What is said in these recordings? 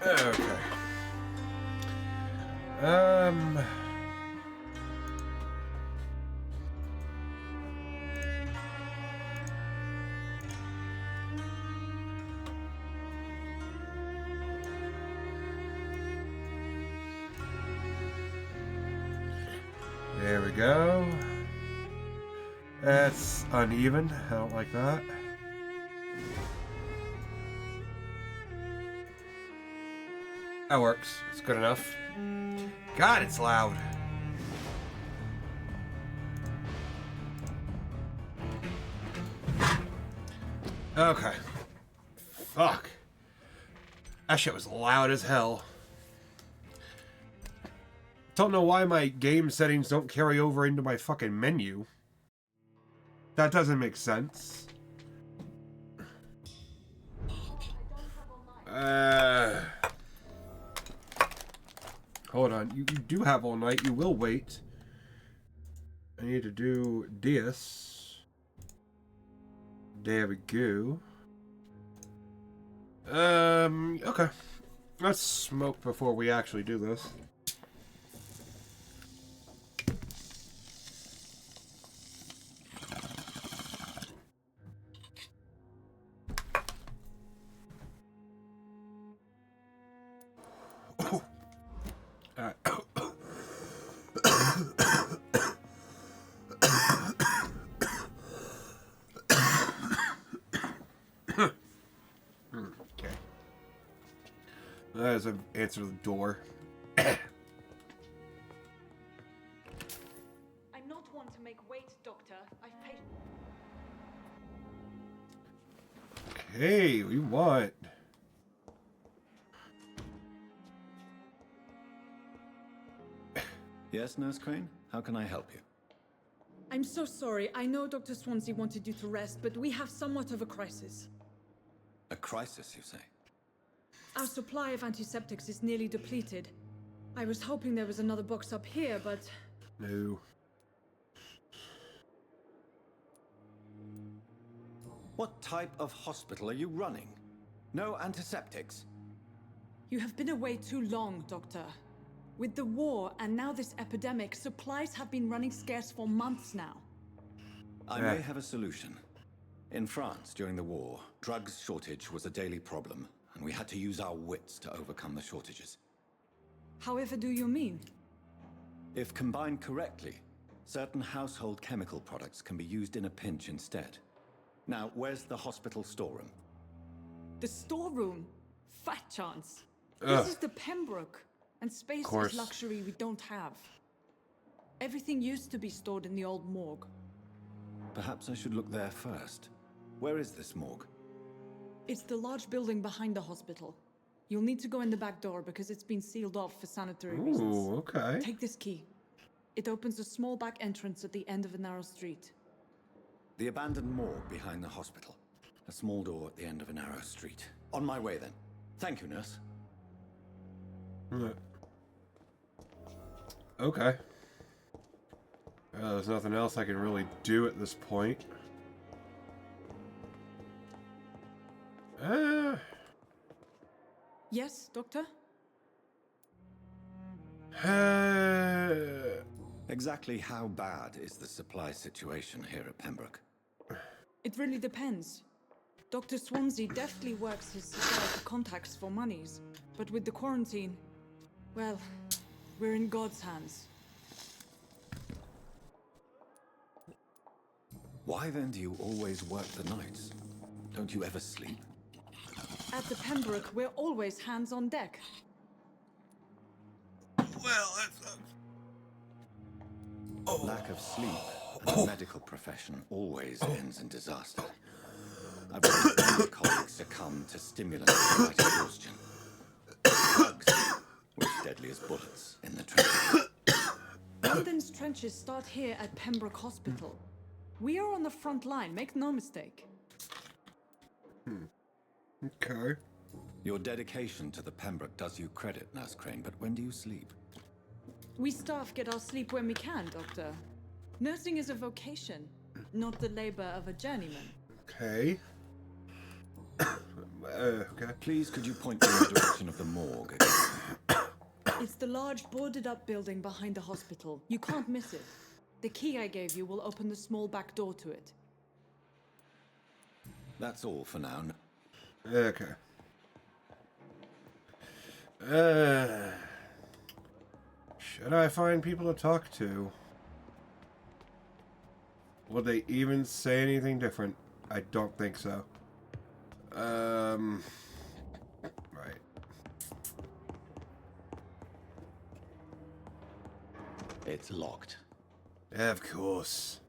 Okay. There we go. That's uneven. I don't like that. That works. It's good enough. God, it's loud. Okay. Fuck. That shit was loud as hell. Don't know why my game settings don't carry over into my fucking menu. That doesn't make sense. Hold on. You do have all night. You will wait. I need to do this. There we go. Okay. Let's smoke before we actually do this. That is an answer to the door. I'm not one to make wait, Doctor. I've paid. Okay, what do you want? Yes, Nurse Crane? How can I help you? I'm so sorry. I know Dr. Swansea wanted you to rest, but we have somewhat of a crisis. A crisis, you say? Our supply of antiseptics is nearly depleted. I was hoping there was another box up here, but... No. What type of hospital are you running? No antiseptics? You have been away too long, Doctor. With the war and now this epidemic, supplies have been running scarce for months now. I may have a solution. In France, during the war, drugs shortage was a daily problem, and we had to use our wits to overcome the shortages. However do you mean? If combined correctly, certain household chemical products can be used in a pinch instead. Now, where's the hospital storeroom? The storeroom? Fat chance. This is the Pembroke, and space is luxury we don't have. Everything used to be stored in the old morgue. Perhaps I should look there first. Where is this morgue? It's the large building behind the hospital. You'll need to go in the back door because it's been sealed off for sanitary reasons. Ooh, okay. Take this key. It opens a small back entrance at the end of a narrow street. The abandoned morgue behind the hospital. A small door at the end of a narrow street. On my way then. Thank you, nurse. Okay. There's nothing else I can really do at this point. Yes, Doctor? Exactly how bad is the supply situation here at Pembroke? It really depends. Dr. Swansea deftly works his supply contacts for monies, but with the quarantine, well, we're in God's hands. Why then do you always work the nights? Don't you ever sleep? At the Pembroke, we're always hands on deck. Well, that's... Lack of sleep in the medical profession always ends in disaster. I've watched many colleagues succumb to stimulants like exhaustion. Drugs were as deadly as bullets in the trenches. London's trenches start here at Pembroke Hospital. We are on the front line, make no mistake. Okay. Your dedication to the Pembroke does you credit, Nurse Crane, but when do you sleep? We staff get our sleep when we can, Doctor. Nursing is a vocation, not the labor of a journeyman. Okay. Okay. Please, could you point me in the direction of the morgue again? It's the large boarded-up building behind the hospital. You can't miss it. The key I gave you will open the small back door to it. That's all for now. Okay. Should I find people to talk to? Will they even say anything different? I don't think so. Right. It's locked. Of course.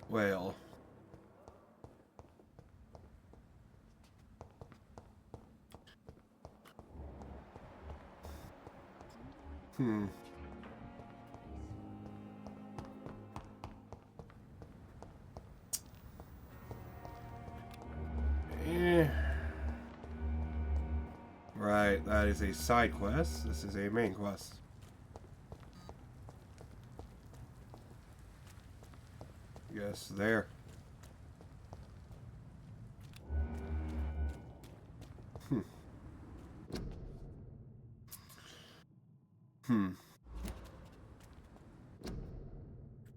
Well. Right, that is a side quest. This is a main quest. Yes, there.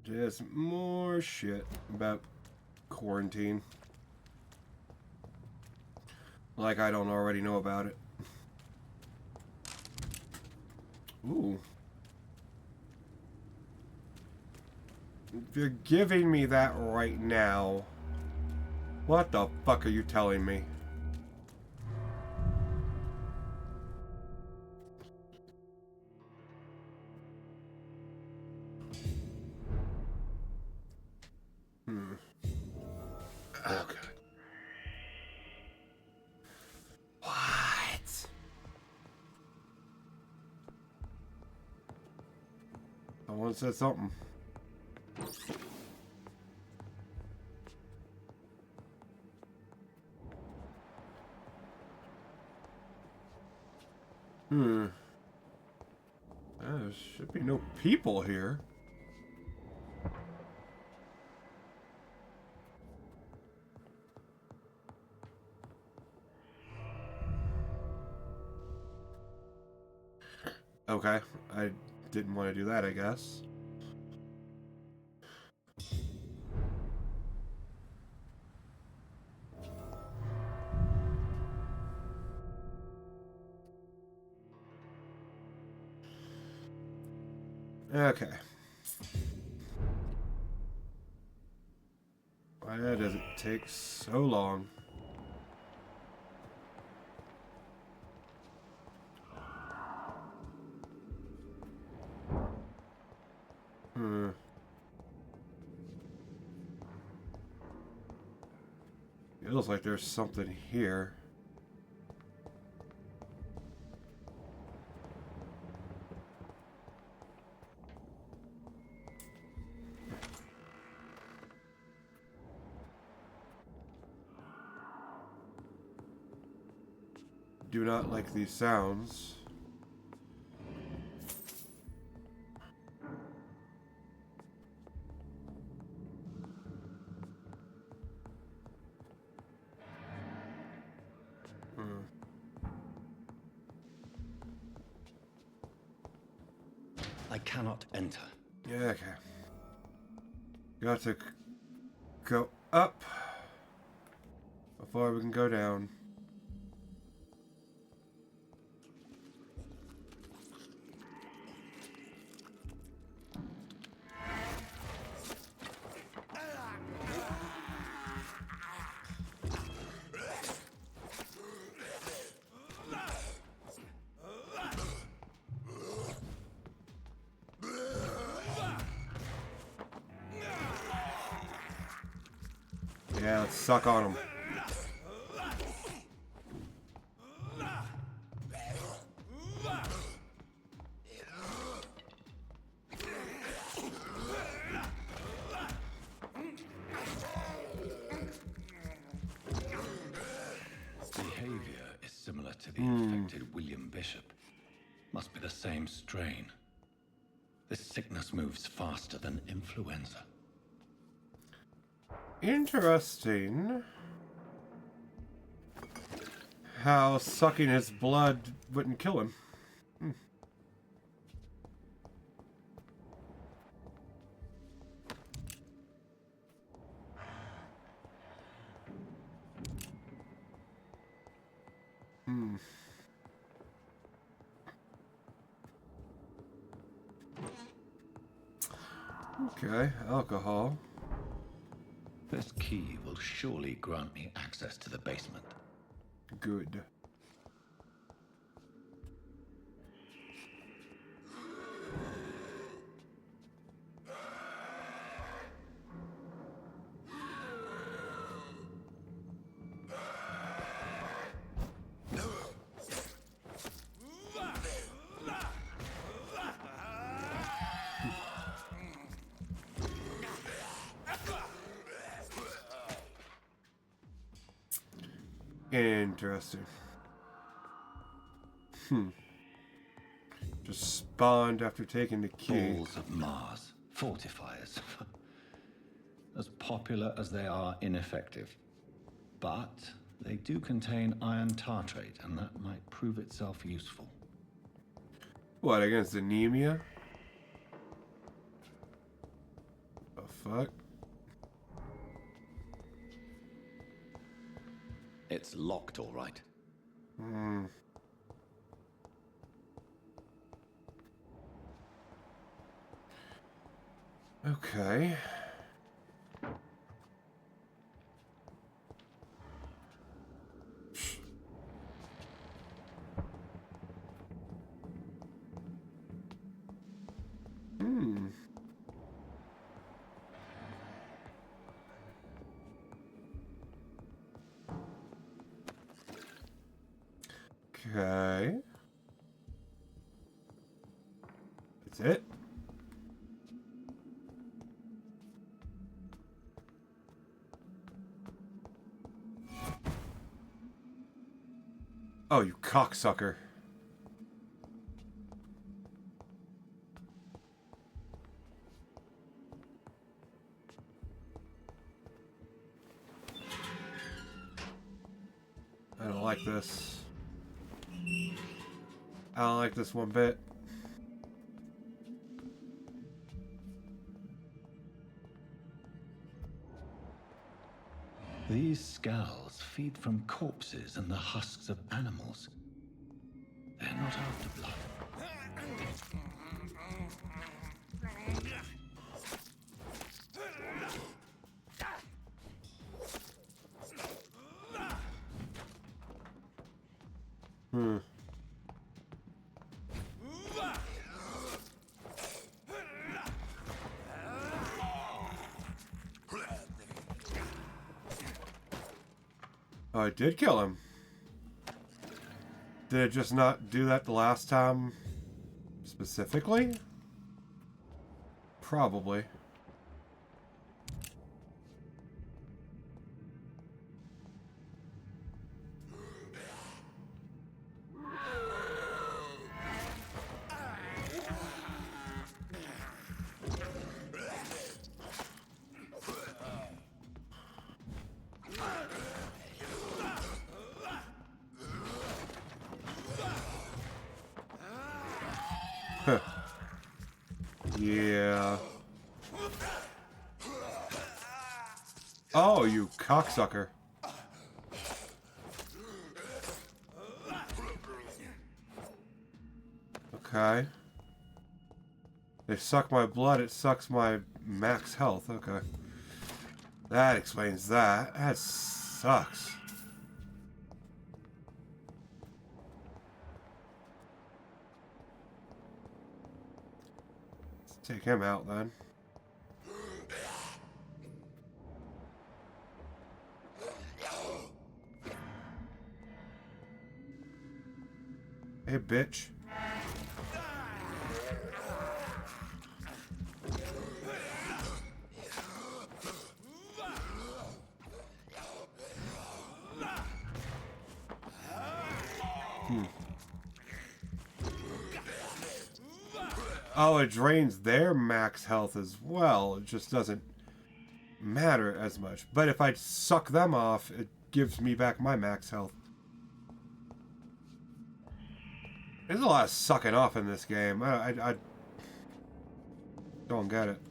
Just more shit about quarantine. Like I don't already know about it. Ooh. If you're giving me that right now, what the fuck are you telling me? Okay. What? Someone said something. There should be no people here. Okay, I didn't want to do that, I guess. Okay. Why does it take so long? It looks like there's something here. Do not like these sounds. I cannot enter. Yeah, okay. Got to go up before we can go down. Yeah, let's suck on them. Behavior is similar to the infected William Bishop. Must be the same strain. This sickness moves faster than influenza. Interesting. How sucking his blood wouldn't kill him. Okay, alcohol. This key will surely grant me access to the basement. Good. Interesting. Just spawned after taking the key. Balls of Mars. Fortifiers. As popular as they are ineffective. But they do contain iron tartrate, and that might prove itself useful. What, against anemia? The fuck? It's locked, all right. Okay. Okay. That's it? Oh, you cocksucker. I don't like this. I don't like this one bit. These scowls feed from corpses and the husks of animals. They're not after blood. Oh, I did kill him. Did it just not do that the last time specifically? Probably. Yeah. Oh, you cocksucker. Okay. They suck my blood, it sucks my max health. Okay. That explains that. That sucks. Let's take him out then. Hey, bitch. Oh, it drains their max health as well. It just doesn't matter as much. But if I suck them off, it gives me back my max health. There's a lot of sucking off in this game. I don't get it.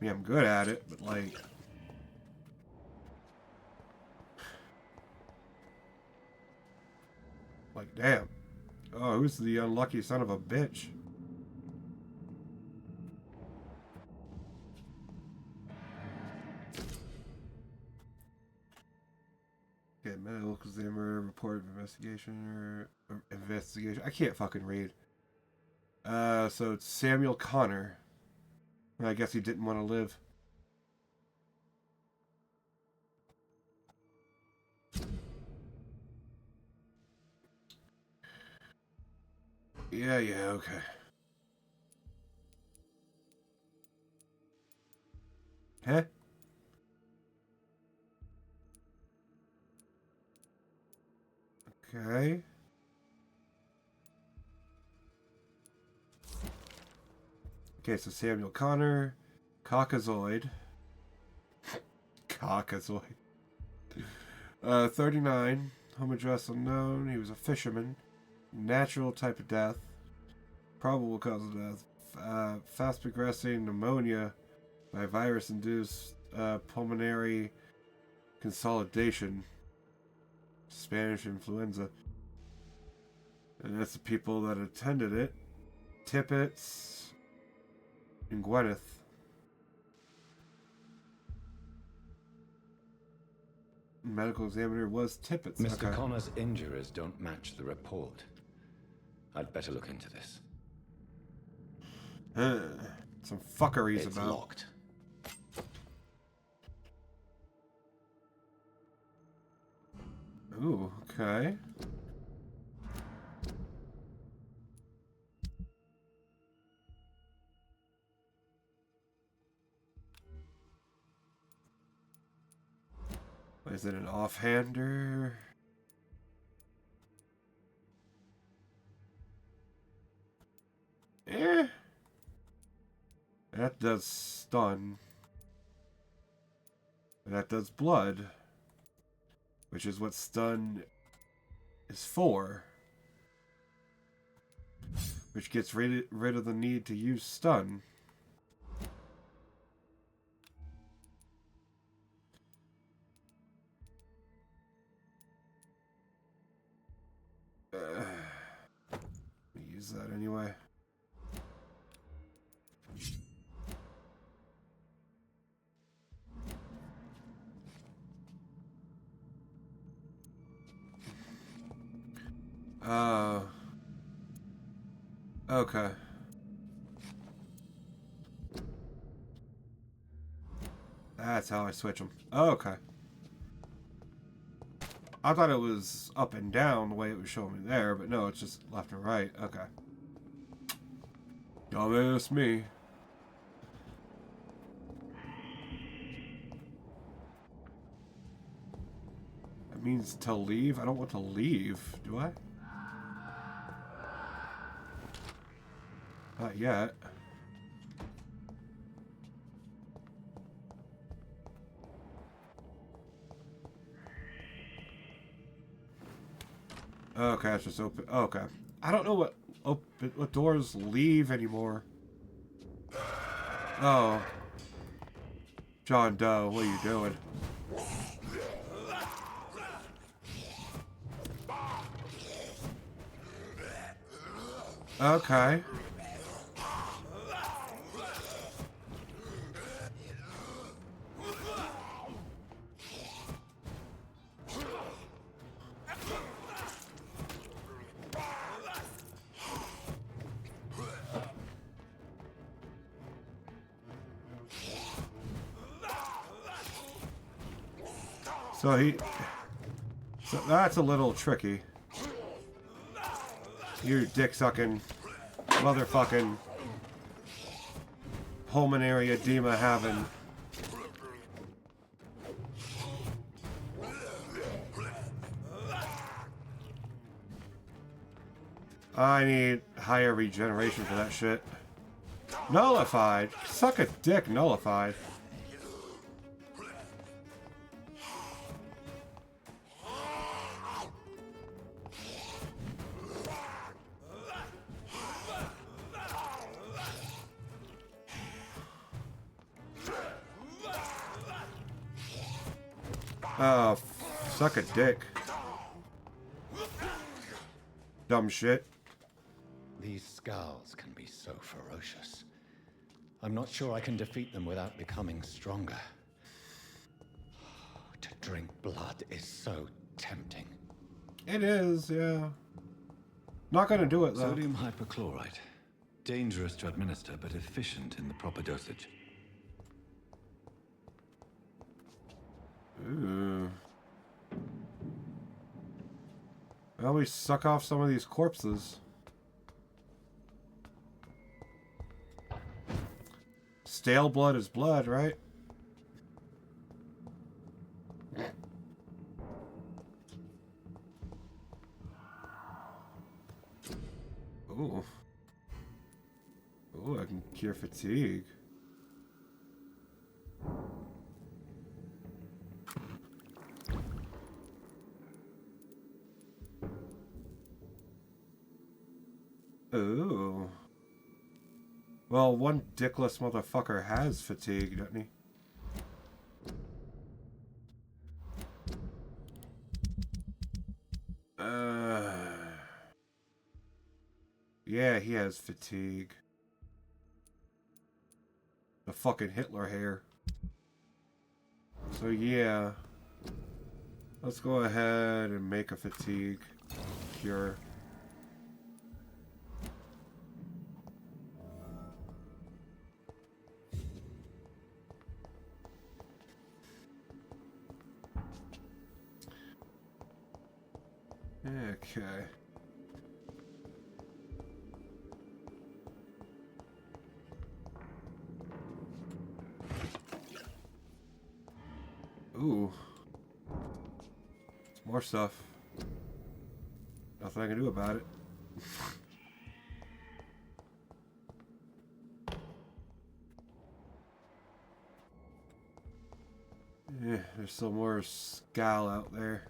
I mean, I'm good at it, but like... Like, damn. Oh, who's the unlucky son of a bitch? Okay, medical examiner, report of investigation, or investigation. I can't fucking read. So it's Samuel Connor. I guess he didn't want to live. Yeah, okay. Huh? Okay. Okay, so Samuel Connor, Caucasoid. Caucasoid. 39, home address unknown. He was a fisherman. Natural type of death. Probable cause of death. Fast progressing pneumonia by virus-induced pulmonary consolidation. Spanish influenza. And that's the people that attended it. Tippets and Gwyneth. Medical examiner was Tippets. Mr. Okay. Connor's injuries don't match the report. I'd better look into this. Some fuckeries It's about. locked. Ooh, okay. Is it an offhander? Eh. That does stun. That does blood. Which is what stun is for. Which gets rid of the need to use stun. Use that anyway. Okay. That's how I switch them. Oh, okay. I thought it was up and down the way it was showing me there, but no, it's just left and right. Okay. Dumbass me. That means to leave? I don't want to leave, do I? Not yet. Okay, it's just open. Oh, okay. I don't know what doors leave anymore. Oh. John Doe, what are you doing? Okay. So that's a little tricky. You dick sucking, motherfucking, pulmonary edema having. I need higher regeneration for that shit. Nullified. Suck a dick, nullified. Oh, suck a dick. Dumb shit. These scowls can be so ferocious. I'm not sure I can defeat them without becoming stronger. To drink blood is so tempting. It is, yeah. Not gonna do it, though. Sodium hypochlorite. Dangerous to administer, but efficient in the proper dosage. Ooh. Well, we suck off some of these corpses. Stale blood is blood, right? Ooh. Ooh, I can cure fatigue. Ooh. Well, one dickless motherfucker has fatigue, doesn't he? Yeah, he has fatigue. The fucking Hitler hair. So yeah. Let's go ahead and make a fatigue cure. Okay. Ooh. More stuff. Nothing I can do about it. Yeah, there's some more scowl out there.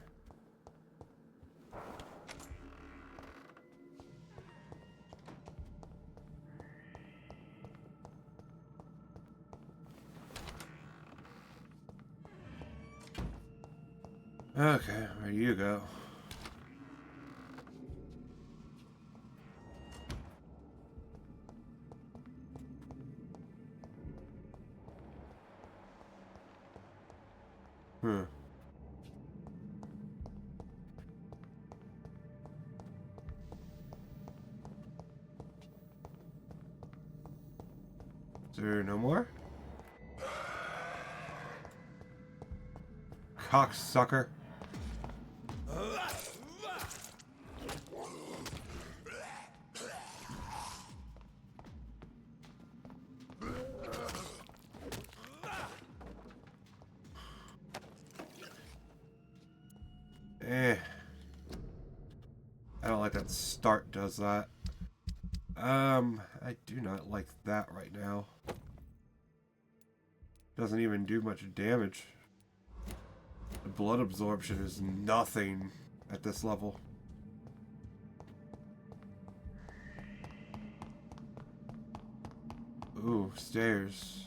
Okay, where do you go? Is there no more? Cocksucker. I don't like that start does that. I do not like that right now. Doesn't even do much damage. The blood absorption is nothing at this level. Ooh, stairs.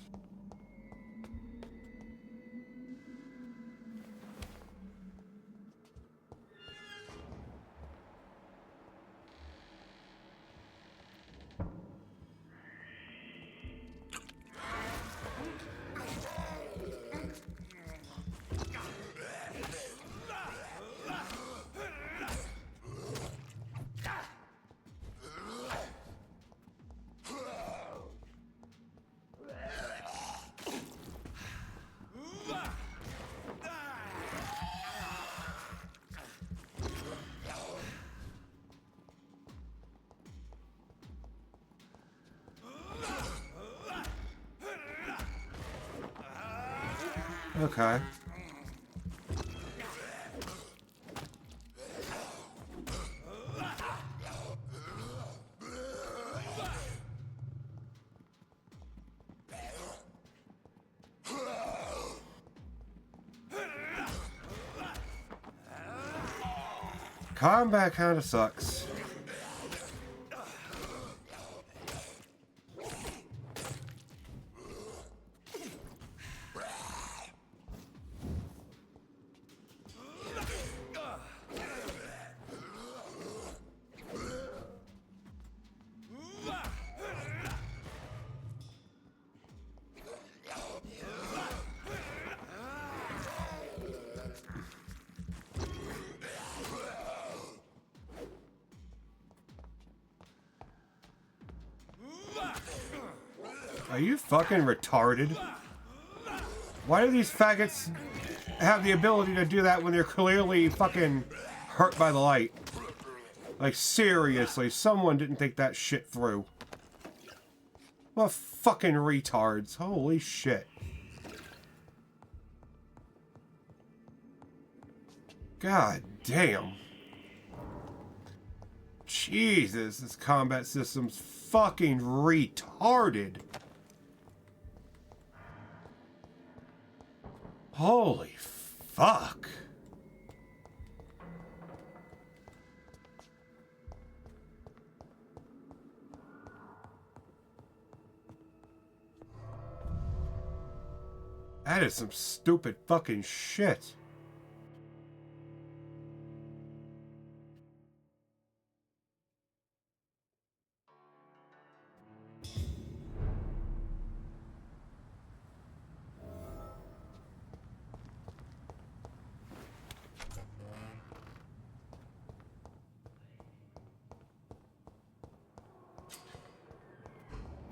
Okay. Combat kind of sucks. Are you fucking retarded? Why do these faggots have the ability to do that when they're clearly fucking hurt by the light? Like, seriously, someone didn't think that shit through. What fucking retards. Holy shit. God damn. Jesus, this combat system's fucking retarded. Holy fuck. That is some stupid fucking shit.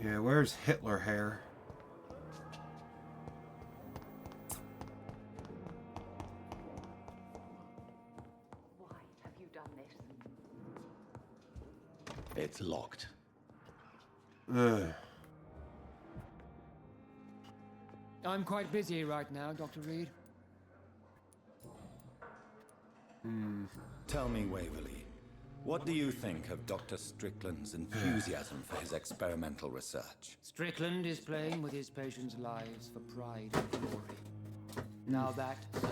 Yeah, where's Hitler hair? Why have you done this? It's locked. Ugh. I'm quite busy right now, Dr. Reed. Tell me, Waverly, what do you think of Dr. Strickland's enthusiasm for his experimental research? Strickland is playing with his patients' lives for pride and glory. Now that, sir,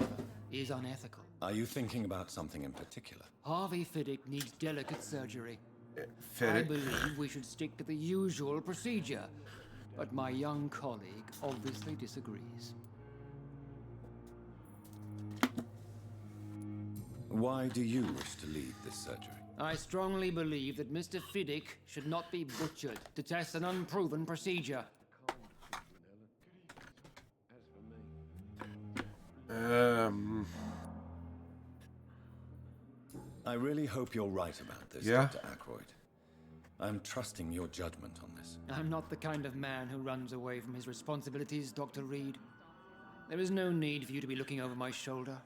is unethical. Are you thinking about something in particular? Harvey Fiddick needs delicate surgery. I Fiddick. believe we should stick to the usual procedure, but my young colleague obviously disagrees. Why do you wish to lead this surgery? I strongly believe that Mr. Fiddick should not be butchered to test an unproven procedure. I really hope you're right about this, Yeah? Dr. Aykroyd. I'm trusting your judgment on this. I'm not the kind of man who runs away from his responsibilities, Dr. Reed. There is no need for you to be looking over my shoulder.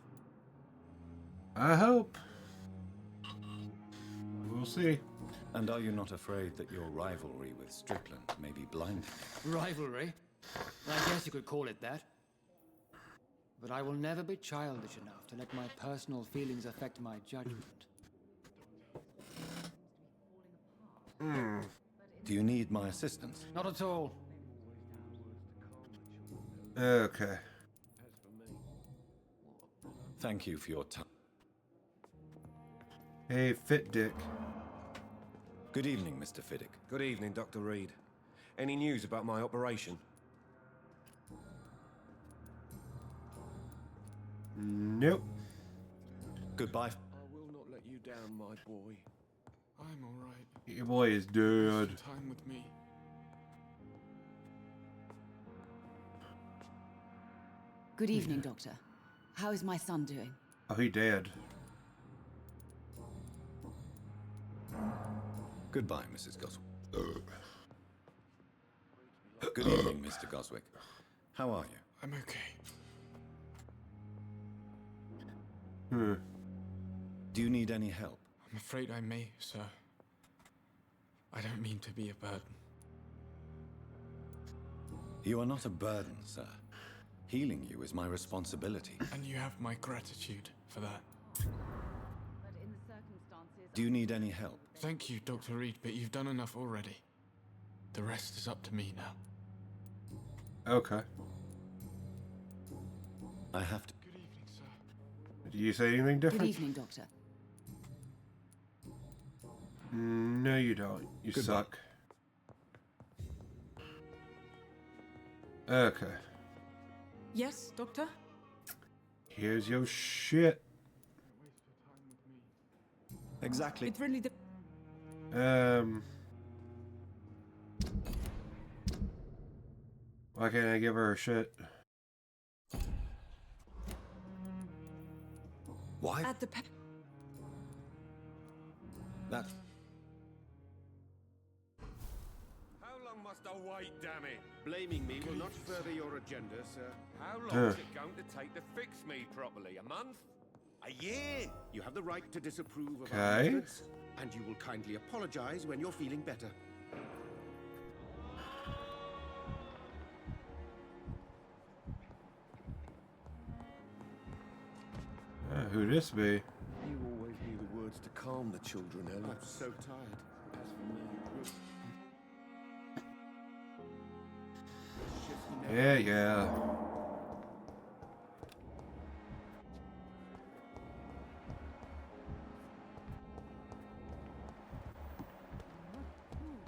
I hope. We'll see. And are you not afraid that your rivalry with Strickland may be blinding? Rivalry? I guess you could call it that. But I will never be childish enough to let my personal feelings affect my judgment. Do you need my assistance? Not at all. Okay. Thank you for your time. Hey, Fit Dick. Good evening, Mr. Fiddick. Good evening, Dr. Reed. Any news about my operation? Nope. Goodbye. I will not let you down, my boy. I'm all right. Your boy is dead. Time with me. Good evening, Doctor. How is my son doing? Oh, he dead. Goodbye, Mrs. Goswick. Good evening, Mr. Goswick. How are you? I'm okay. Do you need any help? I'm afraid I may, sir. I don't mean to be a burden. You are not a burden, sir. Healing you is my responsibility. And you have my gratitude for that. But in the circumstances... Do you need any help? Thank you, Dr. Reed, but you've done enough already. The rest is up to me now. Okay. I have to... Good evening, sir. Did you say anything Good different? evening, Doctor. No, you don't. You Goodbye. suck. Okay. Yes, Doctor? Here's your shit. Exactly. It really Why can't I give her shit? Why? at the That. How long must I wait, damn it? Blaming me will not further your agenda, sir. How long Huh. is it going to take to fix me properly? A month? A year? You have the right to disapprove of our Okay. methods, and you will kindly apologize when you're feeling better. Who this be? You always knew the words to calm the children, Ella. I'm so tired. As for me, it's just never... Yeah.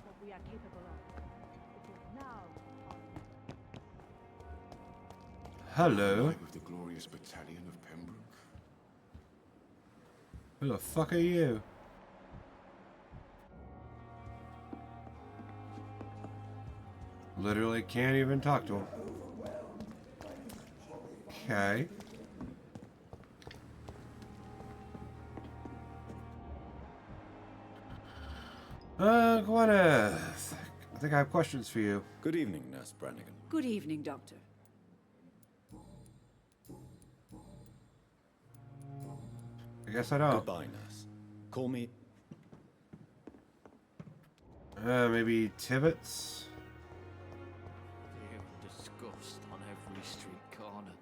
What we are capable of. It is now. Hello. With the glorious battalion of Pembroke. Who the fuck are you? Literally can't even talk to him. Okay. Gwyneth. I think I have questions for you. Good evening, Nurse Brannigan. Good evening, Doctor. I guess I don't. Goodbye, Nurse. Call me. Maybe Tibbets? Fear and disgust on every street corner.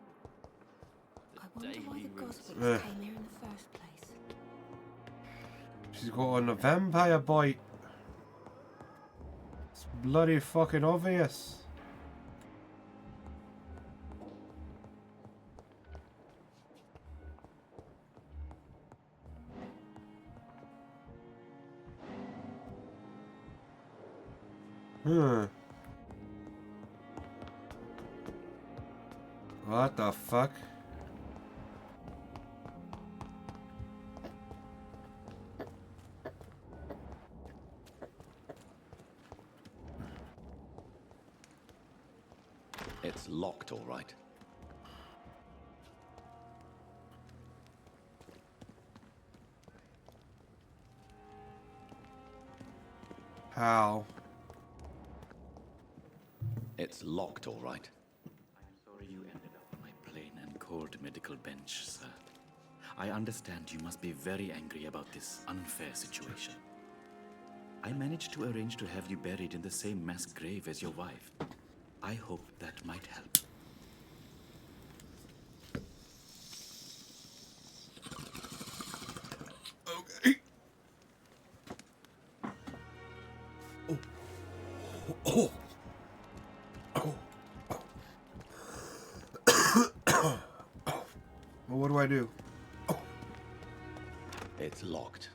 I wonder why the Gospels Ugh. came here in the first place. She's got on a vampire bite. It's bloody fucking obvious. What the fuck? It's locked, all right. How? It's locked, all right. I'm sorry you ended up on my plain and cold medical bench, sir. I understand you must be very angry about this unfair situation. I managed to arrange to have you buried in the same mass grave as your wife. I hope that might help. Okay. Oh. Well, what do I do? It's locked.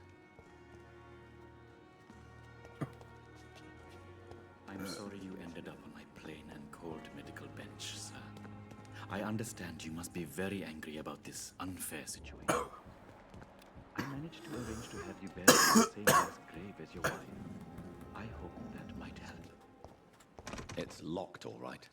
I'm sorry you ended up on my plain and cold medical bench, sir. I understand you must be very angry about this unfair situation. I managed to arrange to have you buried in the same mass grave as your wife. I hope that might help. It's locked, all right.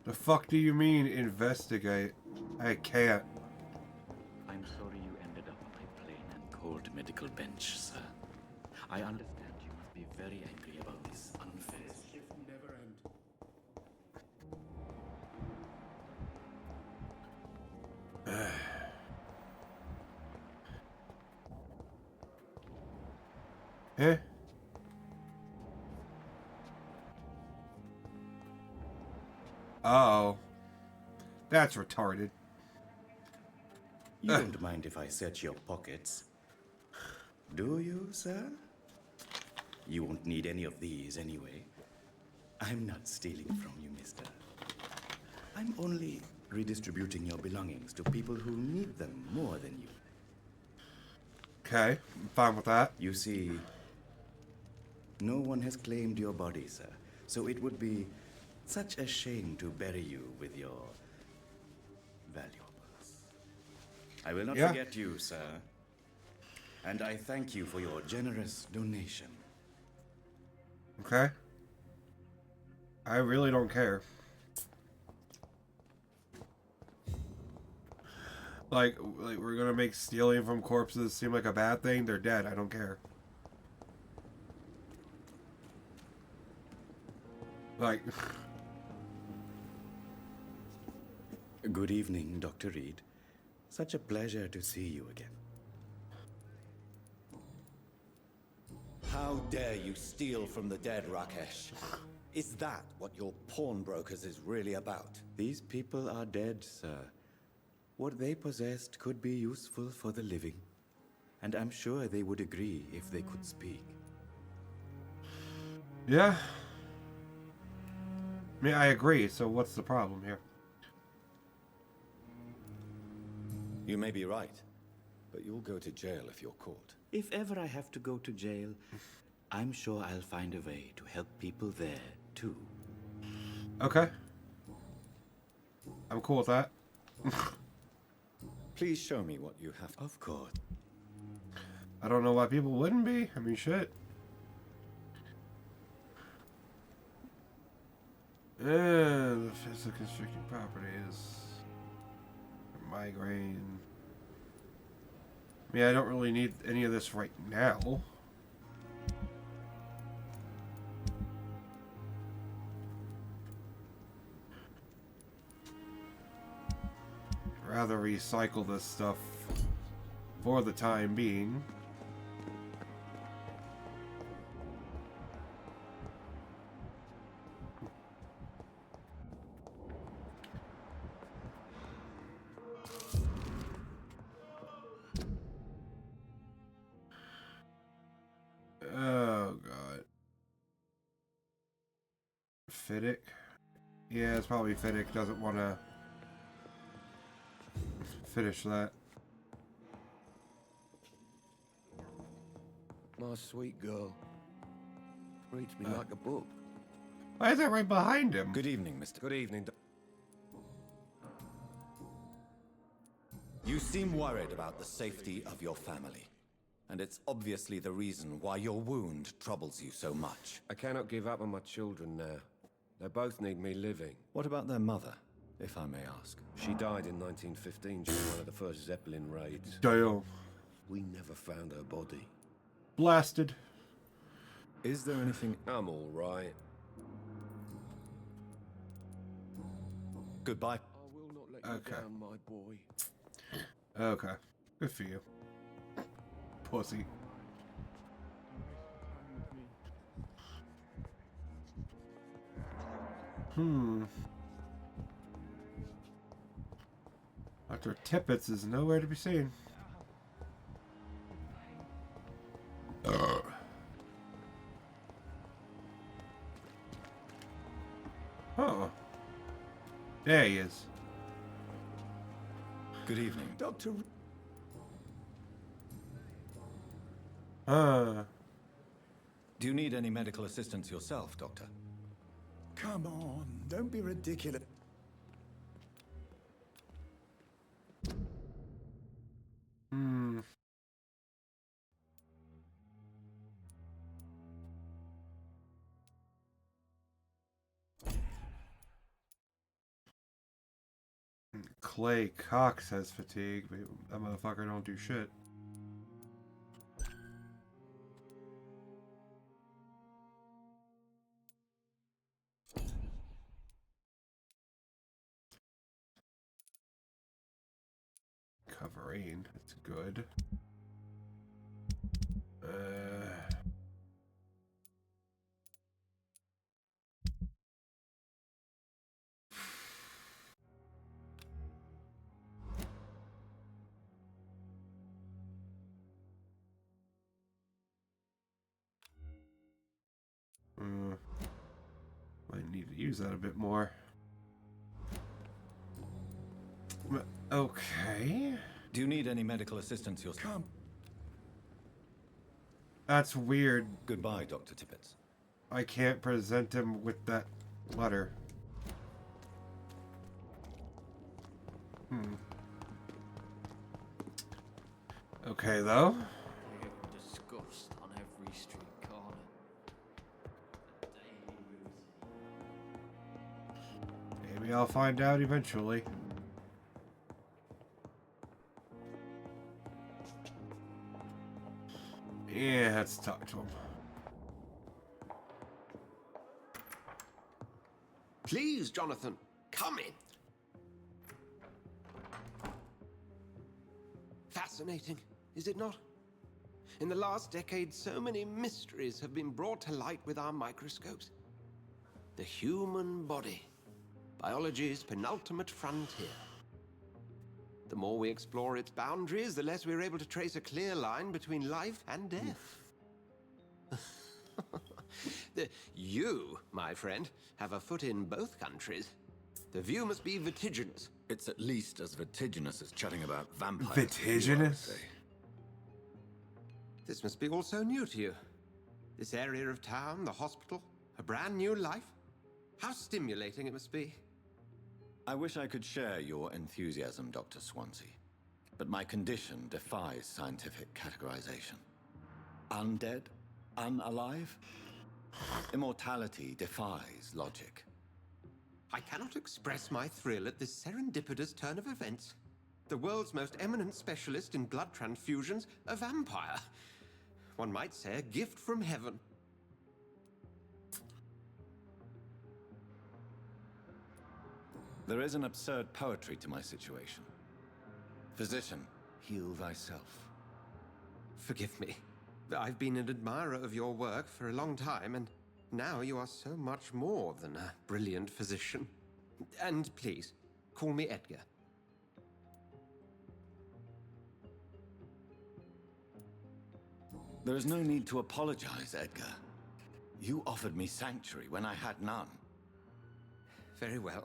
The fuck do you mean investigate? I can't. I'm sorry you ended up on my plain and cold medical bench, sir. I understand you must be very angry about this unfair. Never end. Eh? Oh. That's retarded. You don't mind if I search your pockets, do you, sir? You won't need any of these anyway. I'm not stealing from you, mister. I'm only redistributing your belongings to people who need them more than you. Okay, I'm fine with that. You see, no one has claimed your body, sir. So it would be such a shame to bury you with your valuables. I will not forget you, sir. And I thank you for your generous donation. Okay. I really don't care. Like we're gonna make stealing from corpses seem like a bad thing? They're dead. I don't care. Like... Good evening, Dr. Reed. Such a pleasure to see you again. How dare you steal from the dead, Rakesh? Is that what your pawnbrokers is really about? These people are dead, sir. What they possessed could be useful for the living. And I'm sure they would agree if they could speak. Yeah. I mean, I agree, so what's the problem here? You may be right, but you'll go to jail if you're caught. If ever I have to go to jail, I'm sure I'll find a way to help people there, too. Okay. I'm cool with that. Please show me what you have. Of course. I don't know why people wouldn't be. I mean, shit. The physical constricting properties. Migraine. I mean, I don't really need any of this right now. Rather recycle this stuff for the time being. Oh god. Fiddick? Yeah, it's probably Fiddick doesn't want to finish that. My sweet girl. Reads me like a book. Why is that right behind him? Good evening, Mr. Good evening. You seem worried about the safety of your family. And it's obviously the reason why your wound troubles you so much. I cannot give up on my children now. They both need me living. What about their mother, if I may ask? She died in 1915 during one of the first Zeppelin raids. Damn. We never found her body. Blasted. Is there anything... I'm all right. Goodbye. I will not let you down, my boy. Okay. Good for you. Pussy. Dr. Tippett is nowhere to be seen. Huh. There he is. Good evening, Doctor. Do you need any medical assistance yourself, Doctor? Come on, don't be ridiculous. Clay Cox has fatigue, but that motherfucker don't do shit. Covering, that's good. I need to use that a bit more. Okay. Do you need any medical assistance yourself? That's weird. Goodbye, Dr. Tippett. I can't present him with that letter. Okay, though. Disgust on every street corner. Maybe I'll find out eventually. Yeah, let's talk to him. Please, Jonathan, come in. Fascinating, is it not? In the last decade, so many mysteries have been brought to light with our microscopes. The human body, biology's penultimate frontier. The more we explore its boundaries, the less we're able to trace a clear line between life and death. You, my friend, have a foot in both countries. The view must be vertiginous. It's at least as vertiginous as chatting about vampires. Vertiginous? This must be all so new to you. This area of town, the hospital, a brand new life. How stimulating it must be. I wish I could share your enthusiasm, Dr. Swansea, but my condition defies scientific categorization. Undead? Unalive? Immortality defies logic. I cannot express my thrill at this serendipitous turn of events. The world's most eminent specialist in blood transfusions, a vampire. One might say a gift from heaven. There is an absurd poetry to my situation. Physician, heal thyself. Forgive me. I've been an admirer of your work for a long time, and now you are so much more than a brilliant physician. And please, call me Edgar. There is no need to apologize, Edgar. You offered me sanctuary when I had none. Very well.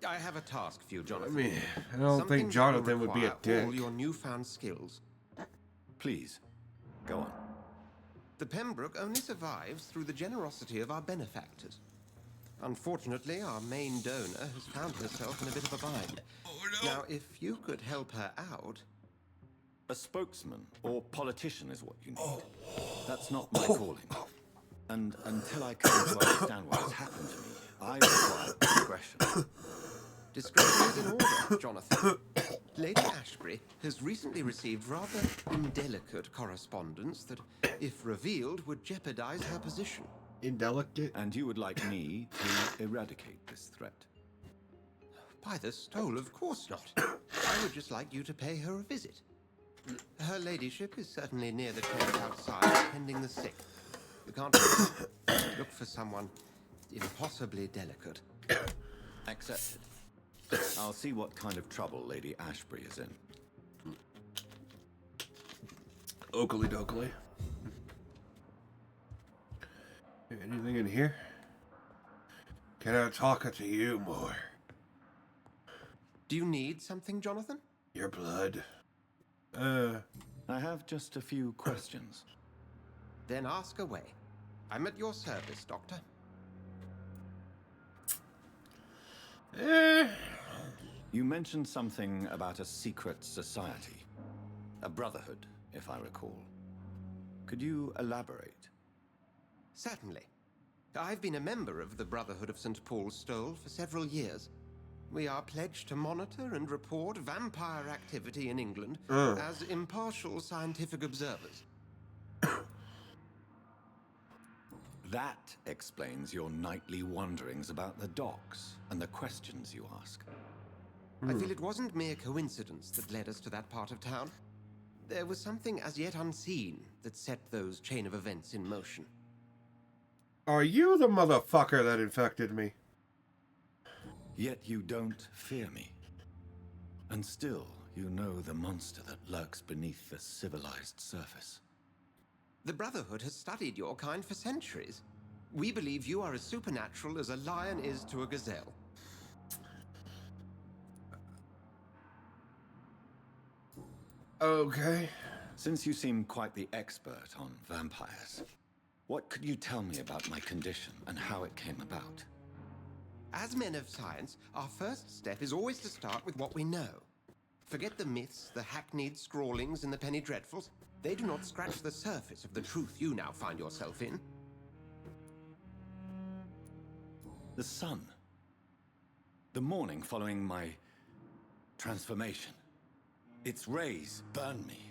I have a task for you, Jonathan. I mean, I don't think Jonathan would be a dick. All your newfound skills. Please, go on. The Pembroke only survives through the generosity of our benefactors. Unfortunately, our main donor has found herself in a bit of a bind. Now, if you could help her out... A spokesman or politician is what you need. That's not my calling. And until I come to understand what has happened to me, I require discretion. Discretion is in order, Jonathan. Lady Ashbury has recently received rather indelicate correspondence that, if revealed, would jeopardize her position. Indelicate? And you would like me to eradicate this threat? By the stole, of course not. I would just like you to pay her a visit. Her ladyship is certainly near the tent outside, tending the sick. You can't look for someone impossibly delicate. Accepted. I'll see what kind of trouble Lady Ashbury is in. Oakley dokley. Anything in here? Can I talk to you more? Do you need something, Jonathan? Your blood. I have just a few questions. Then ask away. I'm at your service, Doctor. You mentioned something about a secret society. A brotherhood, if I recall. Could you elaborate? Certainly. I've been a member of the Brotherhood of St. Paul's Stole for several years. We are pledged to monitor and report vampire activity in England as impartial scientific observers. That explains your nightly wanderings about the docks and the questions you ask. I feel it wasn't mere coincidence that led us to that part of town. There was something as yet unseen that set those chain of events in motion. Are you the motherfucker that infected me? Yet you don't fear me. And still, you know the monster that lurks beneath the civilized surface. The Brotherhood has studied your kind for centuries. We believe you are as supernatural as a lion is to a gazelle. Okay. Since you seem quite the expert on vampires, what could you tell me about my condition and how it came about? As men of science, our first step is always to start with what we know. Forget the myths, the hackneyed scrawlings, and the penny dreadfuls. They do not scratch the surface of the truth you now find yourself in. The sun. The morning following my transformation. Its rays burned me.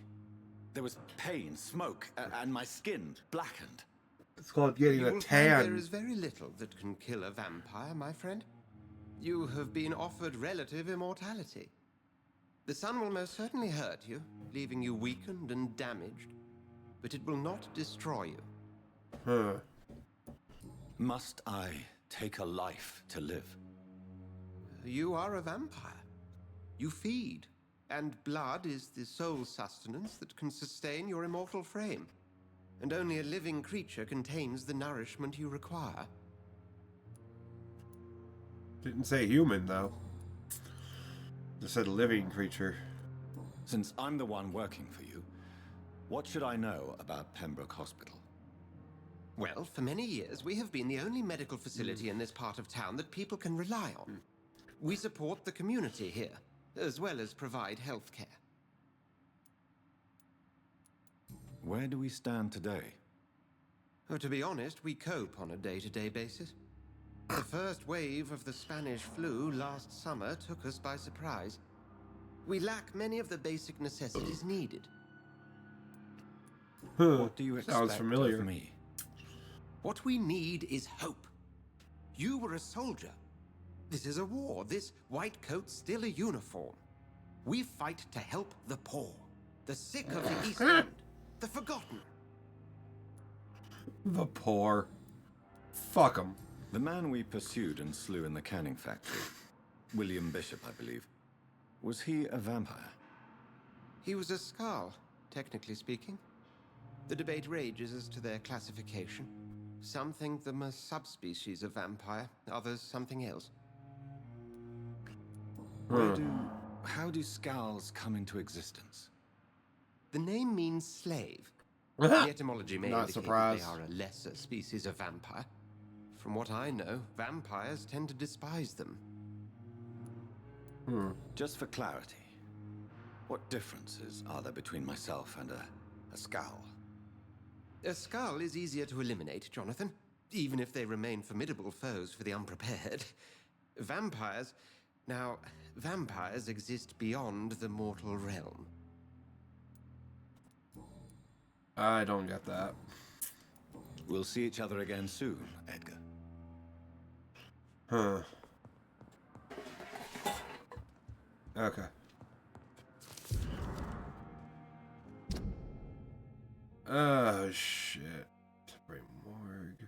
There was pain, smoke, and my skin blackened. It's called getting a tan. There is very little that can kill a vampire, my friend. You have been offered relative immortality. The sun will most certainly hurt you, leaving you weakened and damaged, but it will not destroy you. Huh. Must I take a life to live? You are a vampire. You feed, and blood is the sole sustenance that can sustain your immortal frame. And only a living creature contains the nourishment you require. Didn't say human, though. Just said living creature. Since I'm the one working for you, what should I know about Pembroke Hospital? Well, for many years, we have been the only medical facility in this part of town that people can rely on. We support the community here, as well as provide health care. Where do we stand today? Oh, to be honest, we cope on a day-to-day basis. The first wave of the Spanish flu last summer took us by surprise. We lack many of the basic necessities needed. What do you expect Sounds familiar. of me? What we need is hope. You were a soldier. This is a war. This white coat's still a uniform. We fight to help the poor, the sick of the East End, the forgotten. The poor. Fuck them. The man we pursued and slew in the canning factory, William Bishop, I believe, was he a vampire? He was a Skald, technically speaking. The debate rages as to their classification. Some think them a subspecies of vampire, others something else. How do Skalds come into existence? The name means slave. The etymology may Not indicate surprised. that they are a lesser species of vampire. From what I know, vampires tend to despise them. Just for clarity, what differences are there between myself and a Skald? A Skald is easier to eliminate, Jonathan, even if they remain formidable foes for the unprepared. Vampires... Now, vampires exist beyond the mortal realm. I don't get that. We'll see each other again soon, Edgar. Huh. Okay. Oh, shit. Brain morgue.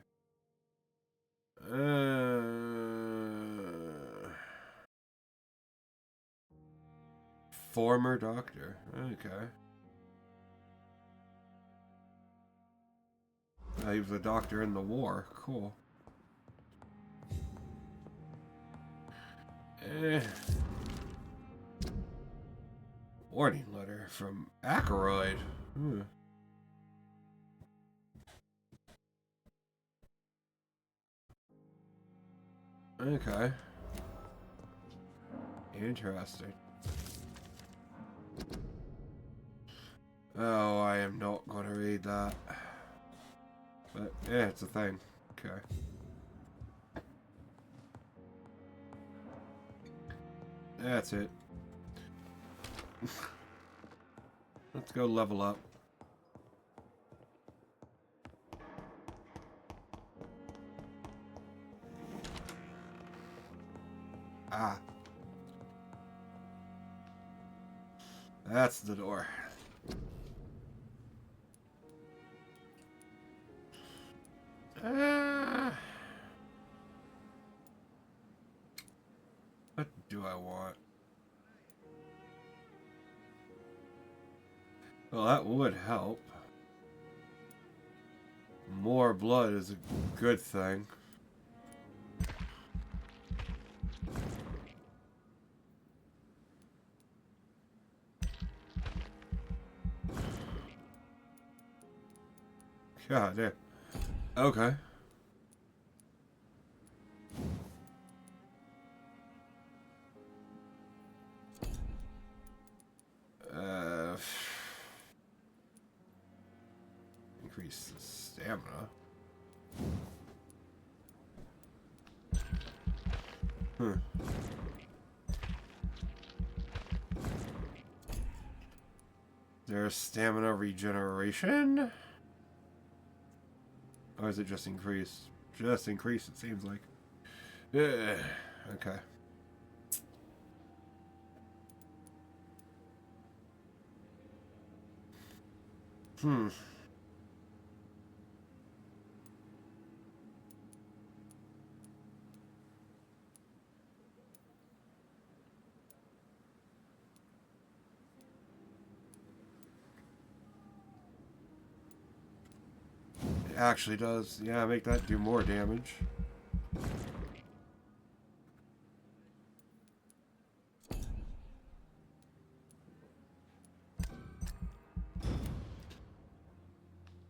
Former doctor. Okay. He was a doctor in the war. Cool. Warning letter from Ackroyd. Okay. Interesting. Oh, I am not going to read that. But, yeah, it's a thing. Okay. That's it. Let's go level up. Ah. That's the door. What do I want? Well, that would help. More blood is a good thing. God damn. Okay. Increase the stamina. There's stamina regeneration? Or is it just increase? Just increase, it seems like. Yeah. Okay. It actually does. Yeah, make that do more damage.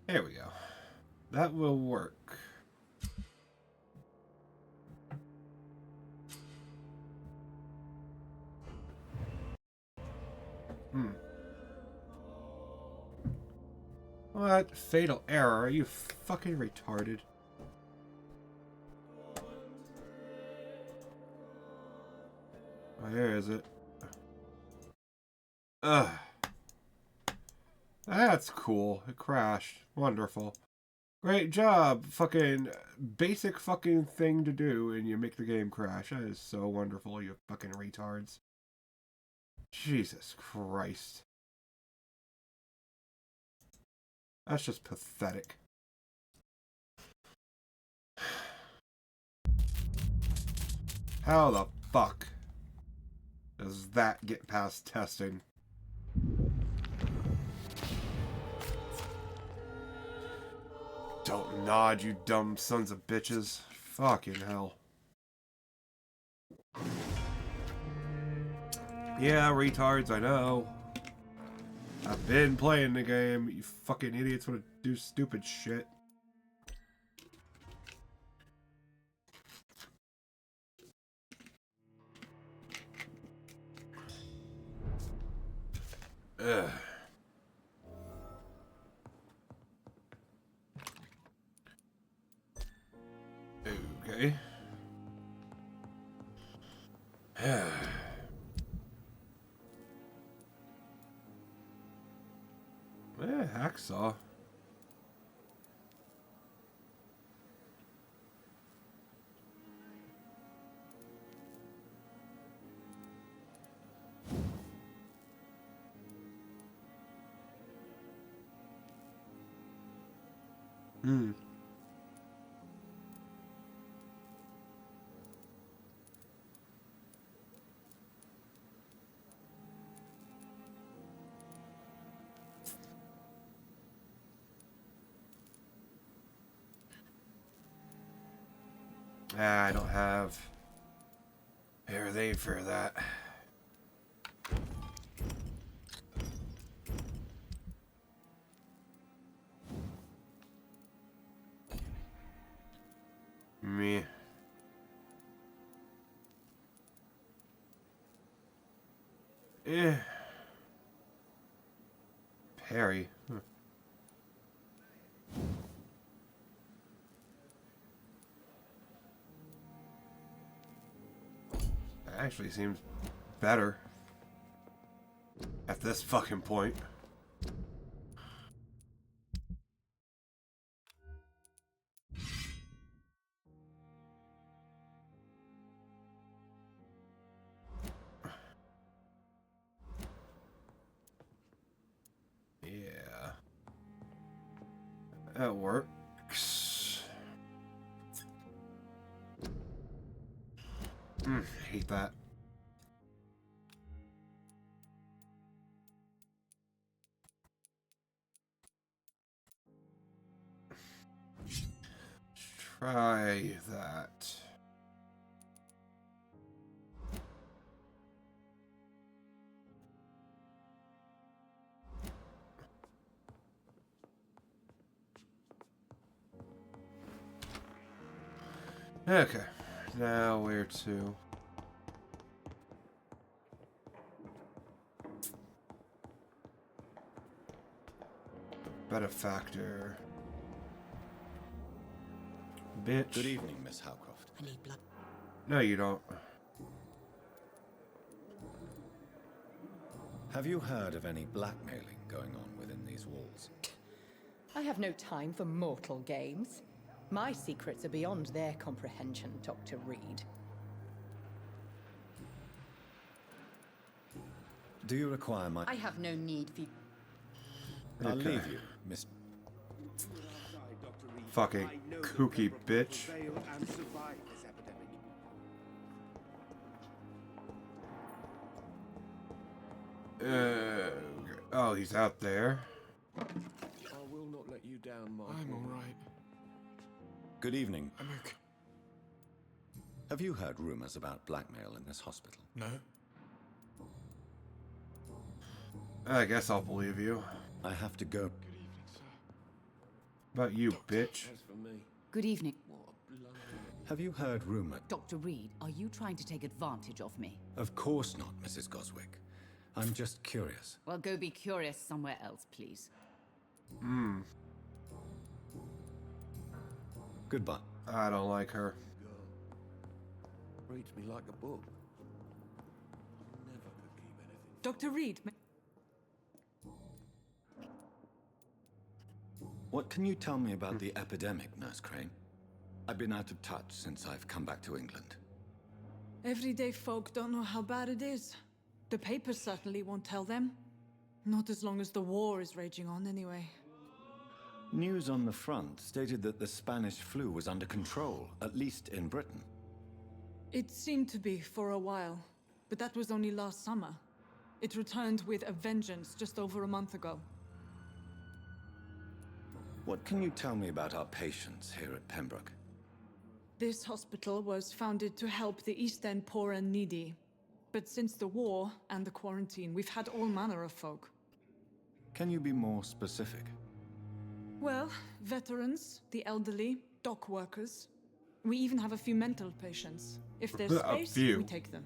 There we go. That will work. What? Fatal error? Are you fucking retarded? Oh, here is it. Ugh. That's cool. It crashed. Wonderful. Great job. Fucking basic fucking thing to do and you make the game crash. That is so wonderful, you fucking retards. Jesus Christ. That's just pathetic. How the fuck does that get past testing? Don't nod, you dumb sons of bitches. Fucking hell. Yeah, retards, I know. I've been playing the game. You fucking idiots want to do stupid shit. Ugh. Okay. Hacksaw. I don't have everything for that. Me. Perry. Actually seems better at this fucking point. Yeah. That works. Hate that. try that. Okay, now where to? Benefactor. Bitch. Good evening, Miss Howcroft. I need blood. No, you don't. Have you heard of any blackmailing going on within these walls? I have no time for mortal games. My secrets are beyond their comprehension, Dr. Reed. Do you require my... I have no need for... I'll leave you, Miss... Fucking kooky bitch. Oh, he's out there. I will not let you down, Michael. I'm alright. Good evening. I'm okay. Have you heard rumors about blackmail in this hospital? No. I guess I'll believe you. I have to go. Good evening, sir. About you, bitch. As for me, Good evening. Have you heard rumor? Dr. Reed, are you trying to take advantage of me? Of course not, Mrs. Goswick. I'm just curious. Well, go be curious somewhere else, please. Goodbye. I don't like her. reads me like a book. Never could keep anything. Dr. Reed, What can you tell me about the epidemic, Nurse Crane? I've been out of touch since I've come back to England. everyday folk don't know how bad it is. The papers certainly won't tell them. Not as long as the war is raging on, anyway. News on the front stated that the Spanish flu was under control, at least in Britain. It seemed to be for a while, but that was only last summer. It returned with a vengeance just over a month ago. What can you tell me about our patients here at Pembroke? This hospital was founded to help the East End poor and needy. But since the war and the quarantine, we've had all manner of folk. Can you be more specific? Well, veterans, the elderly, dock workers. We even have a few mental patients. If there's space, we take them.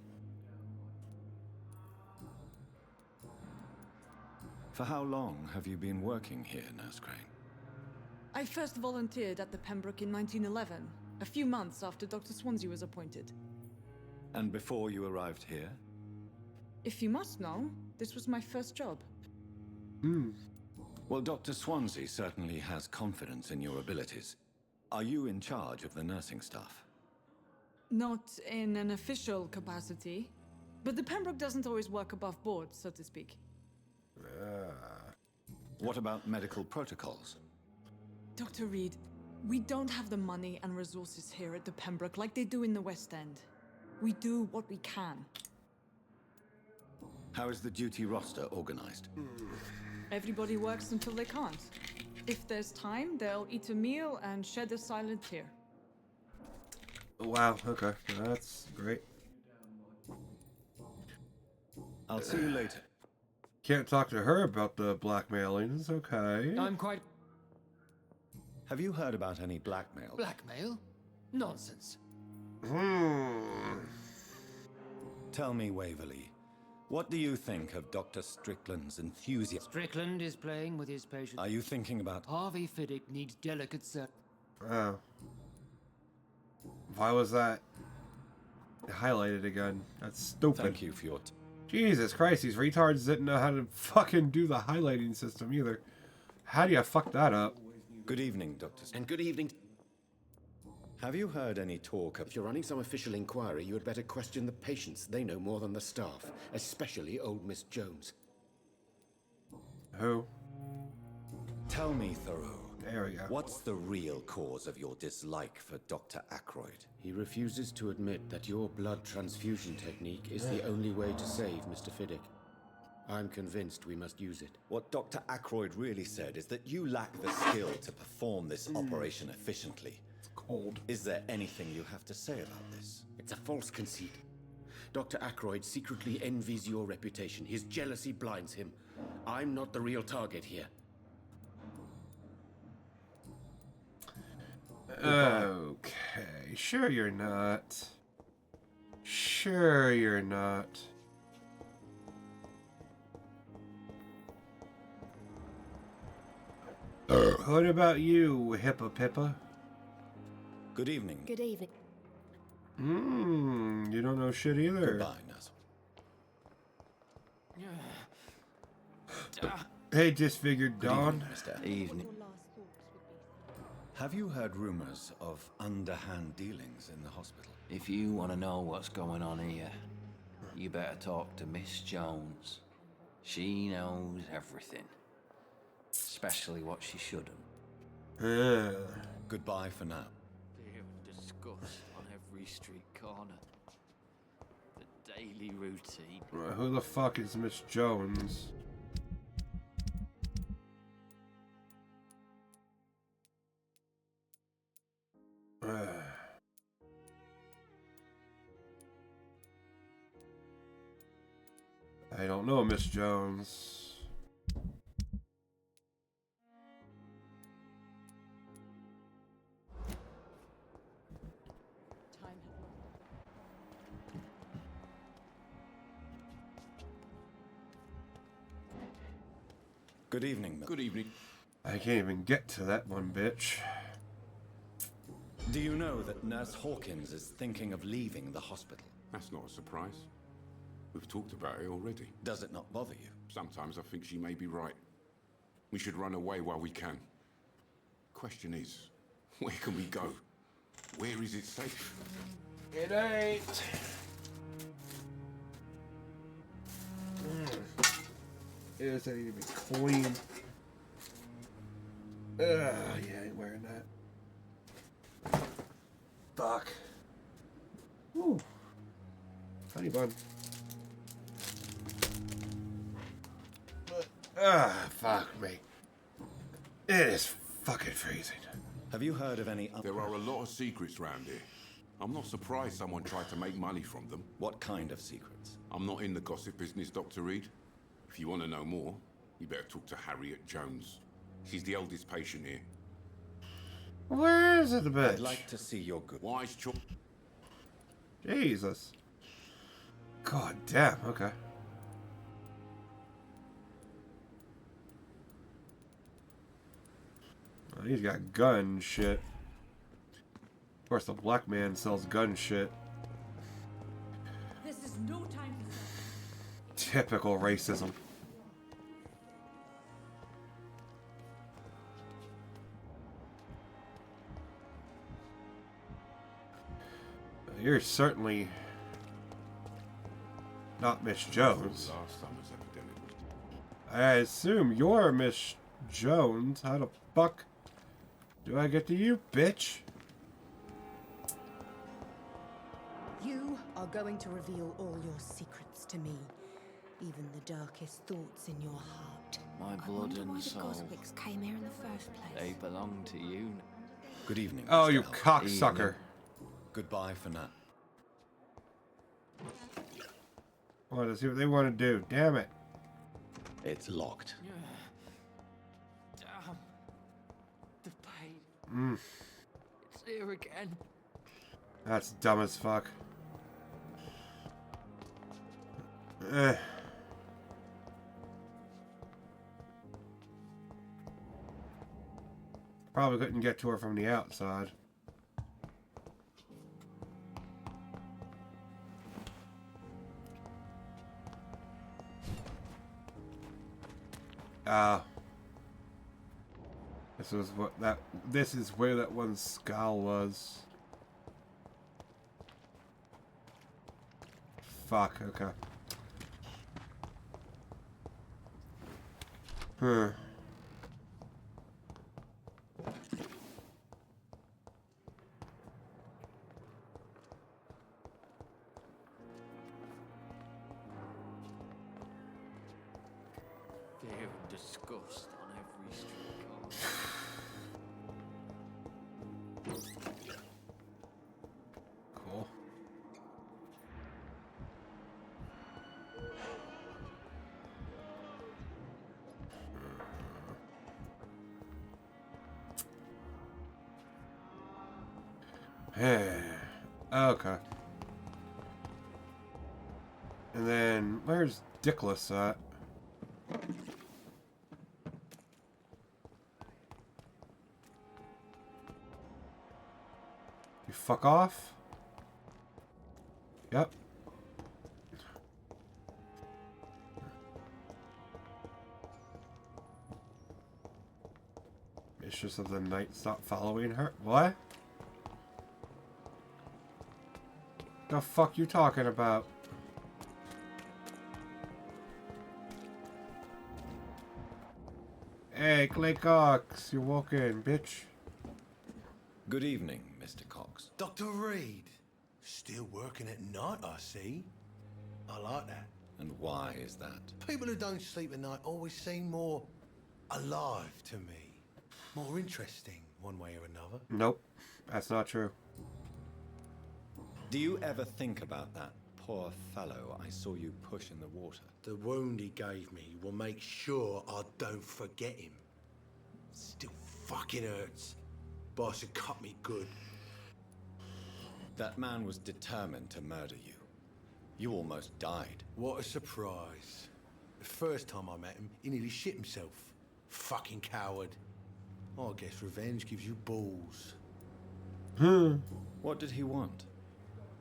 For how long have you been working here, Nurse Crane? I first volunteered at the Pembroke in 1911, a few months after Dr. Swansea was appointed. And before you arrived here? If you must know, this was my first job. Well, Dr. Swansea certainly has confidence in your abilities. Are you in charge of the nursing staff? Not in an official capacity, but the Pembroke doesn't always work above board, so to speak. What about medical protocols? Dr. Reed, we don't have the money and resources here at the Pembroke like they do in the West End. We do what we can. How is the duty roster organized? Everybody works until they can't. If there's time, they'll eat a meal and shed a silent tear. Wow, okay. That's great. I'll see you later. Can't talk to her about the blackmailings, okay. I'm quite... Have you heard about any blackmail? Blackmail? Nonsense. Tell me, Waverley, what do you think of Dr. Strickland's enthusiasm? Strickland is playing with his patients. Are you thinking about... Harvey Fiddick needs delicate Oh. Why was that highlighted again? That's stupid. Thank you for your... Jesus Christ, these retards didn't know how to fucking do the highlighting system either. How do you fuck that up? Good evening, Dr. And good evening. Have you heard any talk of... If you're running some official inquiry, you had better question the patients. They know more than the staff, especially old Miss Jones. Who? Tell me, Thoreau. There we go. What's the real cause of your dislike for Dr. Ackroyd? He refuses to admit that your blood transfusion technique is the only way to save Mr. Fiddick. I'm convinced we must use it. What Dr. Ackroyd really said is that you lack the skill to perform this operation efficiently. cold. Is there anything you have to say about this? It's a false conceit. Dr. Ackroyd secretly envies your reputation. His jealousy blinds him. I'm not the real target here. Okay, sure you're not. Sure you're not. What about you, Hippa Pippa? Good evening. Good evening. You don't know shit either. Goodbye, Nuzzle. Hey, disfigured Good Dawn. evening, Mr. Evening. Have you heard rumors of underhand dealings in the hospital? If you want to know what's going on here, you better talk to Miss Jones. She knows everything. Especially what she shouldn't. Goodbye for now. Fear and disgust on every street corner. The daily routine. Who the fuck is Miss Jones? I don't know, Miss Jones. Good evening. Good evening. I can't even get to that one, bitch. Do you know that Nurse Hawkins is thinking of leaving the hospital? That's not a surprise. We've talked about it already. Does it not bother you? Sometimes I think she may be right. We should run away while we can. Question is, where can we go? Where is it safe? It ain't. Yes, I need to be clean. Yeah, I ain't wearing that. Fuck. Woo. Honey bun. Fuck me. It is fucking freezing. Have you heard of any... There are a lot of secrets around here. I'm not surprised someone tried to make money from them. What kind of secrets? I'm not in the gossip business, Dr. Reed. If you want to know more, you better talk to Harriet Jones. She's the oldest patient here. Where is it, the bitch? I'd like to see your good... Wise choice. Jesus. God damn, okay. Oh, he's got gun shit. Of course, the black man sells gun shit. This is no time for... Typical racism. You're certainly not Miss Jones. Last summer's epidemic. I assume you're Miss Jones. How the fuck do I get to you, bitch? You are going to reveal all your secrets to me, even the darkest thoughts in your heart. My I blood wonder why and the soul, Goswicks came here in the first place. they belong to you. Good evening. Oh, Mr. you Elf. cocksucker. Goodbye for now. Well, let's see what they want to do. Damn it. It's locked. Damn. The pain. It's here again. That's dumb as fuck. Probably couldn't get to her from the outside. This is where that one skull was. Fuck, okay. Huh. Fear and disgust on every street corner. Okay. And then, where's Dickless at? You fuck off? Yep. Mistress of the Night, stop following her? What? The fuck you talking about? Hey, Clay Cox, you're walking, bitch. Good evening, Mr. Cox. Dr. Reed. Still working at night, I see. I like that. And why is that? People who don't sleep at night always seem more alive to me. More interesting, one way or another. Nope, that's not true. Do you ever think about that poor fellow I saw you push in the water? The wound he gave me will make sure I don't forget him. Still fucking hurts. Boss had cut me good. That man was determined to murder you. You almost died. What a surprise. The first time I met him, he nearly shit himself. Fucking coward. I guess revenge gives you balls. What did he want?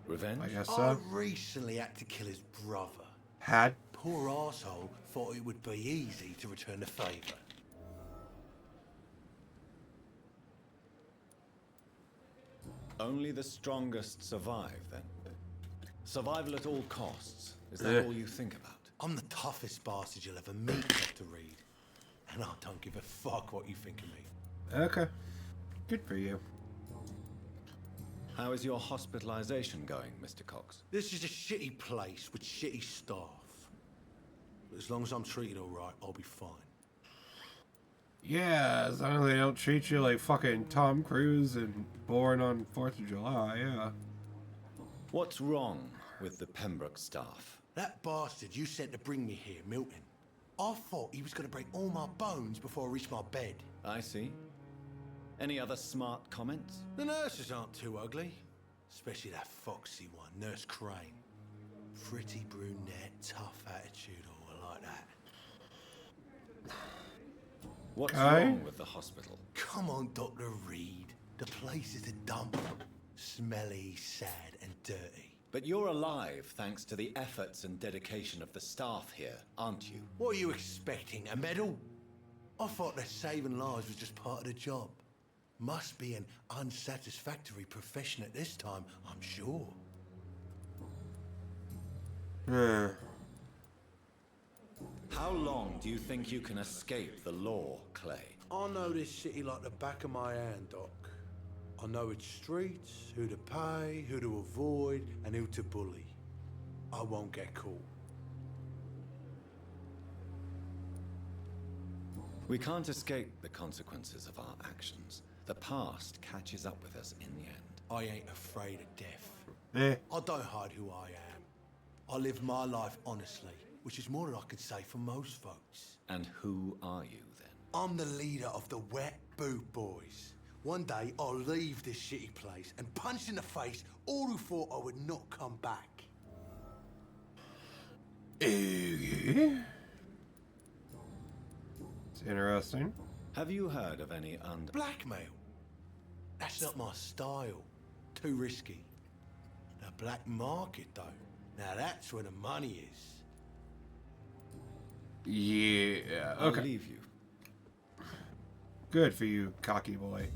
Revenge? I guess I so. recently had to kill his brother. Had? Poor arsehole thought it would be easy to return the favour. Only the strongest survive, then? Survival at all costs. Is that all you think about? I'm the toughest bastard you'll ever meet, Dr. Reed. And I don't give a fuck what you think of me. Okay. Good for you. How is your hospitalization going, Mr. Cox? This is a shitty place with shitty staff. But as long as I'm treated alright, I'll be fine. Yeah, as long as they don't treat you like fucking Tom Cruise and born on 4th of July, yeah. What's wrong with the Pembroke staff? That bastard you sent to bring me here, Milton. I thought he was going to break all my bones before I reached my bed. I see. Any other smart comments? The nurses aren't too ugly. Especially that foxy one, Nurse Crane. Pretty brunette, tough attitude, all like that. What's wrong with the hospital? Come on, Dr. Reed. The place is a dump. Smelly, sad, and dirty. But you're alive thanks to the efforts and dedication of the staff here, aren't you? What are you expecting, a medal? I thought that saving lives was just part of the job. Must be an unsatisfactory profession at this time, I'm sure. How long do you think you can escape the law, Clay? I know this city like the back of my hand, Doc. I know its streets, who to pay, who to avoid, and who to bully. I won't get caught. We can't escape the consequences of our actions. The past catches up with us in the end. I ain't afraid of death. Eh. I don't hide who I am. I live my life honestly, which is more than I can say for most folks. And who are you, then? I'm the leader of the Wet Boot Boys. One day, I'll leave this shitty place and punch in the face all who thought I would not come back. It's interesting. Have you heard of any Blackmail? That's not my style. Too risky. The black market, though. Now that's where the money is. Yeah, I'll okay. leave you. Good for you, cocky boy.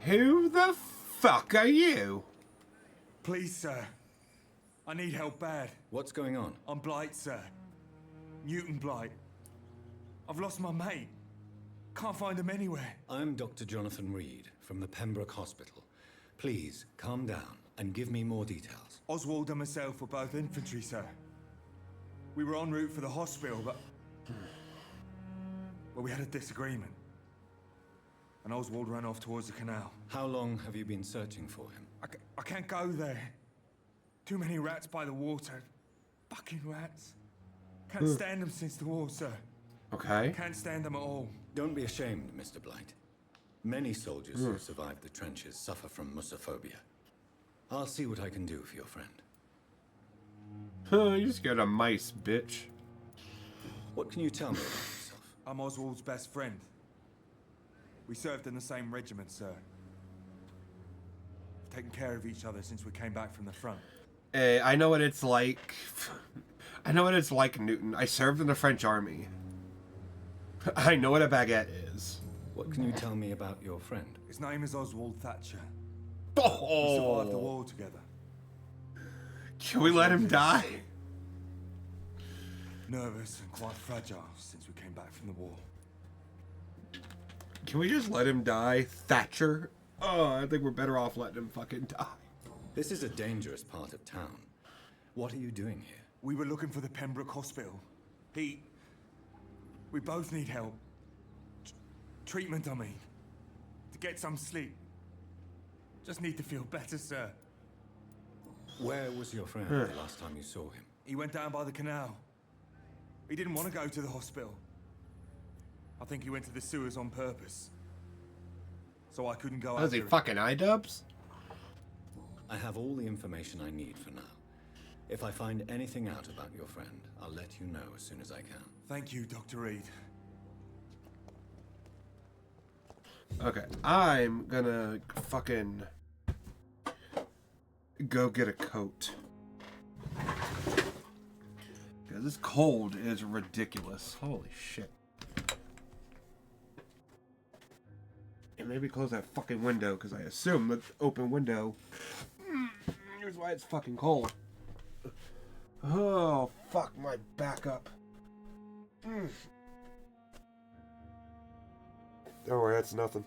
Who the fuck are you? Please, sir. I need help bad. What's going on? I'm Blight, sir. Newton Blight. I've lost my mate. Can't find him anywhere. I'm Dr. Jonathan Reed from the Pembroke Hospital. Please, calm down and give me more details. Oswald and myself were both infantry, sir. We were en route for the hospital, but... well, we had a disagreement. And Oswald ran off towards the canal. How long have you been searching for him? I can't go there. Too many rats by the water. Fucking rats. Can't stand them since the war, sir. I can't stand them at all. Don't be ashamed, Mr. Blight. Many soldiers who survive the trenches suffer from musophobia. I'll see what I can do for your friend. You scared of mice, bitch. What can you tell me about yourself? I'm Oswald's best friend. We served in the same regiment, sir. We've taken care of each other since we came back from the front. Hey, I know what it's like. I know what it's like, Newton. I served in the French army. I know what a baguette is. What can you tell me about your friend? His name is Oswald Thatcher. Oh. We survived the war together. Can we let him die? Nervous and quite fragile since we came back from the war. Can we just let him die? Thatcher? Oh, I think we're better off letting him fucking die. This is a dangerous part of town. What are you doing here? We were looking for the Pembroke Hospital. We both need help. Treatment, I mean. To get some sleep. Just need to feel better, sir. Where was your friend the last time you saw him? He went down by the canal. He didn't want to go to the hospital. I think he went to the sewers on purpose. So I couldn't go out. Was he fucking iDubbbz? I have all the information I need for now. If I find anything out about your friend, I'll let you know as soon as I can. Thank you, Dr. Reed. Okay, I'm gonna fucking go get a coat. Yeah, this cold is ridiculous. Holy shit. And maybe close that fucking window, because I assume that open window. Here's why it's fucking cold. Oh, fuck my back up. Don't worry, that's nothing.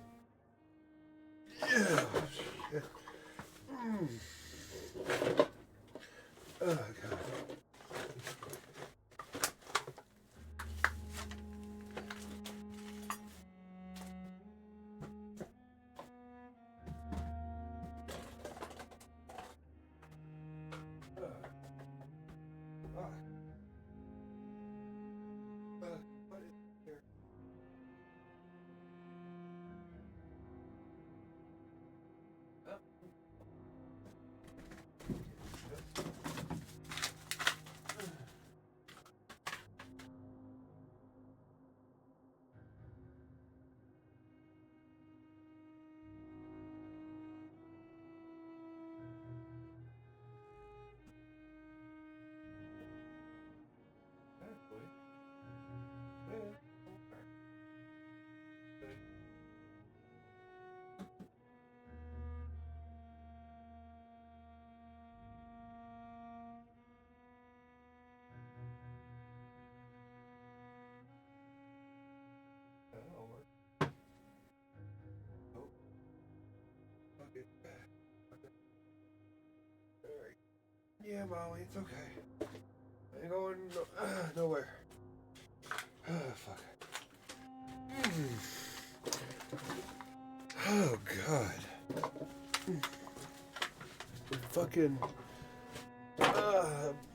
Oh, shit. Oh, God. Yeah, Molly, it's okay. I ain't going nowhere. Fuck. Oh, God. Fucking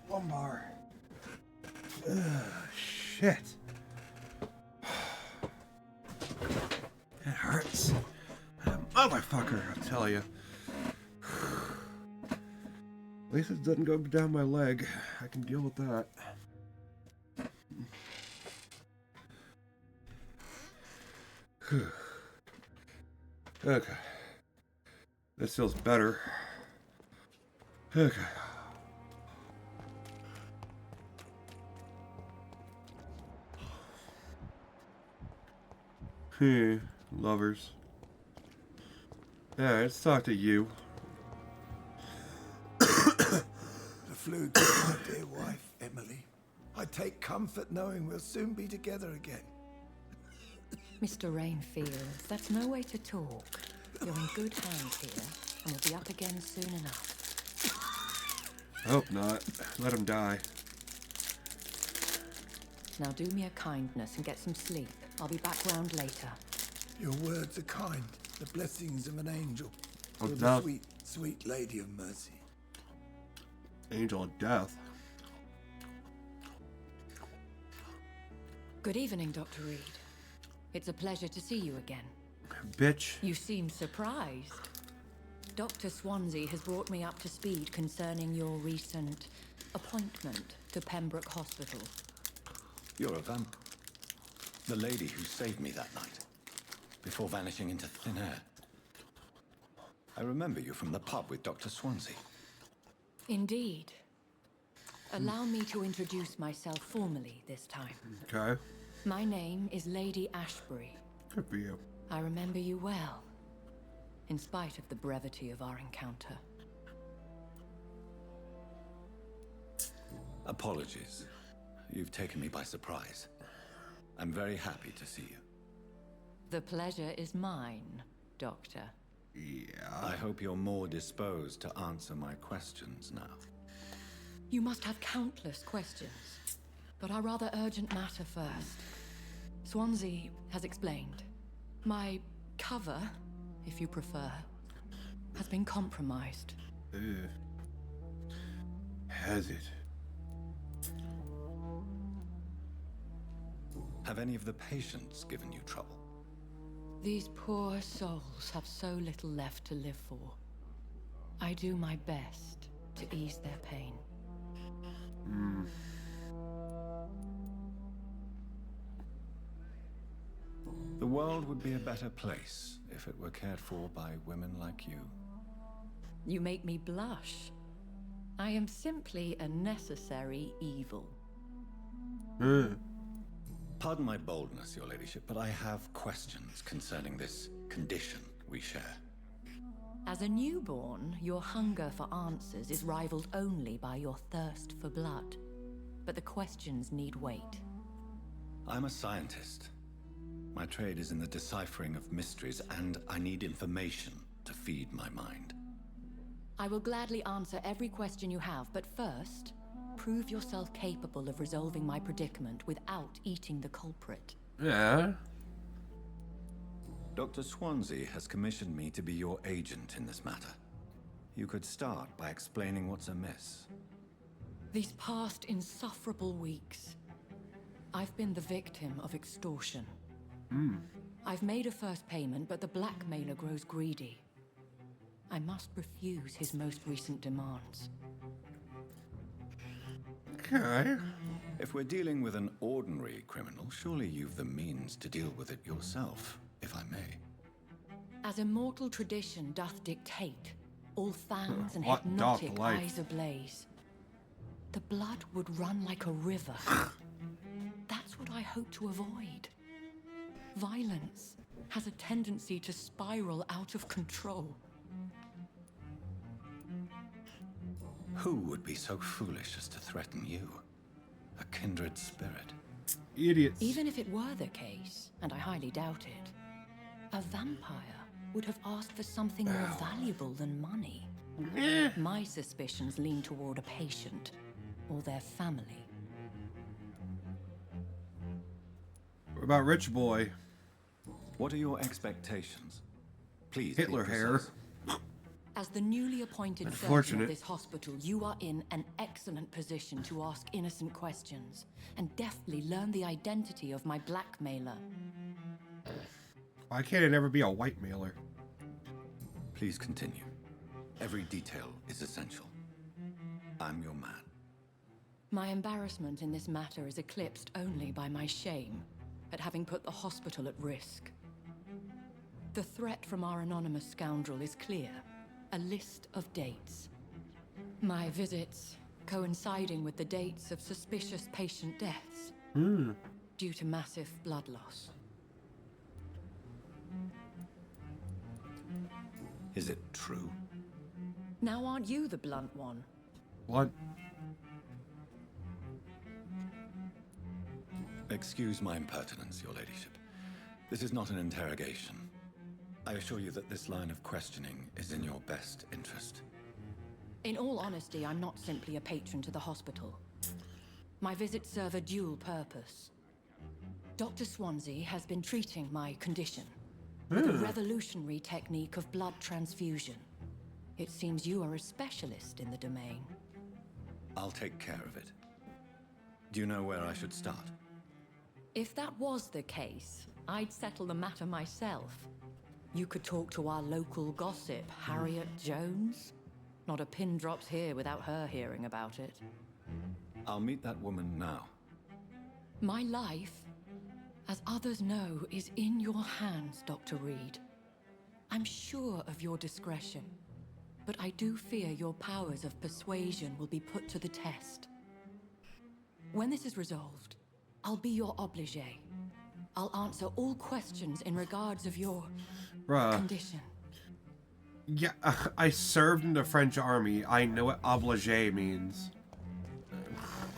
lumbar. Shit. It hurts. Motherfucker, I'll tell you. At least it doesn't go down my leg. I can deal with that. Okay. This feels better. Okay. Hey, lovers. Yeah, let's talk to you. The flu killed my dear wife, Emily. I take comfort knowing we'll soon be together again. Mr. Rainfield, that's no way to talk. You're in good hands here, and we'll be up again soon enough. Hope not. Let him die. Now do me a kindness and get some sleep. I'll be back round later. Your words are kind. The blessings of an angel. Oh, You're no. the sweet, sweet lady of mercy. Angel of death. Good evening, Dr. Reed. It's a pleasure to see you again. Bitch. You seem surprised. Dr. Swansea has brought me up to speed concerning your recent appointment to Pembroke Hospital. You're a vamp. The lady who saved me that night, before vanishing into thin air. I remember you from the pub with Dr. Swansea. Indeed. Allow me to introduce myself formally this time. Okay. My name is Lady Ashbury. Good for you. I remember you well, in spite of the brevity of our encounter. Apologies. You've taken me by surprise. I'm very happy to see you. The pleasure is mine, Doctor. Yeah. I hope you're more disposed to answer my questions now. You must have countless questions, but our rather urgent matter first. Swansea has explained. My cover, if you prefer, has been compromised. Has it? Have any of the patients given you trouble? These poor souls have so little left to live for. I do my best to ease their pain. The world would be a better place if it were cared for by women like you. You make me blush. I am simply a necessary evil. Pardon my boldness, Your Ladyship, but I have questions concerning this condition we share. As a newborn, your hunger for answers is rivaled only by your thirst for blood. But the questions need wait. I'm a scientist. My trade is in the deciphering of mysteries, and I need information to feed my mind. I will gladly answer every question you have, but first, prove yourself capable of resolving my predicament without eating the culprit. Yeah. Dr. Swansea has commissioned me to be your agent in this matter. You could start by explaining what's amiss. These past insufferable weeks, I've been the victim of extortion. I've made a first payment, but the blackmailer grows greedy. I must refuse his most recent demands. Okay. If we're dealing with an ordinary criminal, surely you've the means to deal with it yourself, if I may. As immortal tradition doth dictate, all fangs and What doth hypnotic life? eyes ablaze. The blood would run like a river. That's what I hope to avoid. Violence has a tendency to spiral out of control. Who would be so foolish as to threaten you? A kindred spirit. Idiots. Even if it were the case, and I highly doubt it, a vampire would have asked for something more valuable than money. My suspicions lean toward a patient or their family. What about Rich Boy? What are your expectations? Please. Hitler be hair. precise. As the newly appointed surgeon Unfortunate. of this hospital, you are in an excellent position to ask innocent questions and deftly learn the identity of my blackmailer. Why can't it ever be a white mailer? Please continue. Every detail is essential. I'm your man. My embarrassment in this matter is eclipsed only by my shame at having put the hospital at risk. The threat from our anonymous scoundrel is clear. A list of dates. My visits coinciding with the dates of suspicious patient deaths due to massive blood loss. Is it true? Now aren't you the blunt one? What? Excuse my impertinence, Your Ladyship. This is not an interrogation. I assure you that this line of questioning is in your best interest. In all honesty, I'm not simply a patron to the hospital. My visits serve a dual purpose. Dr. Swansea has been treating my condition with a revolutionary technique of blood transfusion. It seems you are a specialist in the domain. I'll take care of it. Do you know where I should start? If that was the case, I'd settle the matter myself. You could talk to our local gossip, Harriet Jones. Not a pin drops here without her hearing about it. I'll meet that woman now. My life, as others know, is in your hands, Dr. Reed. I'm sure of your discretion, but I do fear your powers of persuasion will be put to the test. When this is resolved, I'll be your obligé. I'll answer all questions in regards of your condition. Yeah, I served in the French army. I know what obligé means.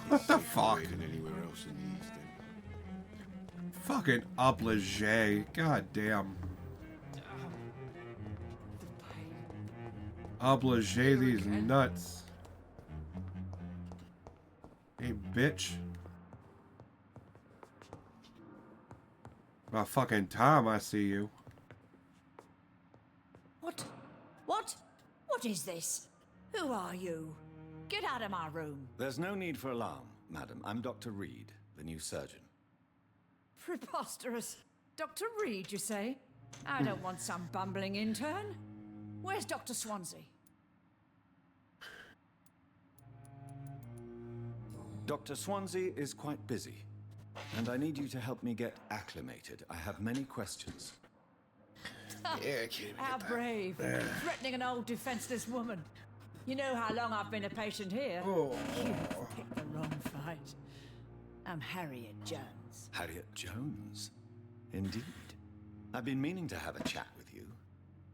What the fuck? Anywhere else in the East End. Fucking obligé. God damn. Obligé these nuts. Hey, bitch. About fucking time I see you. What? What? What is this? Who are you? Get out of my room. There's no need for alarm, madam. I'm Dr. Reed, the new surgeon. Preposterous. Dr. Reed, you say? I don't want some bumbling intern. Where's Dr. Swansea? Dr. Swansea is quite busy, and I need you to help me get acclimated. I have many questions. How brave. Threatening an old defenseless woman. You know how long I've been a patient here. You've picked the wrong fight. I'm Harriet Jones. Harriet Jones? Indeed. I've been meaning to have a chat with you.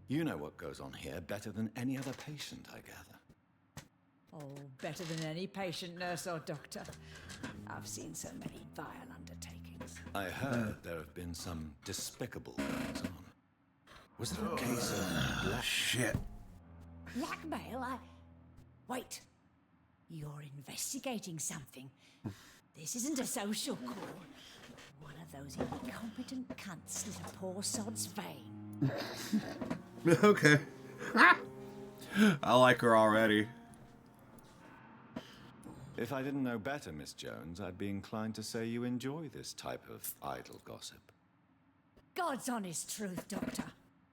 You know what goes on here better than any other patient, I gather. Oh, better than any patient, nurse, or doctor. I've seen so many vile undertakings. I heard there have been some despicable goings on. Was there a case of black... Shit. Blackmail? Wait. You're investigating something. This isn't a social call. One of those incompetent cunts slit a poor sod's vein. Okay. I like her already. If I didn't know better, Miss Jones, I'd be inclined to say you enjoy this type of idle gossip. God's honest truth, Doctor.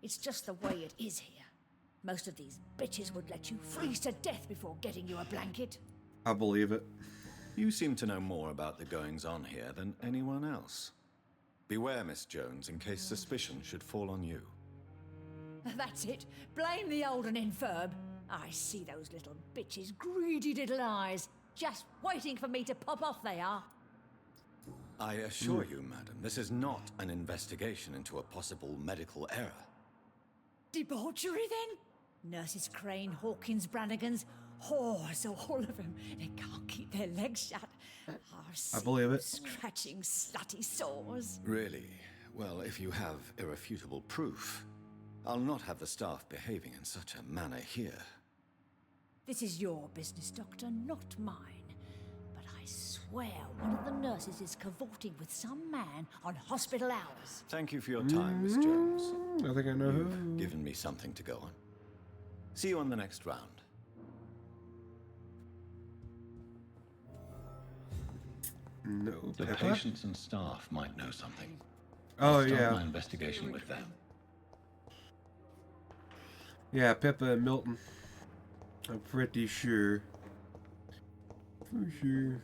It's just the way it is here. Most of these bitches would let you freeze to death before getting you a blanket. I believe it. You seem to know more about the goings-on here than anyone else. Beware, Miss Jones, in case suspicion should fall on you. That's it. Blame the old and infirm. I see those little bitches' greedy little eyes. Just waiting for me to pop off they are. I assure you, madam, this is not an investigation into a possible medical error. Debauchery, then? Nurses Crane, Hawkins, Brannigans, whores, all of them. They can't keep their legs shut. I believe it. Scratching slutty sores. Really? Well, if you have irrefutable proof, I'll not have the staff behaving in such a manner here. This is your business, Doctor, not mine. But I swear one of the nurses is cavorting with some man on hospital hours. Thank you for your time, Miss Jones. I think I know who. You've given me something to go on. See you on the next round. No. The patients and staff might know something. Oh, I'll start yeah. my investigation with them. Yeah, Pippa and Milton. I'm pretty sure. For sure.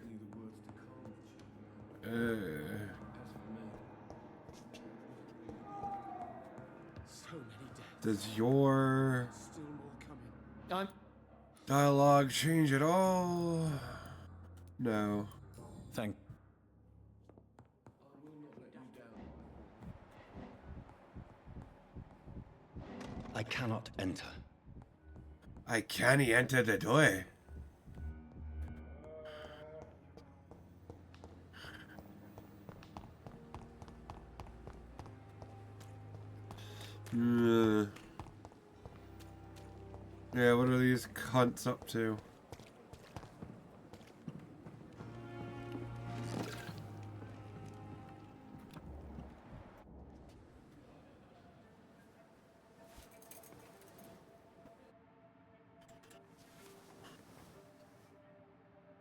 Does your dialogue change at all? No. Thank. I cannot enter. I can't enter the door. Yeah, what are these cunts up to?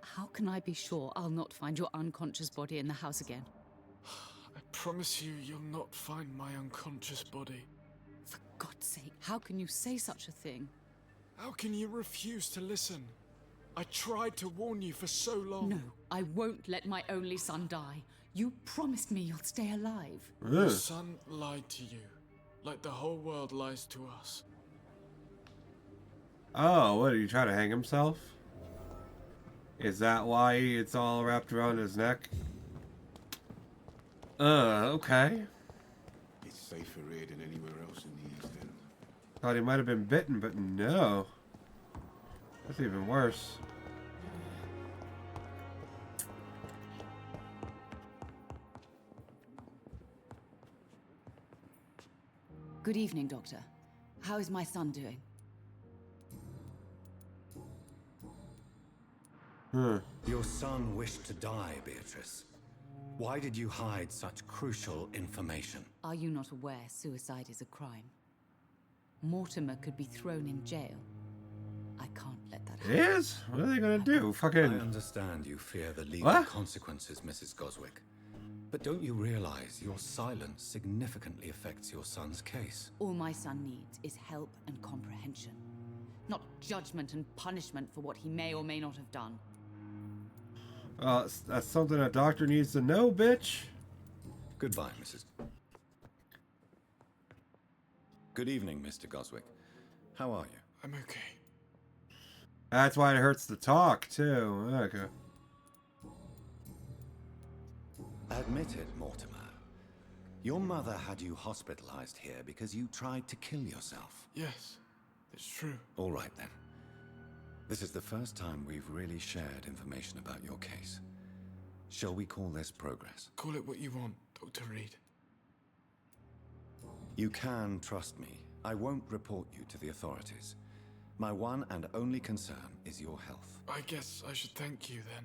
How can I be sure I'll not find your unconscious body in the house again? promise you you'll not find my unconscious body. For God's sake, how can you say such a thing? How can you refuse to listen? I tried to warn you for so long. No, I won't let my only son die. You promised me you'll stay alive. Your son lied to you, like the whole world lies to us. Oh, what, are you trying to hang himself? Is that why it's all wrapped around his neck? Okay. It's safer here than anywhere else in the East End. Thought he might have been bitten, but no. That's even worse. Good evening, Doctor. How is my son doing? Your son wished to die, Beatrice. Why did you hide such crucial information? Are you not aware suicide is a crime? Mortimer could be thrown in jail. I can't let that happen. It is? What are they gonna do? Fucking... I understand you fear the legal consequences, Mrs. Goswick. But don't you realize your silence significantly affects your son's case? All my son needs is help and comprehension. Not judgment and punishment for what he may or may not have done. That's something a doctor needs to know, bitch. Goodbye, Mrs. Good evening, Mr. Goswick. How are you? I'm okay. That's why it hurts to talk, too. Okay. Admit it, Mortimer. Your mother had you hospitalized here because you tried to kill yourself. Yes, it's true. All right, then. This is the first time we've really shared information about your case. Shall we call this progress? Call it what you want, Dr. Reed. You can trust me. I won't report you to the authorities. My one and only concern is your health. I guess I should thank you then.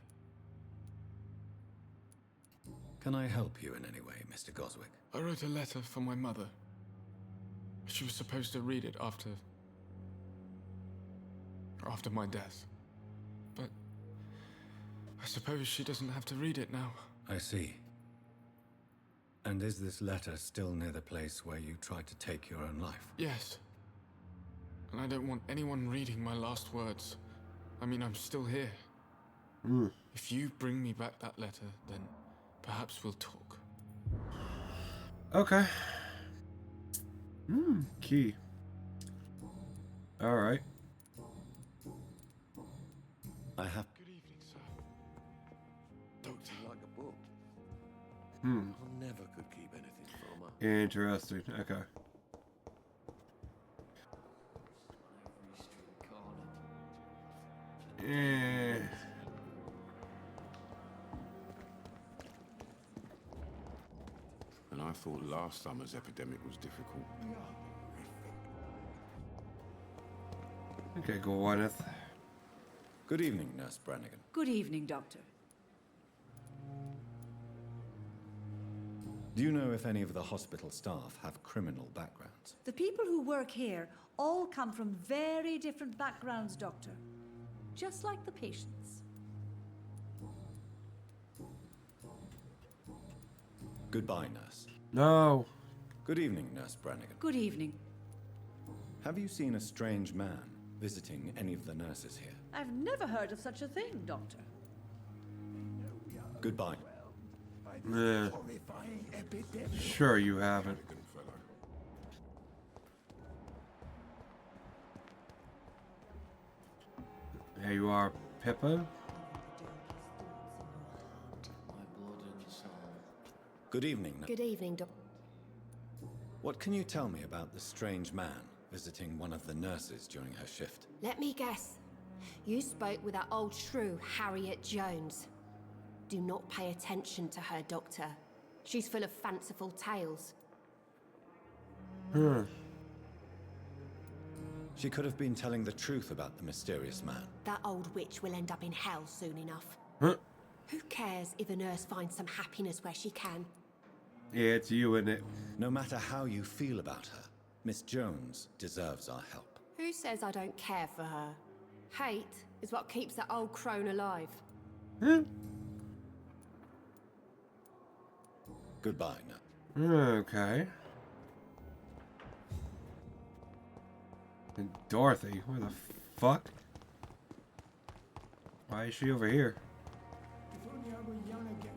Can I help you in any way, Mr. Goswick? I wrote a letter for my mother. She was supposed to read it after my death. But I suppose she doesn't have to read it now. I see. And is this letter still near the place where you tried to take your own life? Yes. And I don't want anyone reading my last words. I mean, I'm still here. If you bring me back that letter, then perhaps we'll talk. Okay. Key. Alright. I have... Good evening, sir. Doctor. Like a book. I never could keep anything from her. Interesting. Okay. And I thought last summer's epidemic was difficult. Okay, Gwyneth. Good evening, Nurse Brannigan. Good evening, Doctor. Do you know if any of the hospital staff have criminal backgrounds? The people who work here all come from very different backgrounds, Doctor. Just like the patients. Goodbye, Nurse. No. Good evening, Nurse Brannigan. Good evening. Have you seen a strange man visiting any of the nurses here? I've never heard of such a thing, Doctor. Goodbye. Sure you haven't. There you are, Pippa. Good evening. Good evening, Doc. What can you tell me about the strange man visiting one of the nurses during her shift? Let me guess. You spoke with that old shrew, Harriet Jones. Do not pay attention to her, Doctor. She's full of fanciful tales. She could have been telling the truth about the mysterious man. That old witch will end up in hell soon enough. Who cares if a nurse finds some happiness where she can? Yeah, it's you, isn't it? No matter how you feel about her, Miss Jones deserves our help. Who says I don't care for her? Hate is what keeps that old crone alive. Goodbye now. Okay. And Dorothy, where the fuck? Why is she over here? If only I were young again.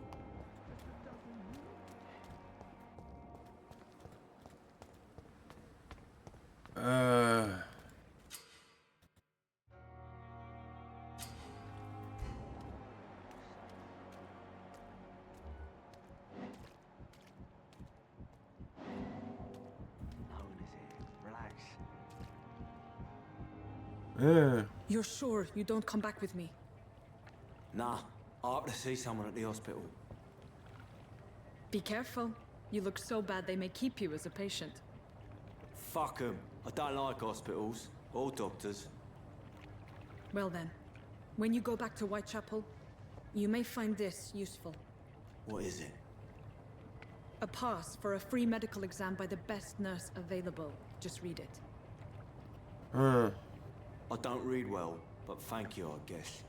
You're sure you don't come back with me? Nah, I have to see someone at the hospital. Be careful. You look so bad they may keep you as a patient. Fuck 'em. I don't like hospitals or doctors. Well then, when you go back to Whitechapel, you may find this useful. What is it? A pass for a free medical exam by the best nurse available. Just read it. I don't read well, but thank you, I guess.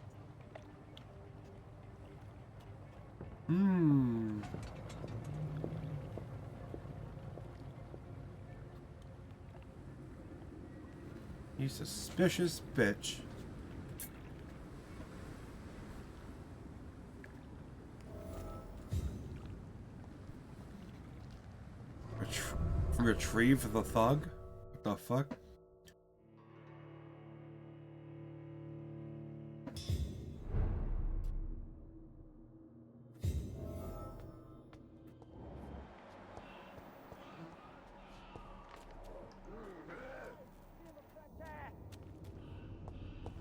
You suspicious bitch. Retrieve the thug? What the fuck?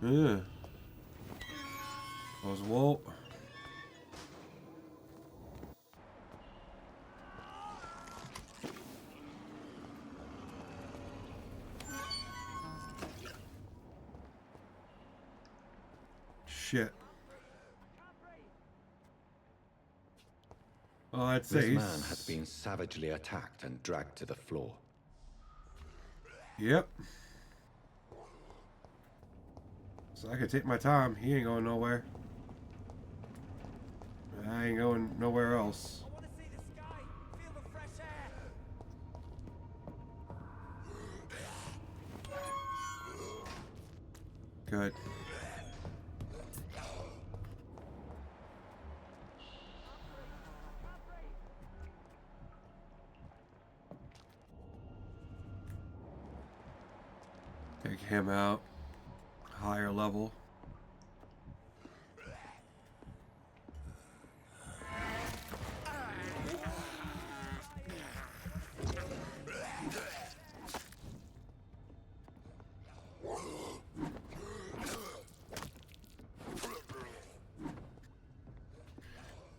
Yeah. Oswald. Shit. Oh, I'd say This man has been savagely attacked and dragged to the floor. Yep. So I could take my time. He ain't going nowhere. I ain't going nowhere else. Good. Take him out. Higher level.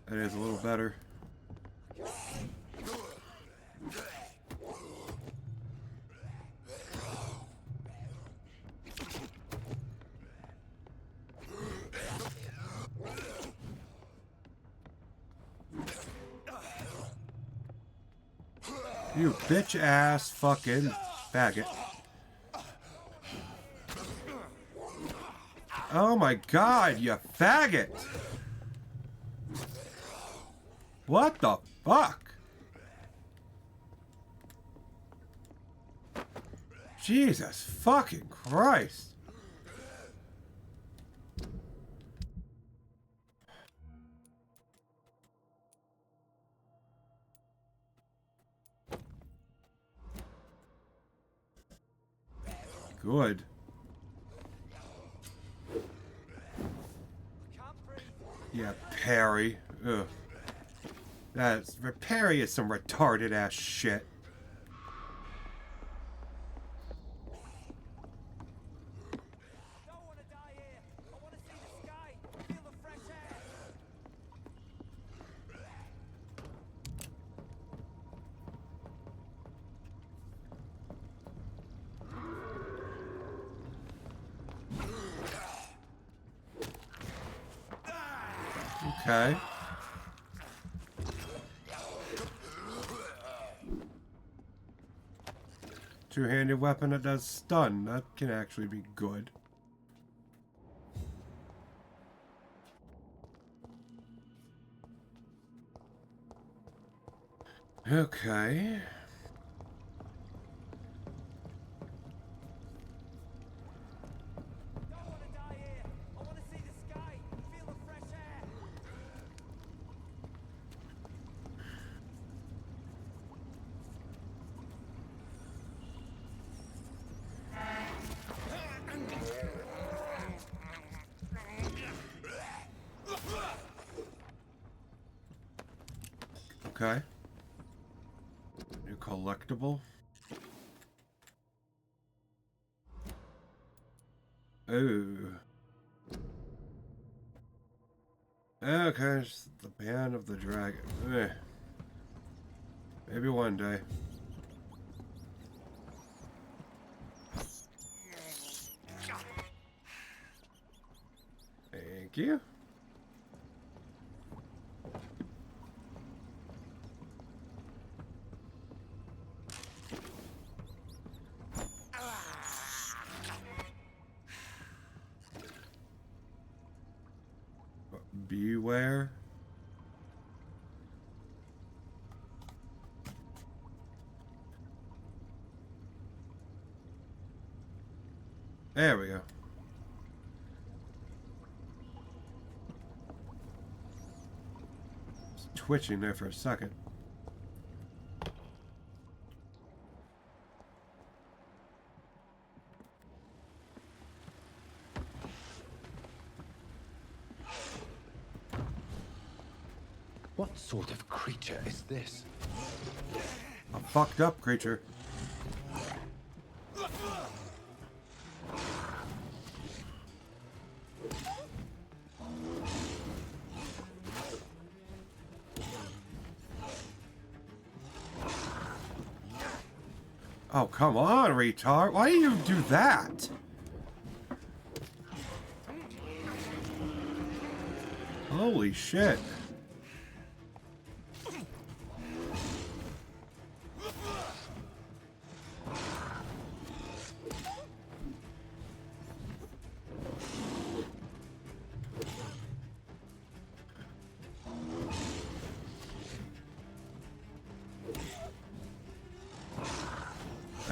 That is a little better. You bitch ass fucking faggot. Oh my god, you faggot! What the fuck? Jesus fucking Christ. Good. Yeah, Perry. Ugh. Perry is some retarded ass shit. Okay. Two-handed weapon that does stun. That can actually be good. Okay. Okay. New collectible. Ooh. Okay, it's the Band of the Dragon. Eh. Maybe one day. Thank you. Beware. There we go. It's twitching there for a second. What sort of creature is this? A fucked up creature. Oh, come on, retard. Why do you do that? Holy shit.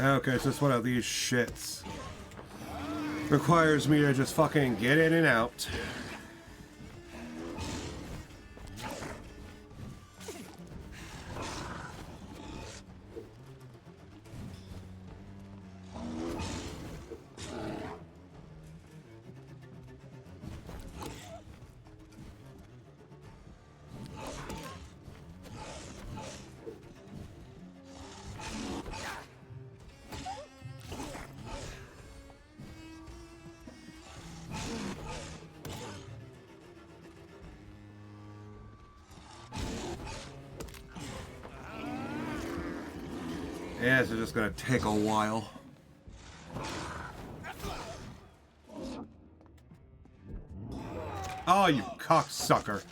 Okay, so it's one of these shits. Requires me to just fucking get in and out. Yeah, it's just gonna take a while. Oh, you cocksucker.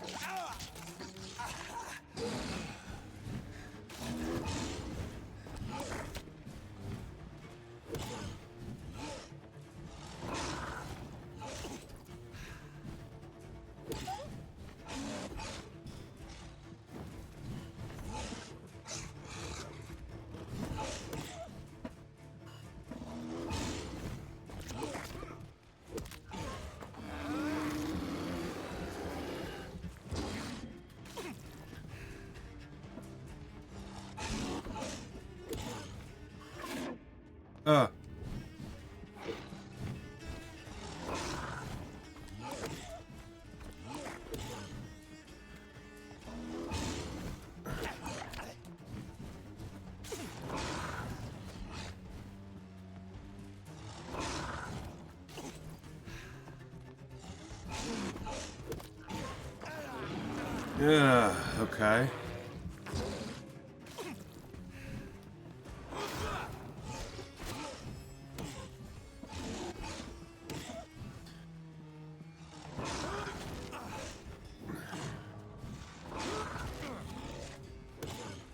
Yeah, okay.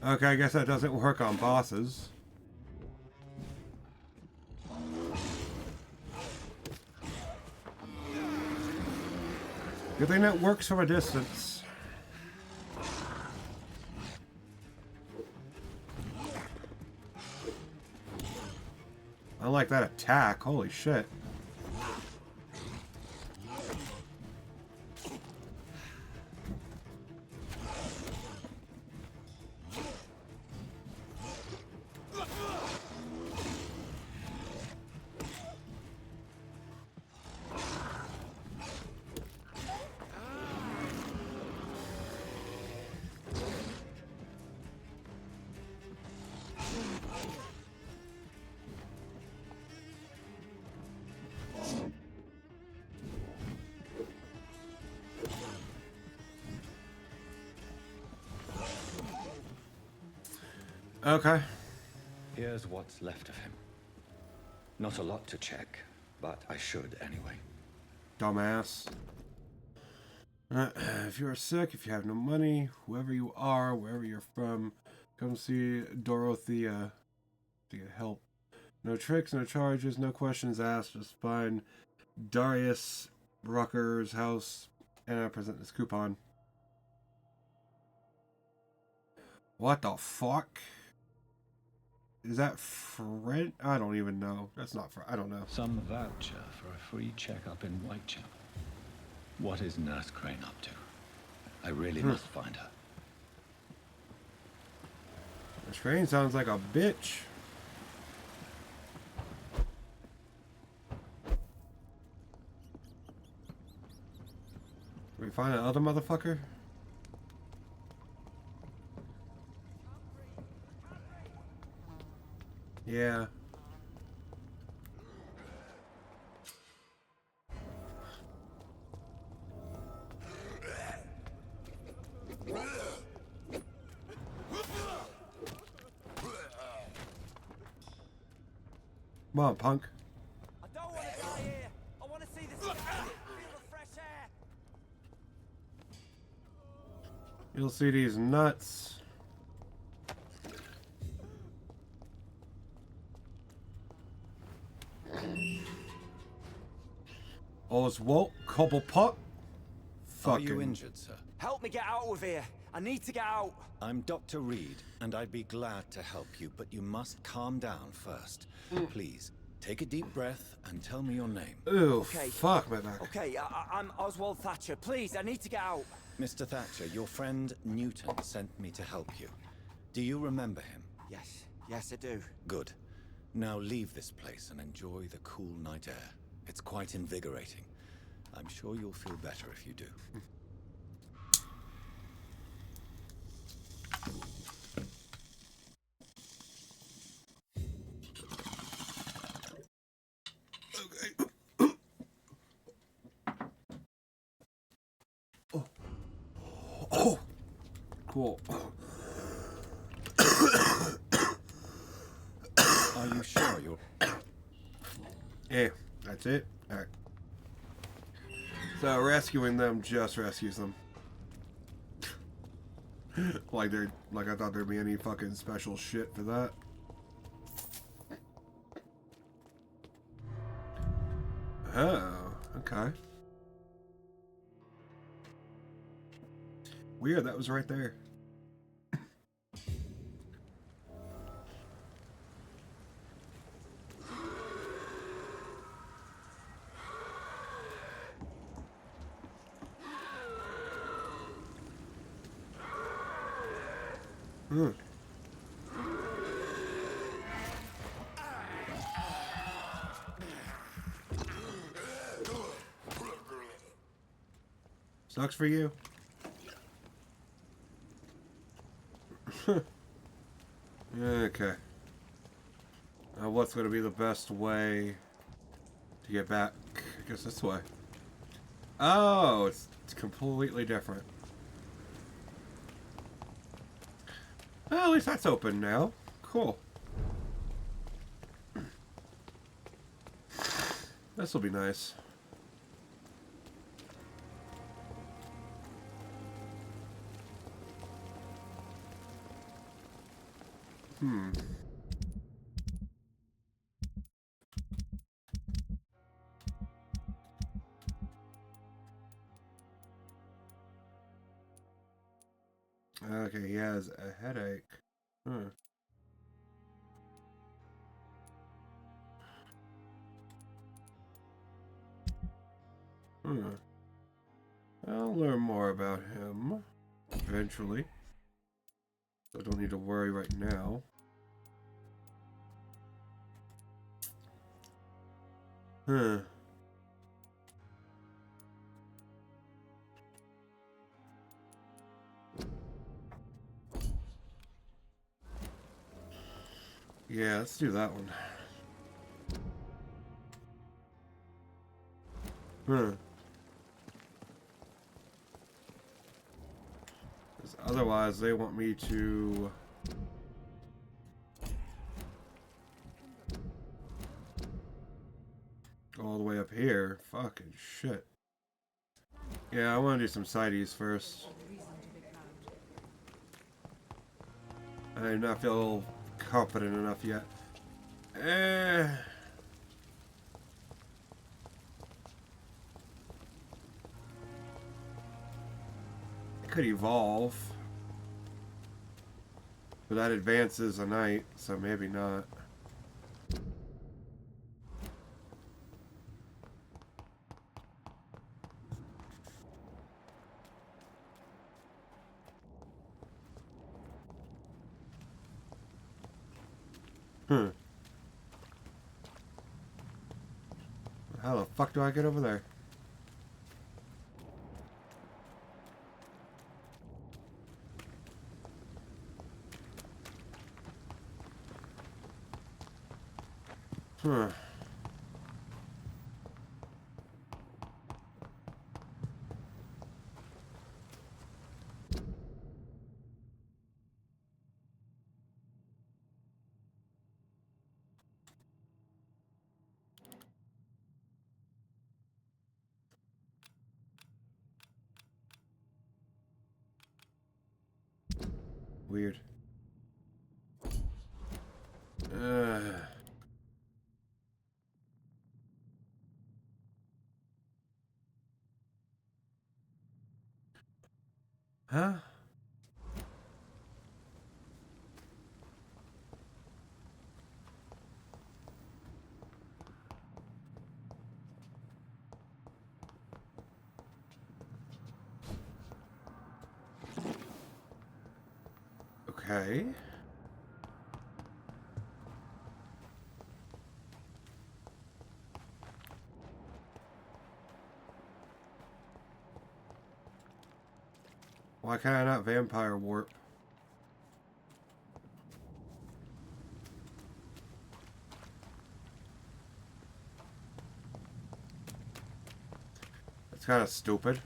Okay, I guess that doesn't work on bosses. Good thing that works from a distance. I like that attack. Holy shit. Okay. Here's what's left of him. Not a lot to check, but I should anyway. Dumbass. If you are sick, if you have no money, whoever you are, wherever you're from, come see Dorothea to get help. No tricks, no charges, no questions asked. Just find Darius Rucker's house and I present this coupon. What the fuck? Is that French? I don't even know. That's not French. I don't know. Some voucher for a free checkup in Whitechapel. What is Nurse Crane up to? I really must find her. Nurse Crane sounds like a bitch. Can we find that other motherfucker? Yeah. Come on, punk. I don't want to die here. I want to see this feel the fresh air. You'll see these nuts. Oswald Cobblepot. Are you injured, sir? Help me get out of here. I need to get out. I'm Dr. Reed, and I'd be glad to help you, but you must calm down first. Please, take a deep breath and tell me your name. Ooh, okay. Fuck my back. Okay, I'm Oswald Thatcher. Please, I need to get out. Mr. Thatcher, your friend Newton sent me to help you. Do you remember him? Yes, I do. Good. Now leave this place and enjoy the cool night air. It's quite invigorating. I'm sure you'll feel better if you do. Oh, cool. Are you sure you're... Yeah, that's it. Alright. So rescuing them just rescues them. like I thought there'd be any fucking special shit for that. Oh, okay. Weird, that was right there. Sucks for you. Okay. Now what's going to be the best way to get back? I guess this way. Oh, it's completely different. Well, at least that's open now. Cool. This will be nice. Okay, he has a headache. I'll learn more about him eventually. I don't need to worry right now. Yeah, let's do that one. Because otherwise they want me to go all the way up here. Fucking shit. Yeah, I want to do some sideys first. I do not feel confident enough yet. It could evolve. But that advances a night, so maybe not. How the fuck do I get over there? Weird. Huh? Okay. Why can I not vampire warp? That's kind of stupid.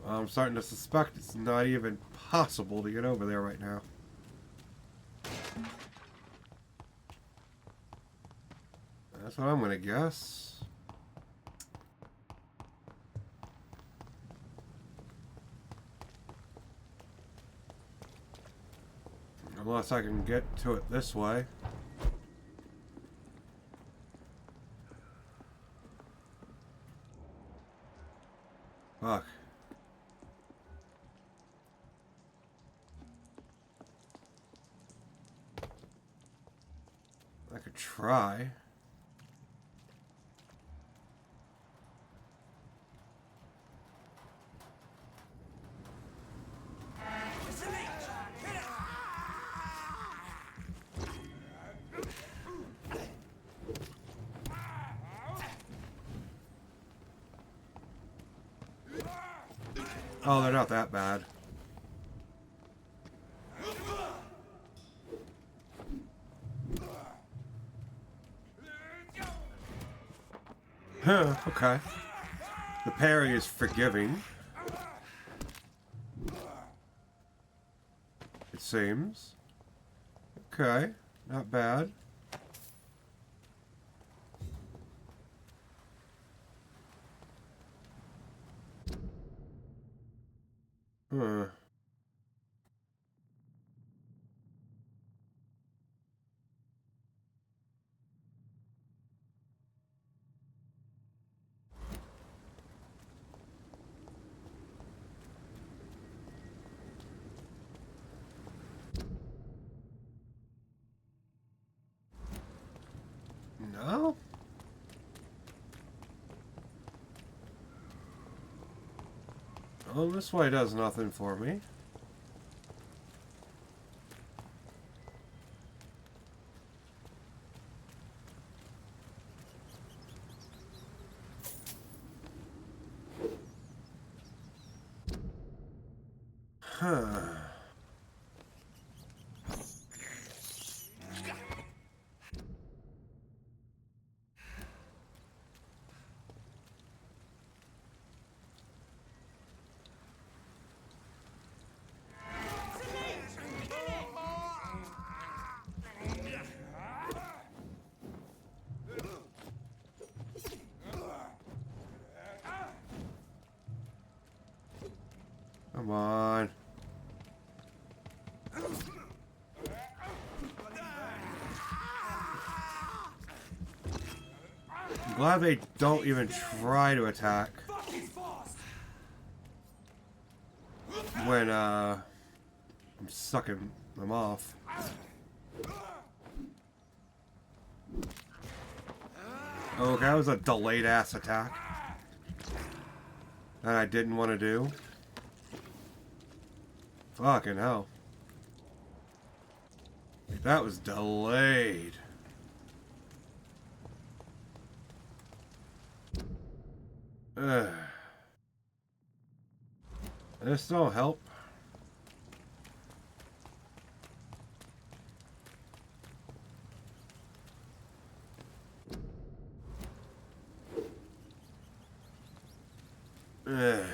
I'm starting to suspect it's not even possible to get over there right now. That's what I'm gonna guess. Unless I can get to it this way. Fuck. I could try. Oh, they're not that bad. Huh, okay. The parry is forgiving. It seems. Okay, not bad. Huh. No? Oh, this way does nothing for me. Huh. Come on. I'm glad they don't even try to attack when I'm sucking them off. Oh, that was a delayed ass attack that I didn't want to do. Fucking hell. That was delayed. Ugh. This don't help. Ugh.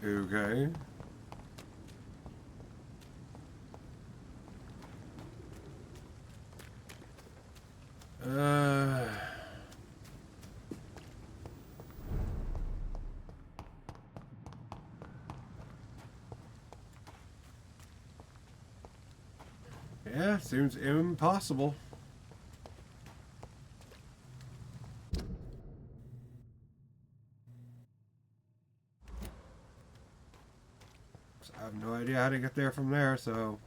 Okay. Yeah, seems impossible. I have no idea how to get there from there, so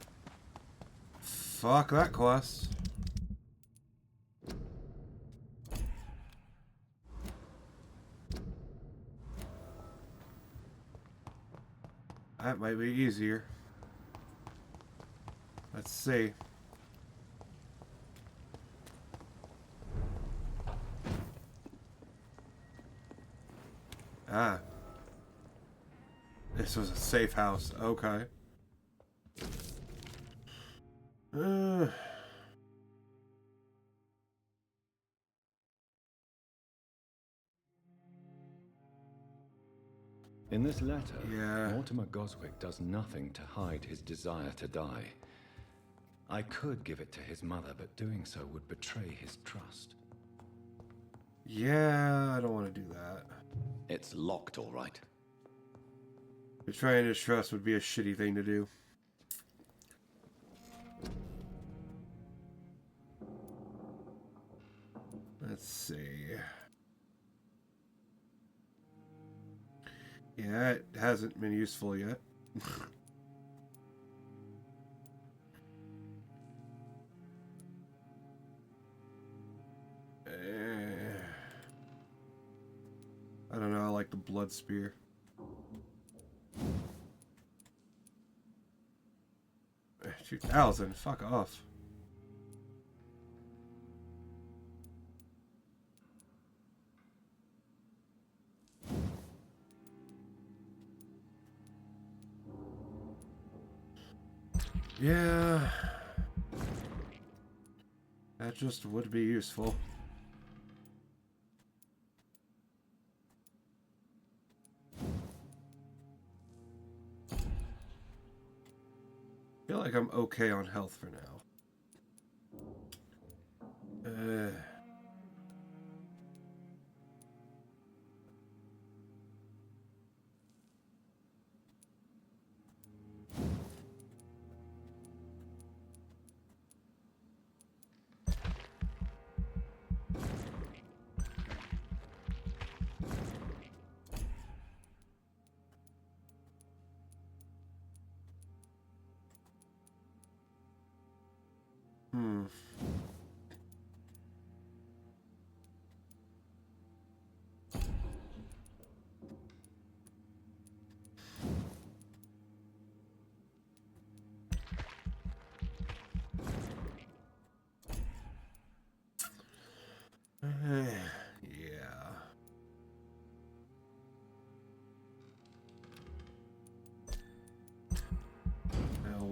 fuck that quest. That might be easier. Let's see. Ah. This was a safe house. Okay. In this letter, yeah. Mortimer Goswick does nothing to hide his desire to die. I could give it to his mother, but doing so would betray his trust. Yeah, I don't want to do that. It's locked, all right. Betraying his trust would be a shitty thing to do. Let's see. Yeah, it hasn't been useful yet. I don't know, I like the blood spear. $2,000, fuck off. Yeah. That just would be useful. I feel like I'm okay on health for now.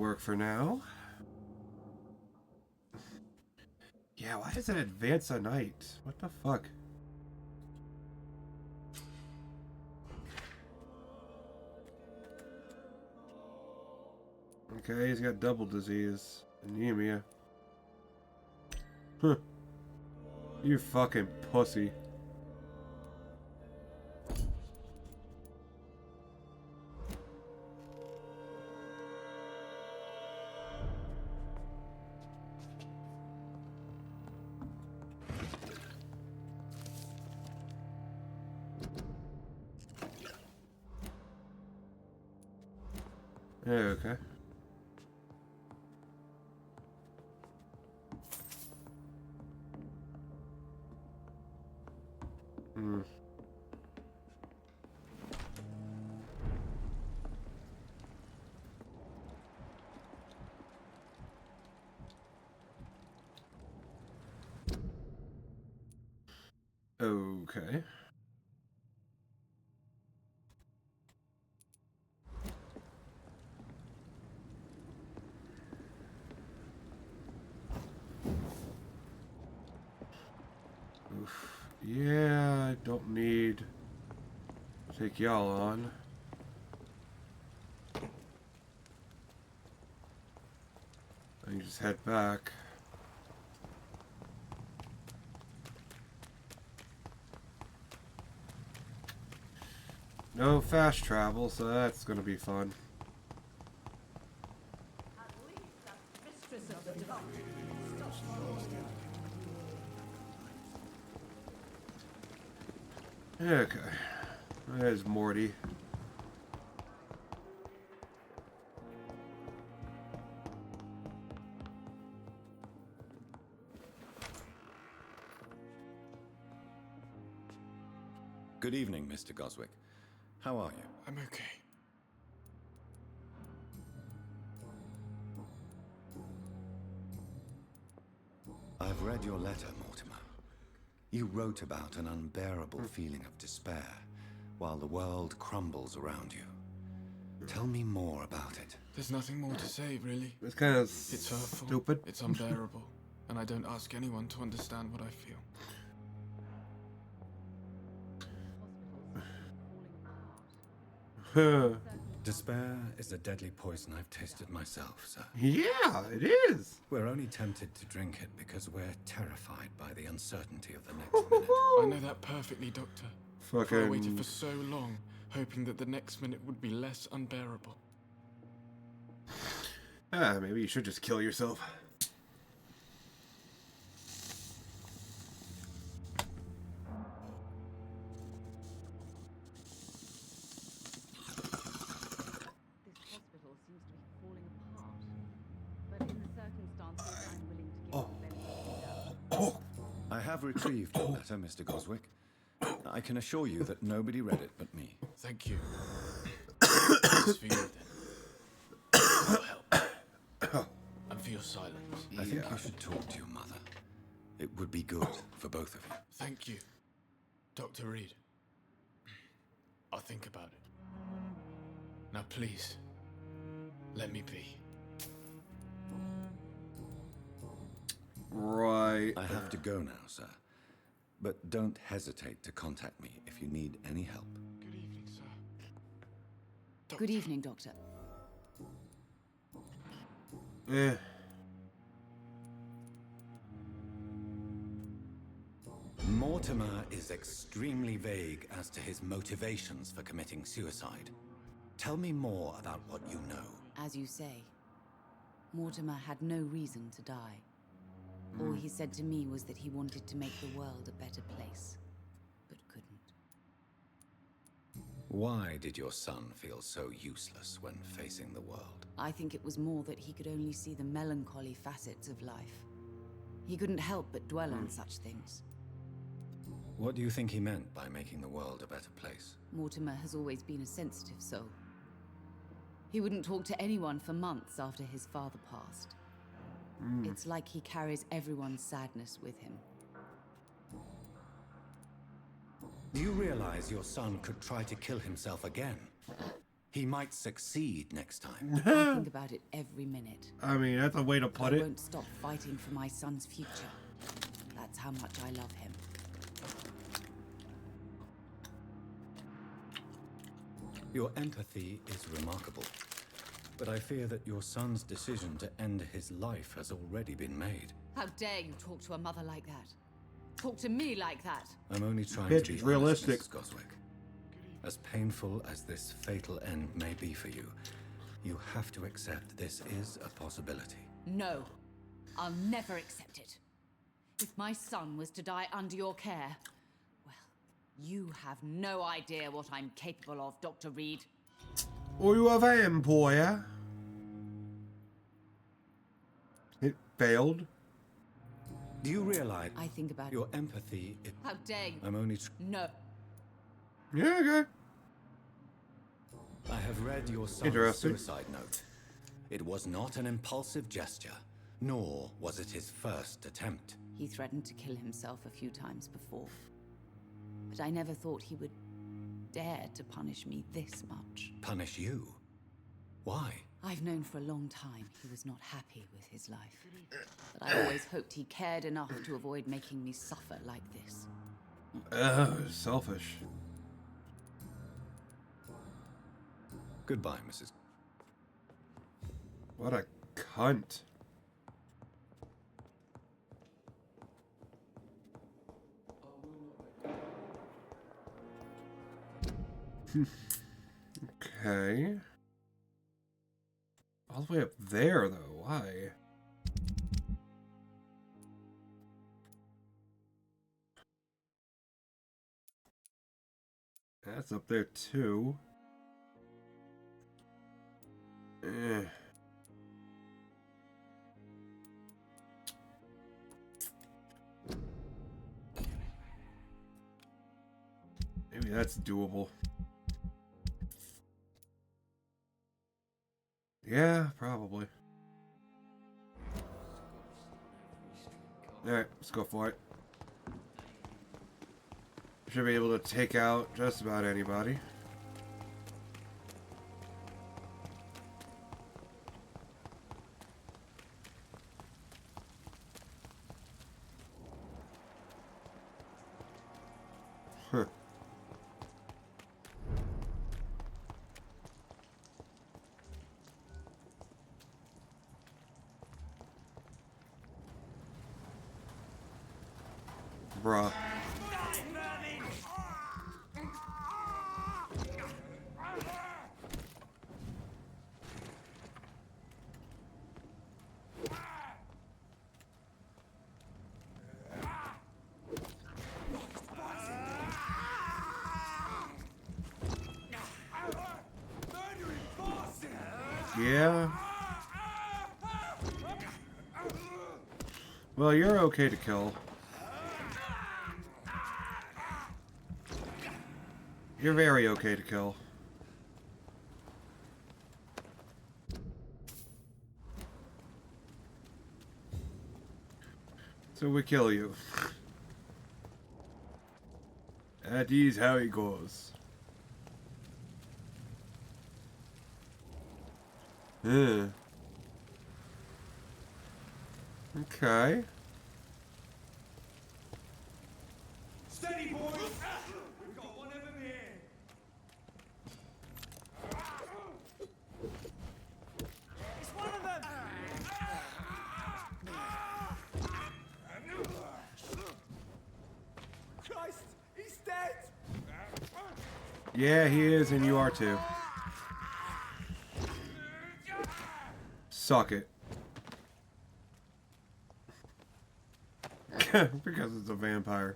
work for now. Yeah, why is it advance a night? What the fuck? Okay, he's got double disease. Anemia. Huh. You fucking pussy. Okay. Okay. Oof. Yeah, I don't need to take y'all on. I can just head back. No fast travel, so that's gonna be fun. Okay. There's Morty. Good evening, Mr. Goswick. How are you? I'm okay. I've read your letter, Mortimer. You wrote about an unbearable feeling of despair while the world crumbles around you. Tell me more about it. There's nothing more to say, really. It's kind of It's hurtful. stupid. It's unbearable. And I don't ask anyone to understand what I feel. Despair is a deadly poison I've tasted myself, sir. Yeah, it is. We're only tempted to drink it because we're terrified by the uncertainty of the next minute. I know that perfectly, Doctor. I waited for so long, hoping that the next minute would be less unbearable. Maybe you should just kill yourself. I have retrieved your letter, Mr. Goswick. I can assure you that nobody read it but me. Thank you. It's for you, then. For your help. And for your silence. I think you should talk to your mother. It would be good for both of you. Thank you, Dr. Reed. I'll think about it. Now, please, let me be. Right. I have to go now, sir. But don't hesitate to contact me if you need any help. Good evening, sir. Good evening, Doctor. Mortimer is extremely vague as to his motivations for committing suicide. Tell me more about what you know. As you say, Mortimer had no reason to die. All he said to me was that he wanted to make the world a better place, but couldn't. Why did your son feel so useless when facing the world? I think it was more that he could only see the melancholy facets of life. He couldn't help but dwell on such things. What do you think he meant by making the world a better place? Mortimer has always been a sensitive soul. He wouldn't talk to anyone for months after his father passed. It's like he carries everyone's sadness with him. Do you realize your son could try to kill himself again? He might succeed next time. I think about it every minute. I mean, that's a way to put it. I won't stop fighting for my son's future. That's how much I love him. Your empathy is remarkable, but I fear that your son's decision to end his life has already been made. How dare you talk to a mother like that? Talk to me like that? I'm only trying Bitch, to be it's realistic. honest, Mrs. Goswick. As painful as this fatal end may be for you, you have to accept this is a possibility. No, I'll never accept it. If my son was to die under your care, well, you have no idea what I'm capable of, Dr. Reed. Are you a vampire? It failed. Do you realize I think about your empathy? How dare you? I'm only. No. Yeah, okay. I have read your son's suicide note. It was not an impulsive gesture, nor was it his first attempt. He threatened to kill himself a few times before. But I never thought he would dare to punish me this much. Punish you? Why? I've known for a long time he was not happy with his life. But I always hoped he cared enough to avoid making me suffer like this. Selfish. Goodbye, Mrs. What a cunt. Okay. All the way up there, though. Why? That's up there, too. Eh. Maybe that's doable. Yeah, probably. Alright, let's go for it. Should be able to take out just about anybody. Huh. Bruh. Yeah. Well, you're okay to kill. You're very okay to kill. So we kill you. That is how it goes. Yeah. Okay. Steady, boys! We've got one of them here! It's one of them! Christ! He's dead! Yeah, he is, and you are too. Suck it. Because it's a vampire.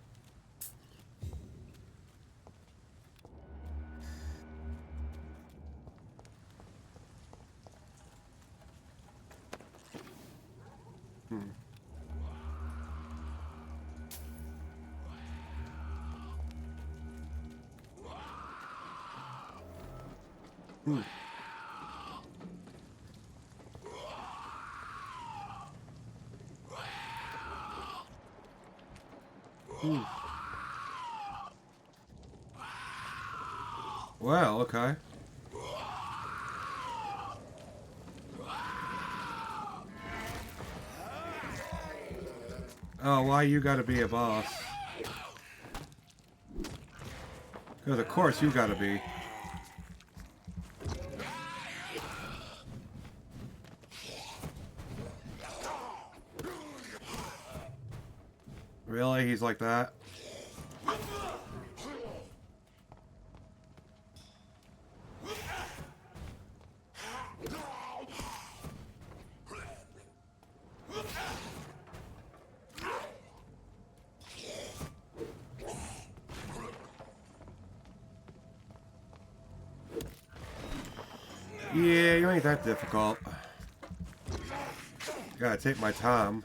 Well, okay. Oh, why you gotta be a boss? Because of course you gotta be. Really? He's like that? Yeah, you ain't that difficult. Gotta take my time.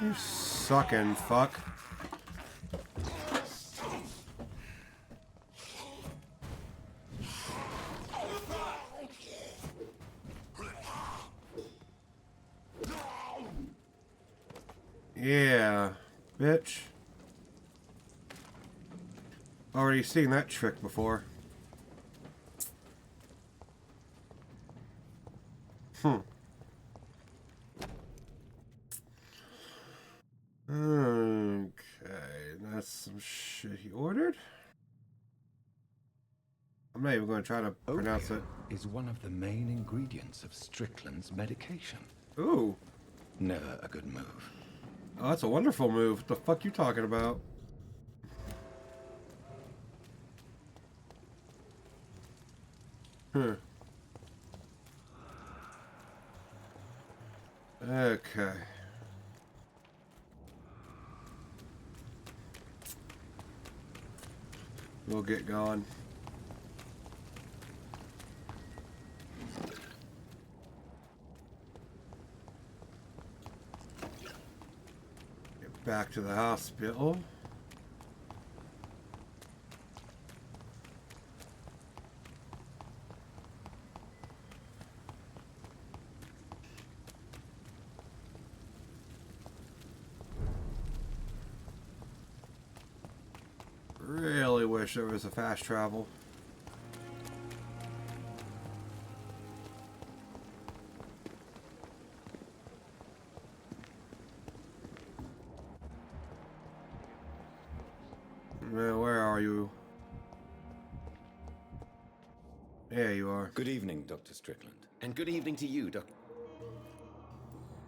You sucking fuck. Yeah, bitch. Already seen that trick before. Okay, that's some shit he ordered. I'm not even going to try to pronounce it. Is one of the main ingredients of Strickland's medication. Ooh. Never a good move. Oh, that's a wonderful move. What the fuck you talking about? Okay. We'll get going. Get back to the hospital. Really wish there was a fast travel. Well, where are you? There you are. Good evening, Dr. Strickland. And good evening to you, Doctor.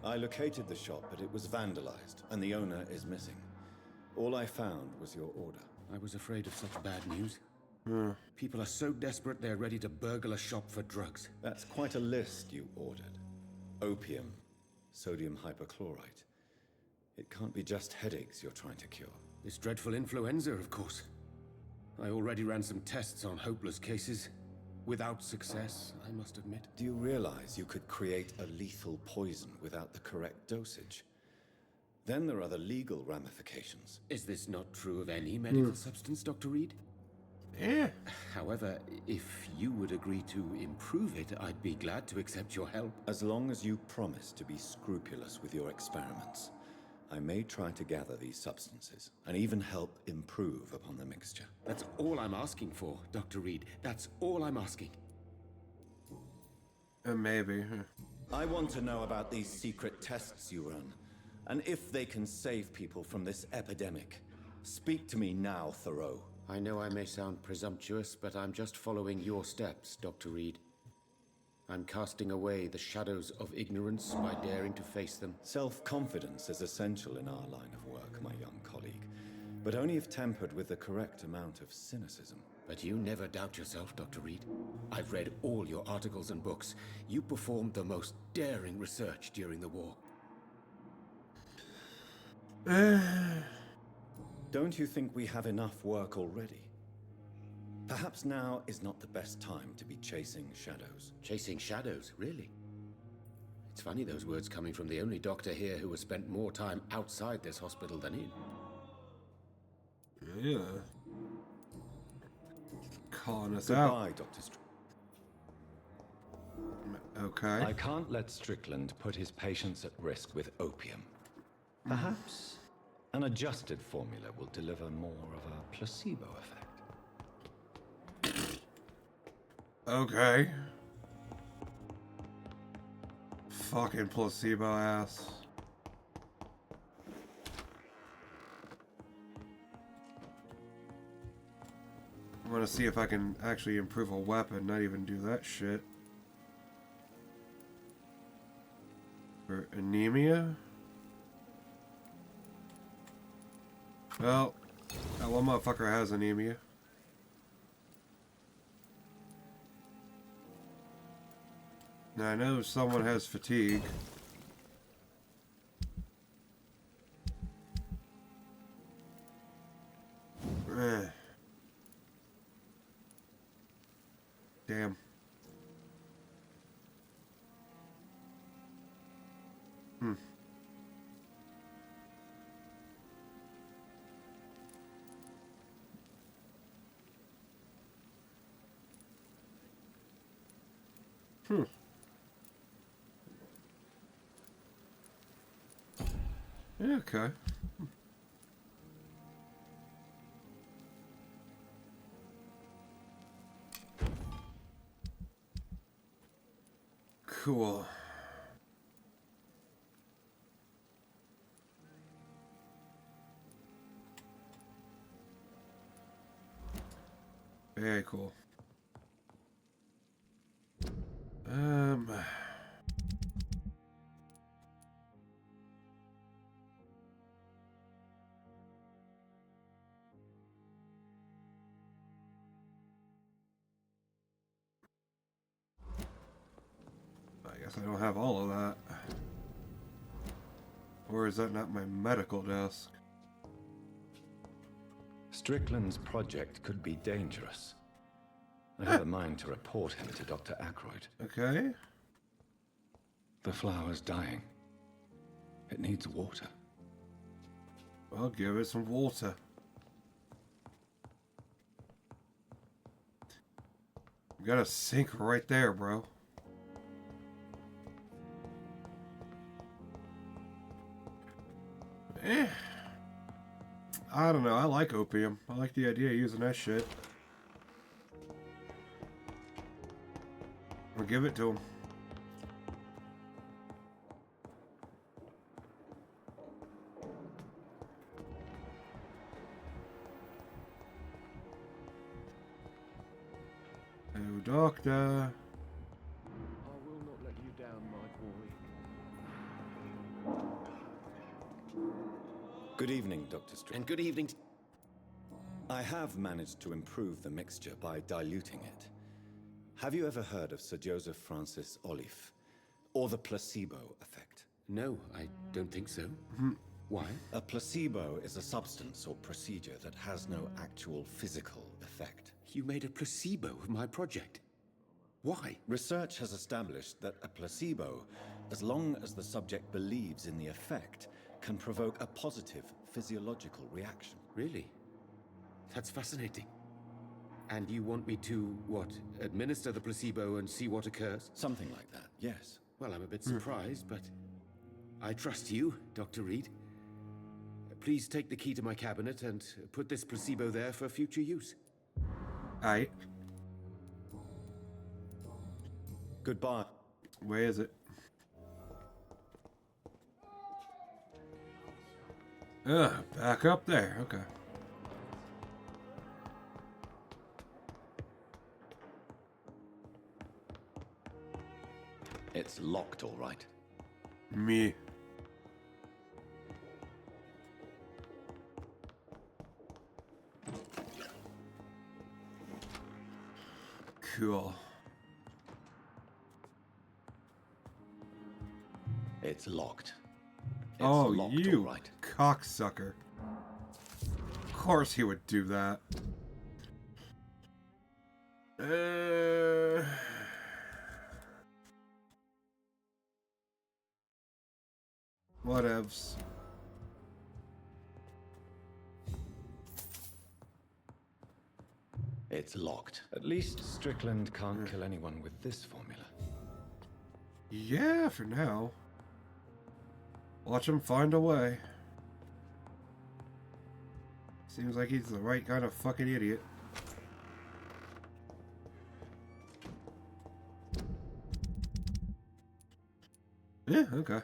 I located the shop, but it was vandalized, and the owner is missing. All I found was your order. I was afraid of such bad news. People are so desperate they're ready to burgle a shop for drugs. That's quite a list you ordered. Opium, sodium hypochlorite. It can't be just headaches you're trying to cure. This dreadful influenza, of course. I already ran some tests on hopeless cases. Without success, I must admit. Do you realize you could create a lethal poison without the correct dosage? Then there are the legal ramifications. Is this not true of any medical substance, Dr. Reed? Yeah. However, if you would agree to improve it, I'd be glad to accept your help. As long as you promise to be scrupulous with your experiments, I may try to gather these substances and even help improve upon the mixture. That's all I'm asking for, Dr. Reed. That's all I'm asking. Maybe. I want to know about these secret tests you run, and if they can save people from this epidemic. Speak to me now, Thoreau. I know I may sound presumptuous, but I'm just following your steps, Dr. Reed. I'm casting away the shadows of ignorance by daring to face them. Self-confidence is essential in our line of work, my young colleague, but only if tempered with the correct amount of cynicism. But you never doubt yourself, Dr. Reed. I've read all your articles and books. You performed the most daring research during the war. Don't you think we have enough work already? Perhaps now is not the best time to be chasing shadows. Chasing shadows, really? It's funny those words coming from the only doctor here who has spent more time outside this hospital than in. Yeah. Calling us Goodbye, out. Dr. Okay. I can't let Strickland put his patients at risk with opium. Perhaps an adjusted formula will deliver more of a placebo effect. Okay. Fucking placebo ass. I want to see if I can actually improve a weapon, not even do that shit. For anemia? Well, that one motherfucker has anemia. Now I know someone has fatigue. Damn. Yeah, okay. Cool. Very cool. I guess I don't have all of that. Or is that not my medical desk? Strickland's project could be dangerous. I have a mind to report him to Dr. Ackroyd. Okay. The flower's dying. It needs water. I'll give it some water. You got a sink right there, bro. I don't know. I like opium. I like the idea of using that shit. I'll give it to him. Oh, doctor. I will not let you down, my boy. Good evening, Dr. Strickland. And good evening. I have managed to improve the mixture by diluting it. Have you ever heard of Sir Joseph Francis Olive, or the placebo effect? No, I don't think so. Why? A placebo is a substance or procedure that has no actual physical effect. You made a placebo of my project. Why? Research has established that a placebo, as long as the subject believes in the effect, can provoke a positive physiological reaction. Really? That's fascinating. And you want me to, what, administer the placebo and see what occurs? Something like that, yes. Well, I'm a bit surprised, but I trust you, Dr. Reed. Please take the key to my cabinet and put this placebo there for future use. Aight. Goodbye. Where is it? Back up there. Okay. It's locked, all right. Me. Cool. It's locked. It's oh, locked, you all right. cocksucker. Of course he would do that. Whatevs. It's locked. At least Strickland can't kill anyone with this formula. Yeah, for now. Watch him find a way. Seems like he's the right kind of fucking idiot. Yeah, okay.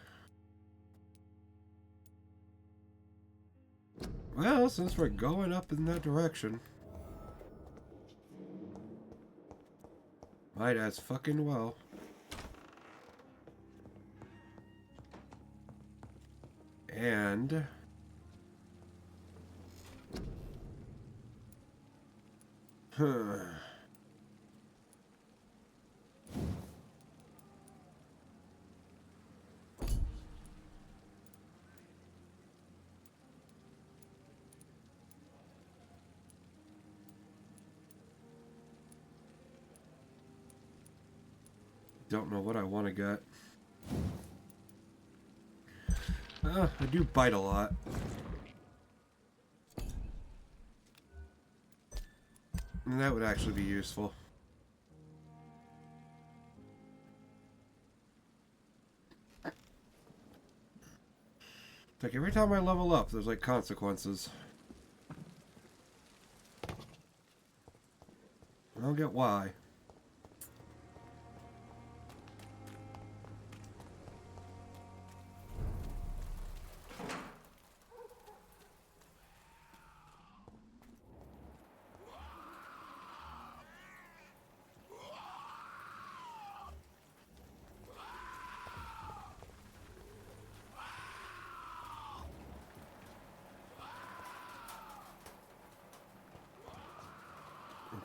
Well, since we're going up in that direction, might as fucking well. And don't know what I want to get. I do bite a lot. And that would actually be useful. Like every time I level up, there's like consequences. I don't get why.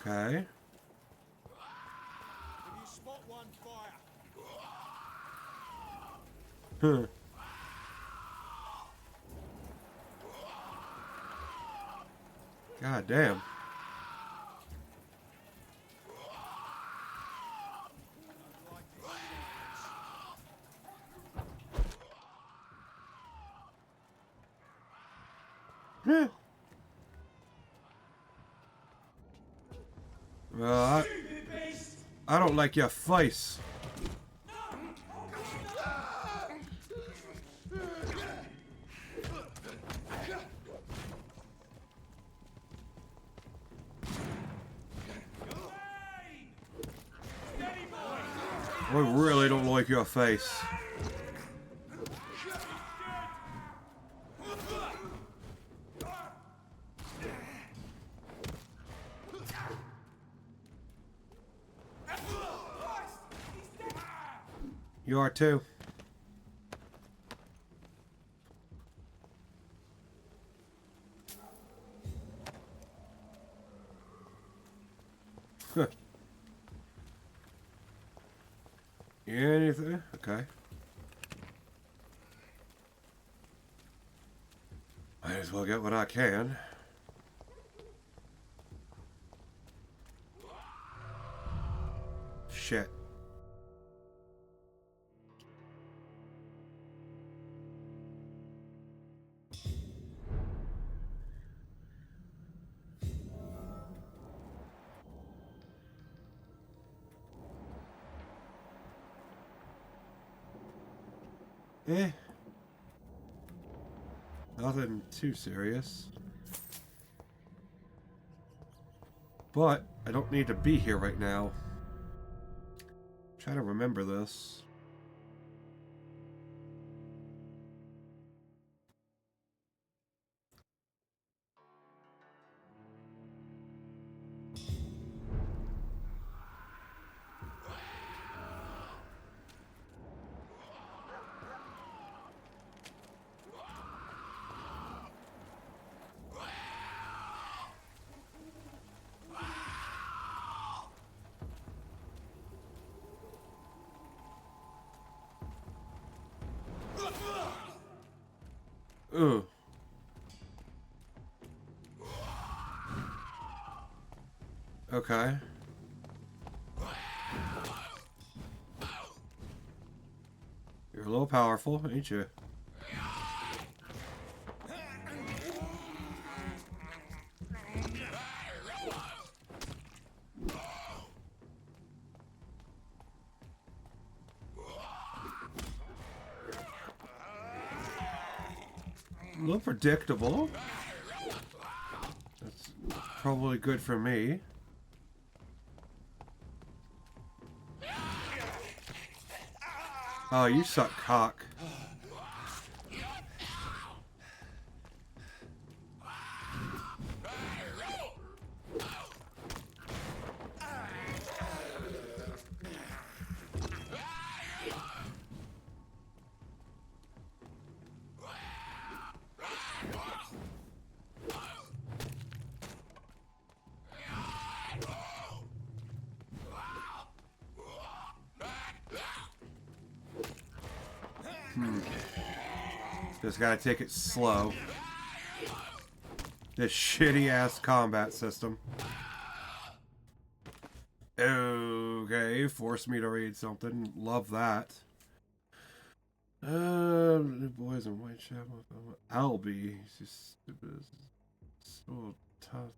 Okay. If you spot one, fire. Huh. God damn. Yeah. Well, I don't like your face. I really don't like your face. You are too. Huh. Anything? Okay. Might as well get what I can. Shit. Eh. Nothing too serious. But I don't need to be here right now. Try to remember this. Ugh. Okay. You're a little powerful, ain't you? little predictable. That's probably good for me. Oh, you suck cock. Just gotta take it slow. This shitty ass combat system. Okay, force me to read something. Love that. New boys in Whitechapel. Albie. He's just stupid. So tough.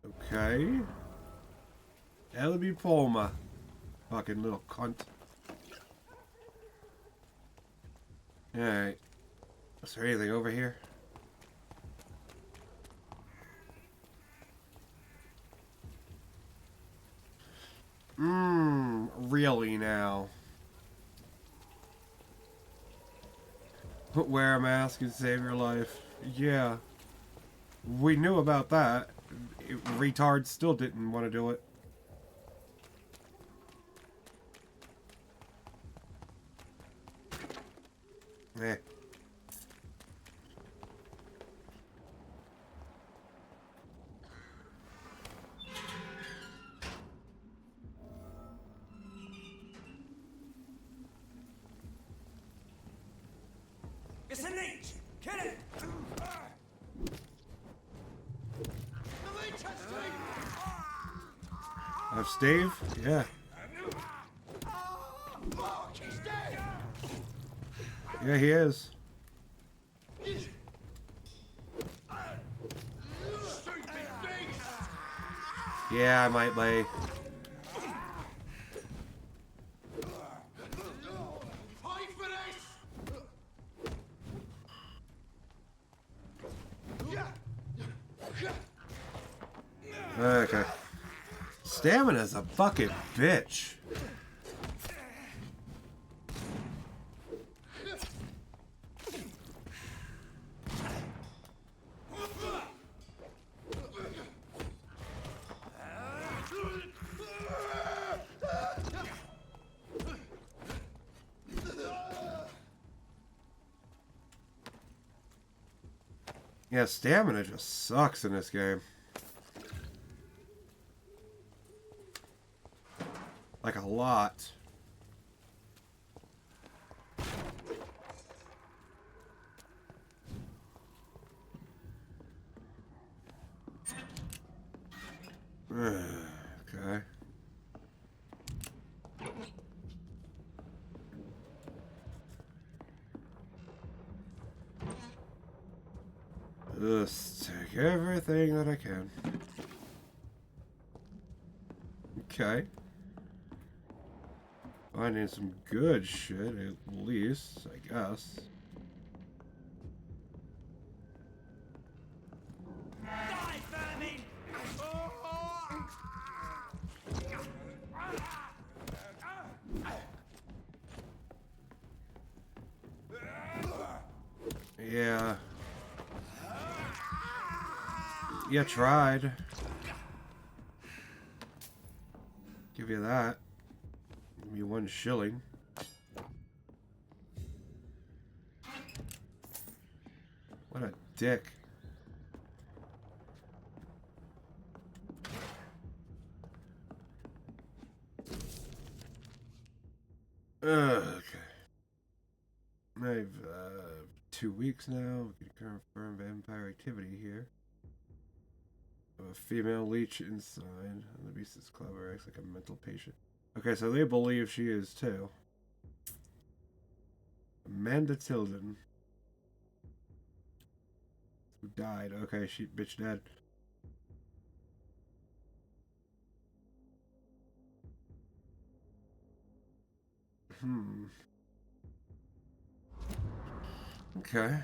Okay. Albie Palmer. Fucking little cunt. Alright. Is there anything over here? Really now? Wear a mask and save your life. Yeah. We knew about that. Retards still didn't want to do it. Eh. It's a leech! Kill it! Steve? Yeah. Yeah, he is. Yeah, I might lay. Okay. Stamina's a fucking bitch. Yeah, stamina just sucks in this game. Like a lot. Okay. Just take everything that I can. Okay. Finding some good shit, at least, I guess. Yeah. You tried. Give you that. Give me 1 shilling. What a dick. Okay. I've 2 weeks now. We can confirm vampire activity here. A female leech inside. The beast is clever, acts like a mental patient. Okay, so they believe she is too. Amanda Tilden. Who died. Okay, she bitch dead. Okay.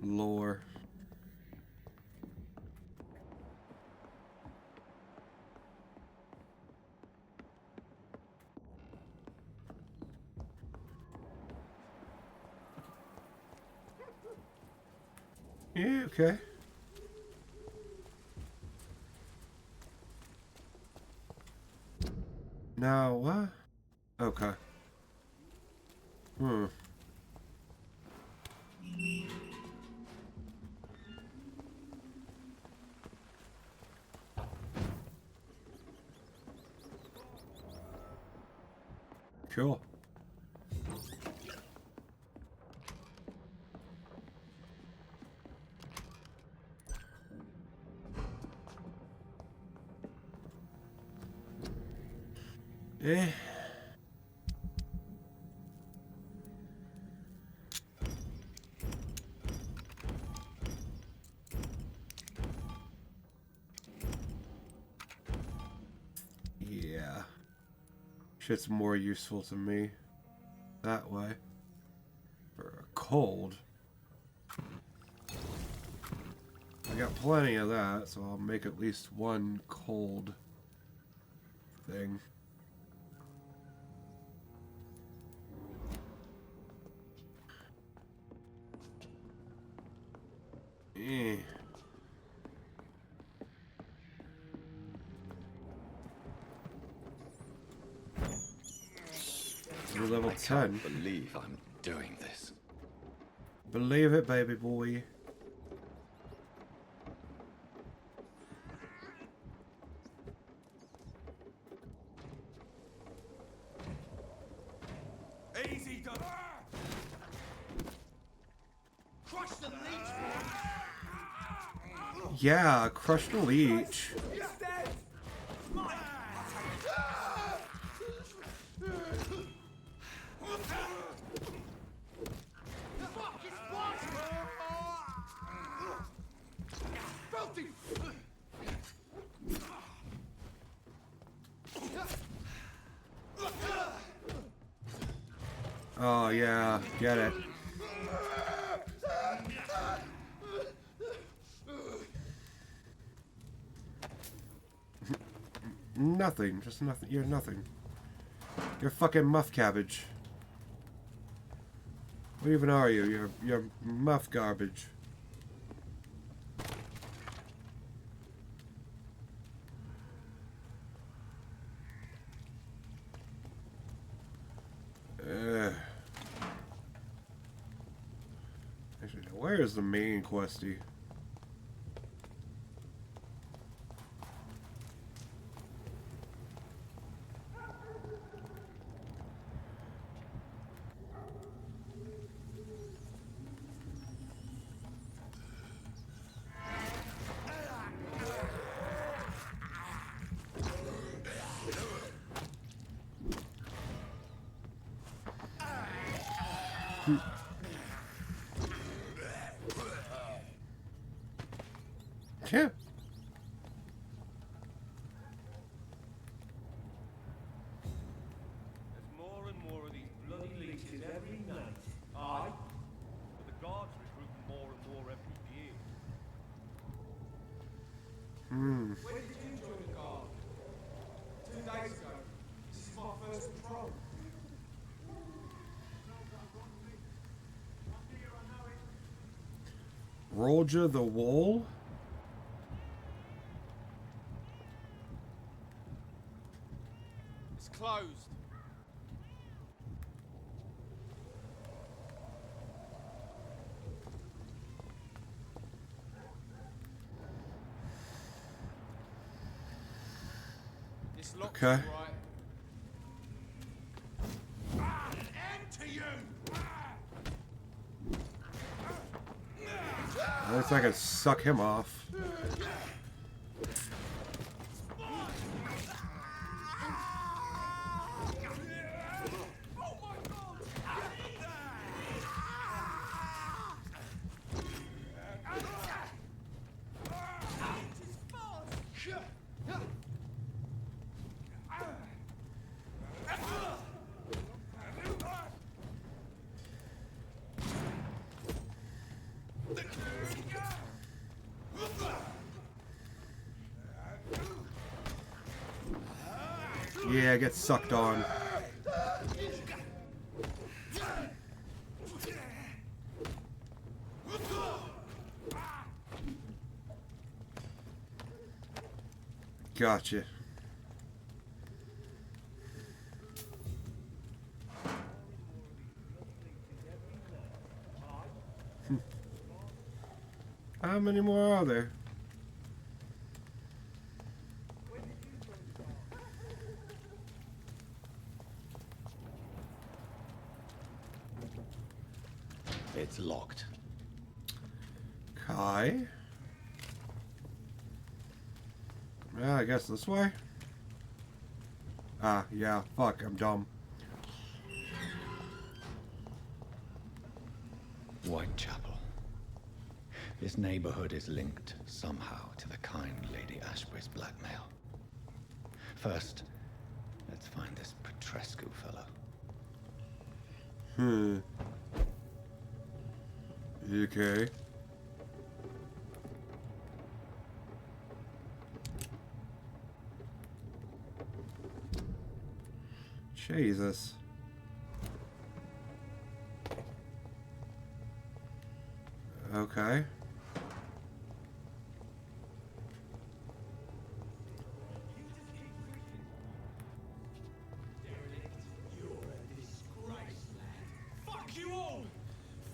Lore. Yeah, okay. Now, what? Okay. Cool. Eh. Yeah. Shit's more useful to me that way. For a cold. I got plenty of that, so I'll make at least one cold thing. Eh. You're level 10. I can't believe I'm doing this. Believe it, baby boy. Easy, done. Crush the leech. Yeah, crush the leech. He's dead. Mine. Oh yeah, get it. Nothing, just nothing. You're nothing. You're fucking muff cabbage. What even are you? You're muff garbage. Actually, where is the main questy? Yeah. There's more and more of these bloody leeches every night. Aye. But the guards recruit more and more every year. When did you join the guard? 2 days ago. This is my first patrol. Roger the Wall? It's closed. It's locked, Okay. right? End to you! Looks like I could suck him off. Yeah, get sucked on. Gotcha. How many more are there? It's locked. Kai? Yeah, I guess this way. Ah, yeah, fuck, I'm dumb. Whitechapel. This neighborhood is linked somehow to the kind Lady Ashbury's blackmail. First, let's find this Petrescu fellow. Okay. Jesus. Okay. Fuck you all!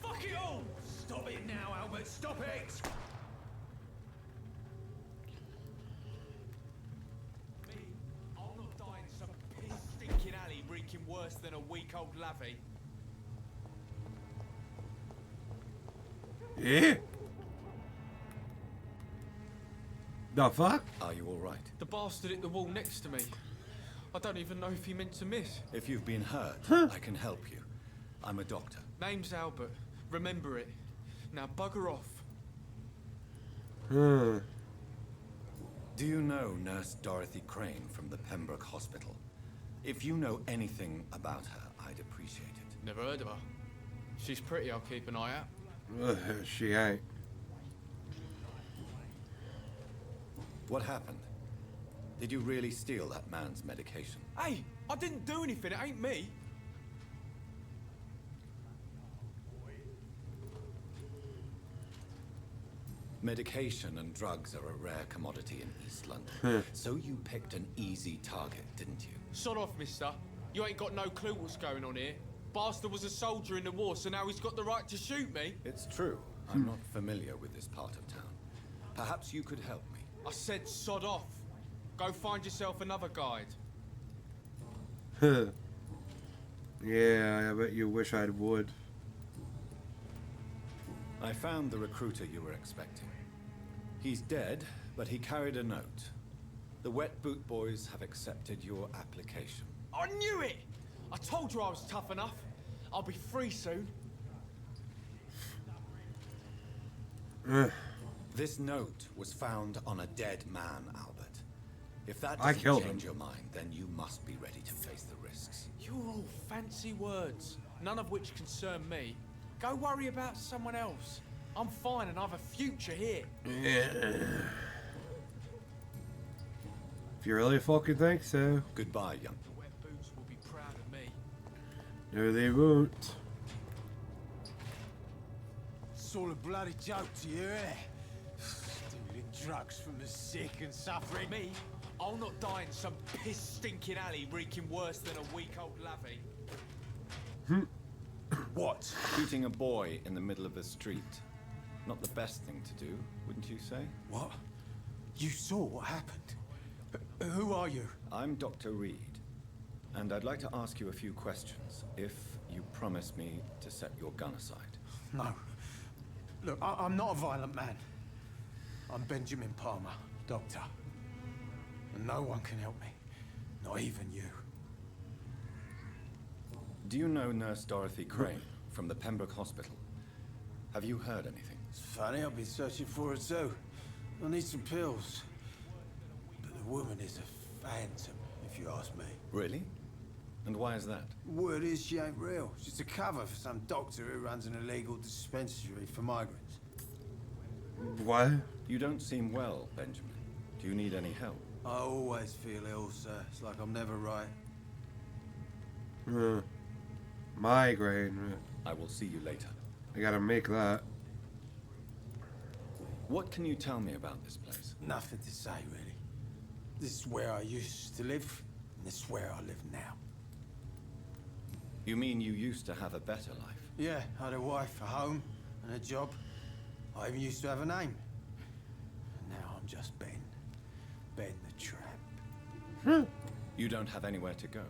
Fuck it all! Stop it now, Albert! Stop it! Me, I'll not die in some piss-stinking alley reeking worse than a week-old lavvy. Yeah? The fuck? Are you all right? The bastard hit the wall next to me. I don't even know if he meant to miss. If you've been hurt, I can help you. I'm a doctor. Name's Albert. Remember it. Now bugger off. Do you know Nurse Dorothy Crane from the Pembroke Hospital? If you know anything about her, I'd appreciate it. Never heard of her. She's pretty, I'll keep an eye out. She ain't. What happened? Did you really steal that man's medication? Hey, I didn't do anything, it ain't me. Medication and drugs are a rare commodity in East London. So you picked an easy target, didn't you? Sod off, mister. You ain't got no clue what's going on here. Bastard was a soldier in the war, so now he's got the right to shoot me. It's true. I'm not familiar with this part of town. Perhaps you could help me. I said sod off. Go find yourself another guide. Yeah, I bet you wish I would. I found the recruiter you were expecting. He's dead, but he carried a note. The Wet Boot Boys have accepted your application. I knew it! I told you I was tough enough. I'll be free soon. This note was found on a dead man, Albert. If that I doesn't killed change him. your mind, then you must be ready to face the risks. You're all fancy words, none of which concern me. Go worry about someone else. I'm fine and I have a future here. If you really fucking think so. Goodbye, young. The Wet Boots will be proud of me. No, they won't. It's all a bloody joke to you, eh? Stealing drugs from the sick and suffering. Me? I'll not die in some piss-stinking alley reeking worse than a week-old lavvy. What? Shooting a boy in the middle of the street. Not the best thing to do, wouldn't you say? What? You saw what happened? Who are you? I'm Dr. Reed, and I'd like to ask you a few questions, if you promise me to set your gun aside. No. Look, I'm not a violent man. I'm Benjamin Palmer, doctor. And no one can help me. Not even you. Do you know Nurse Dorothy Crane from the Pembroke Hospital? Have you heard anything? It's funny, I've been searching for her too. I need some pills. But the woman is a phantom, if you ask me. Really? And why is that? Word is she ain't real. She's a cover for some doctor who runs an illegal dispensary for migrants. What? You don't seem well, Benjamin. Do you need any help? I always feel ill, sir. It's like I'm never right. Migraine. I will see you later. I gotta make that. What can you tell me about this place? Nothing to say, really. This is where I used to live, and this is where I live now. You mean you used to have a better life? Yeah, I had a wife, a home, and a job. I even used to have a name. And now I'm just Ben. Ben the Tramp. You don't have anywhere to go?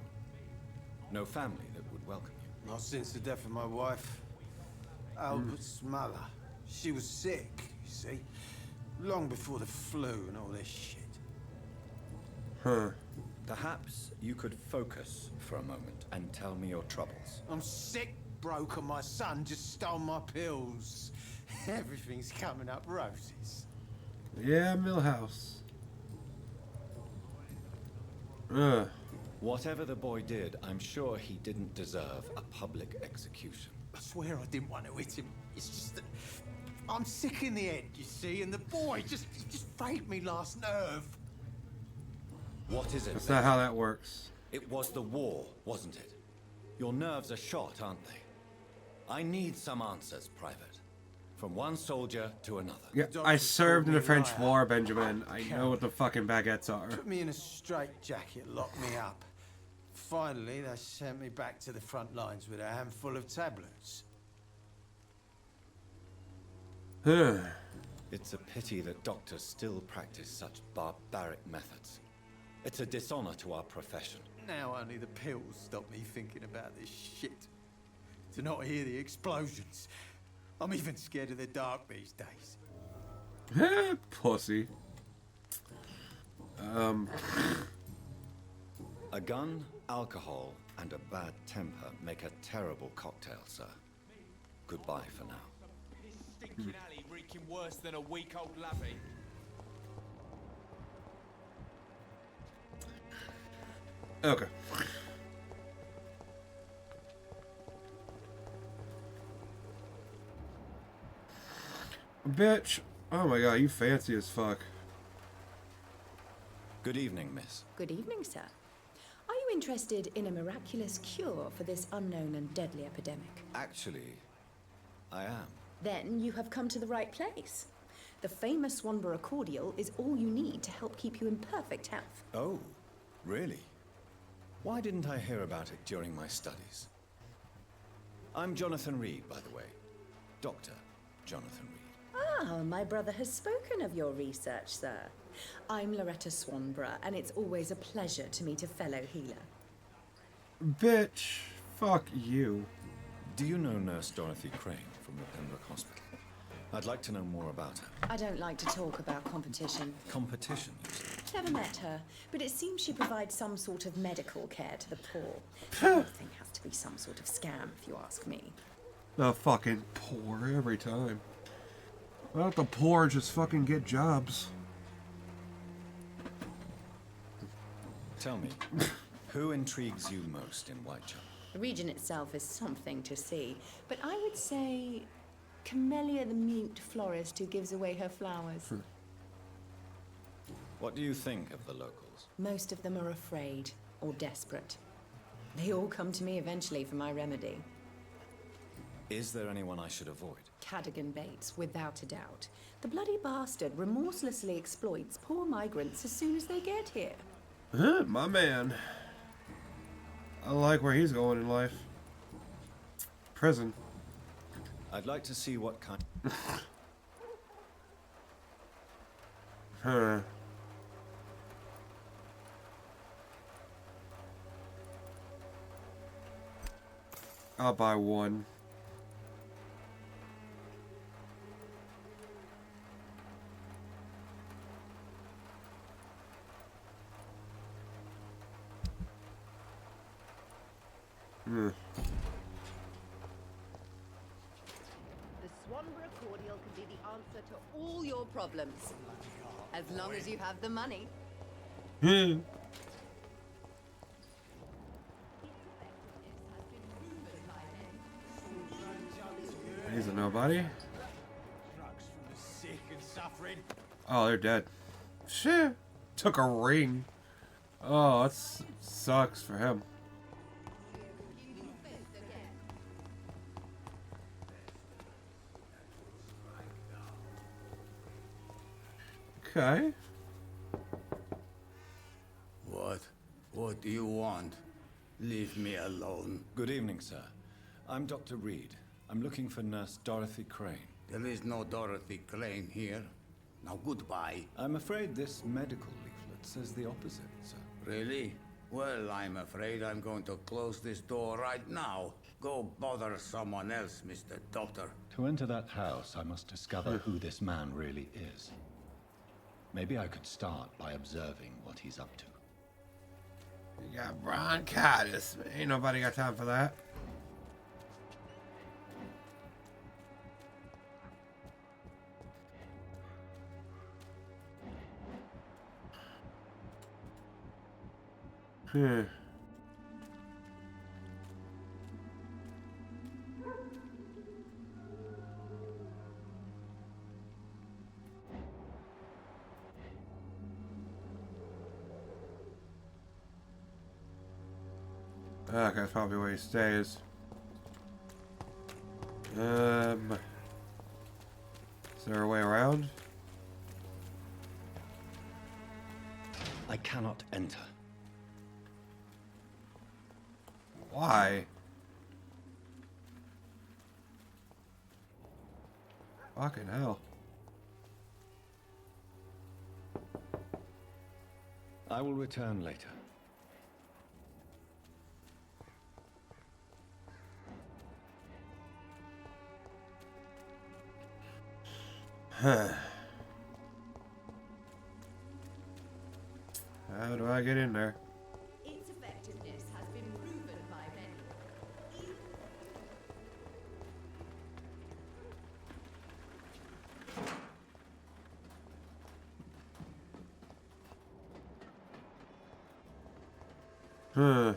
No family that would welcome you? Not since the death of my wife. Albert's mother. She was sick, you see. Long before the flu and all this shit. Perhaps you could focus for a moment and tell me your troubles. I'm sick, broke, and my son just stole my pills. Everything's coming up roses. Yeah, Millhouse. Whatever the boy did, I'm sure he didn't deserve a public execution. I swear I didn't want to hit him. It's just that I'm sick in the head, you see, and the boy just faked me last nerve. What is it? That's not how that works. It was the war, wasn't it? Your nerves are shot, aren't they? I need some answers, Private. From one soldier to another. Yeah, I served in the French War, Benjamin. I know what the fucking baguettes are. Put me in a straitjacket, locked me up. Finally, they sent me back to the front lines with a handful of tablets. It's a pity that doctors still practice such barbaric methods. It's a dishonor to our profession. Now only the pills stop me thinking about this shit. To not hear the explosions. I'm even scared of the dark these days. Pussy. A gun, alcohol, and a bad temper make a terrible cocktail, sir. Goodbye for now. This stinking alley reeking worse than a week-old lavvy. Okay. Bitch. Oh my god, you fancy as fuck. Good evening, miss. Good evening, sir. Are you interested in a miraculous cure for this unknown and deadly epidemic? Actually, I am. Then you have come to the right place. The famous Swanborough cordial is all you need to help keep you in perfect health. Oh, really? Why didn't I hear about it during my studies? I'm Jonathan Reed, by the way. Dr. Jonathan Reed. Ah, my brother has spoken of your research, sir. I'm Loretta Swanborough, and it's always a pleasure to meet a fellow healer. Bitch, fuck you. Do you know Nurse Dorothy Crane from the Pembroke Hospital? I'd like to know more about her. I don't like to talk about competition. Competition, you say? Never met her, but it seems she provides some sort of medical care to the poor. The whole thing has to be some sort of scam, if you ask me. The fucking poor every time. Why don't the poor just fucking get jobs? Tell me, who intrigues you most in Whitechapel? The region itself is something to see, but I would say Camellia the mute florist who gives away her flowers. What do you think of the locals? Most of them are afraid or desperate. They all come to me eventually for my remedy. Is there anyone I should avoid? Cadogan Bates, without a doubt. The bloody bastard remorselessly exploits poor migrants as soon as they get here. My man. I like where he's going in life. Prison. I'd like to see what kind... Huh. I'll buy one. The Swanborough cordial can be the answer to all your problems. As long as you have the money. He's a nobody. Drugs from the sick and suffering. Oh, they're dead. Shit. took a ring. Oh, that sucks for him. Okay. What do you want? Leave me alone. Good evening, sir. I'm Dr. Reed. I'm looking for Nurse Dorothy Crane. There is no Dorothy Crane here. Now goodbye. I'm afraid this medical leaflet says the opposite, sir. Really? Well, I'm afraid I'm going to close this door right now. Go bother someone else, Mr. Doctor. To enter that house, I must discover who this man really is. Maybe I could start by observing what he's up to. You got bronchitis. Ain't nobody got time for that. Okay, that's probably where he stays. Is there a way around? I cannot enter. Why? Fucking hell. I will return later. Huh. How do I get in there? Its effectiveness has been proven by many. Huh.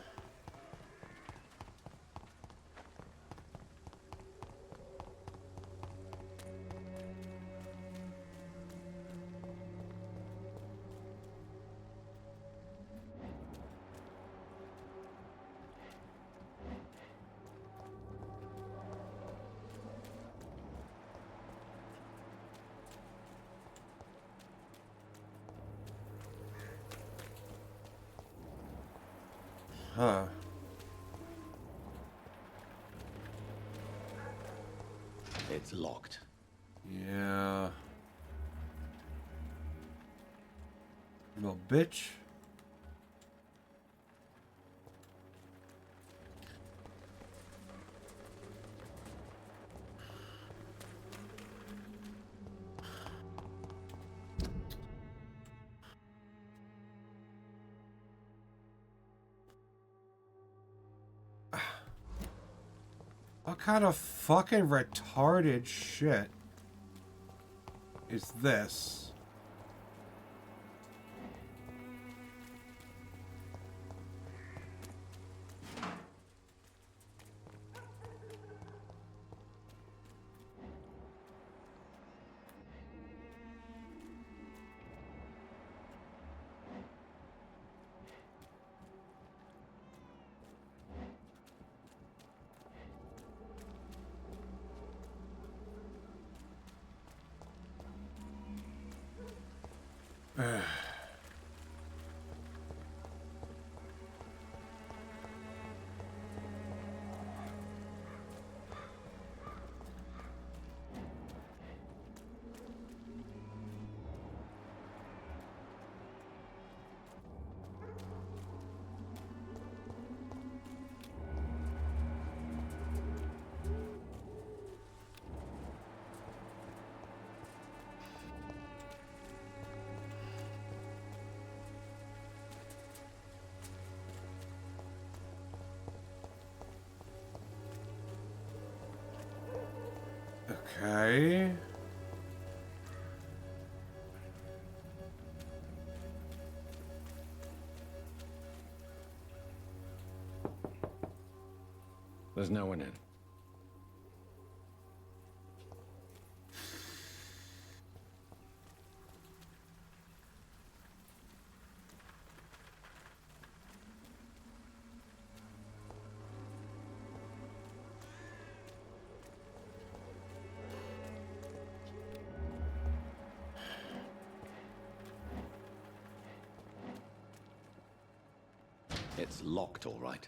Huh. It's locked. Yeah. Little bitch. What kind of fucking retarded shit is this? Okay. There's no one in. It's locked, all right.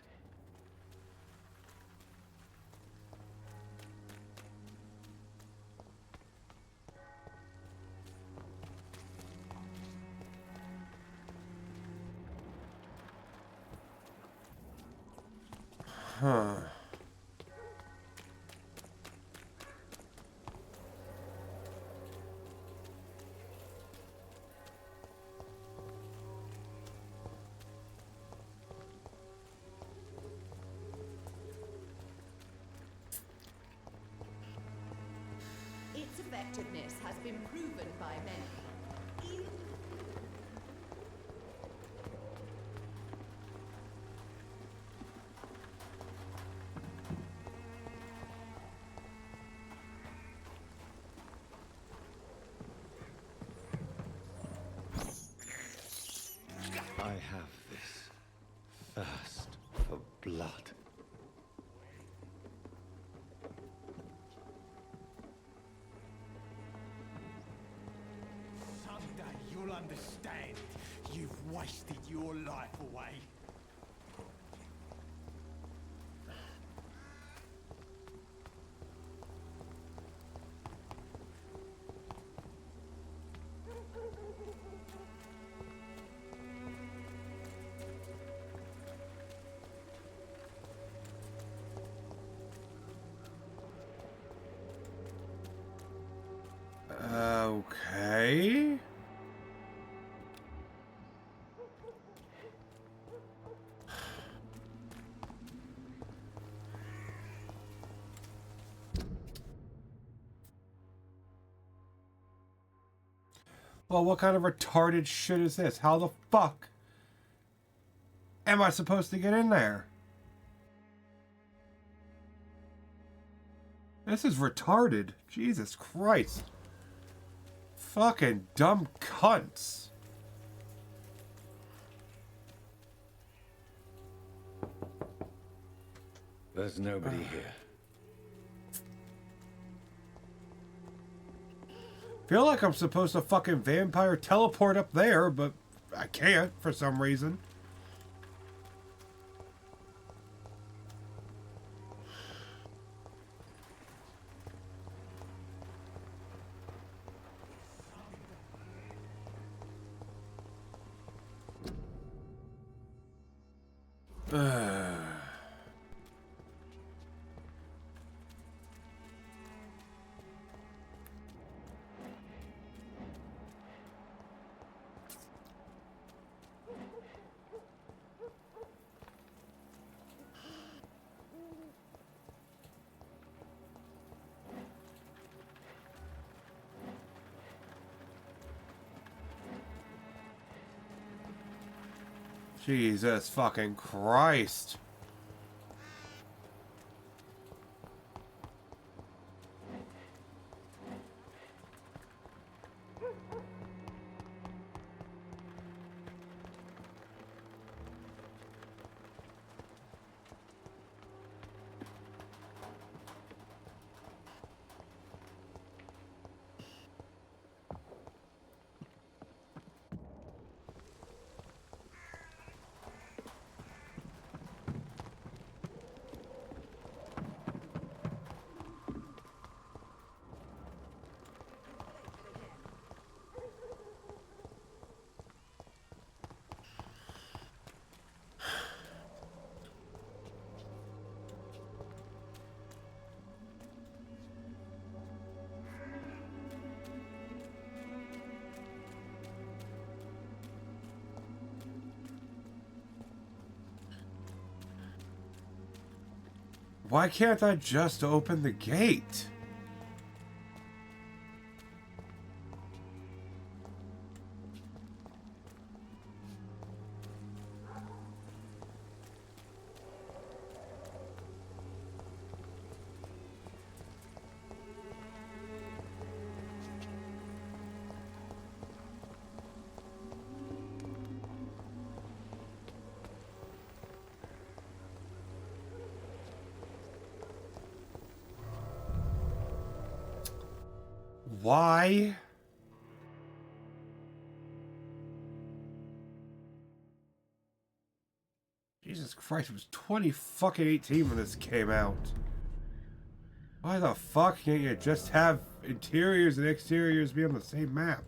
Huh. Its effectiveness has been proven by many. Even I have this thirst for blood. Someday you'll understand. You've wasted your life away. Okay. Well, what kind of retarded shit is this? How the fuck am I supposed to get in there? This is retarded. Jesus Christ. Fucking dumb cunts. There's nobody here. Feel like I'm supposed to fucking vampire teleport up there, but I can't for some reason. Jesus fucking Christ. Why can't I just open the gate? Why? Christ, it was 2018 when this came out. Why the fuck can't you just have interiors and exteriors be on the same map?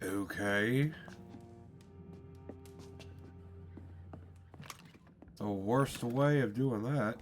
Okay. The worst way of doing that.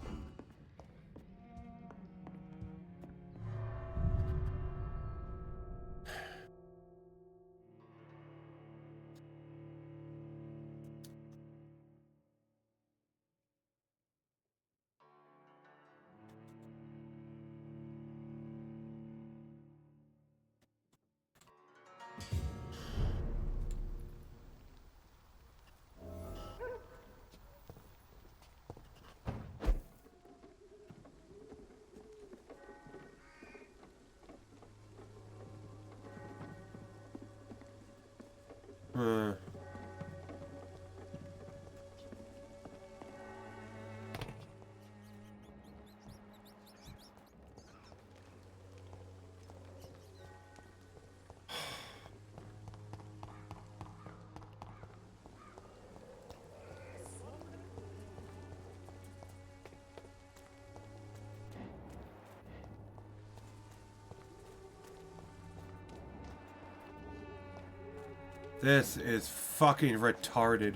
This is fucking retarded.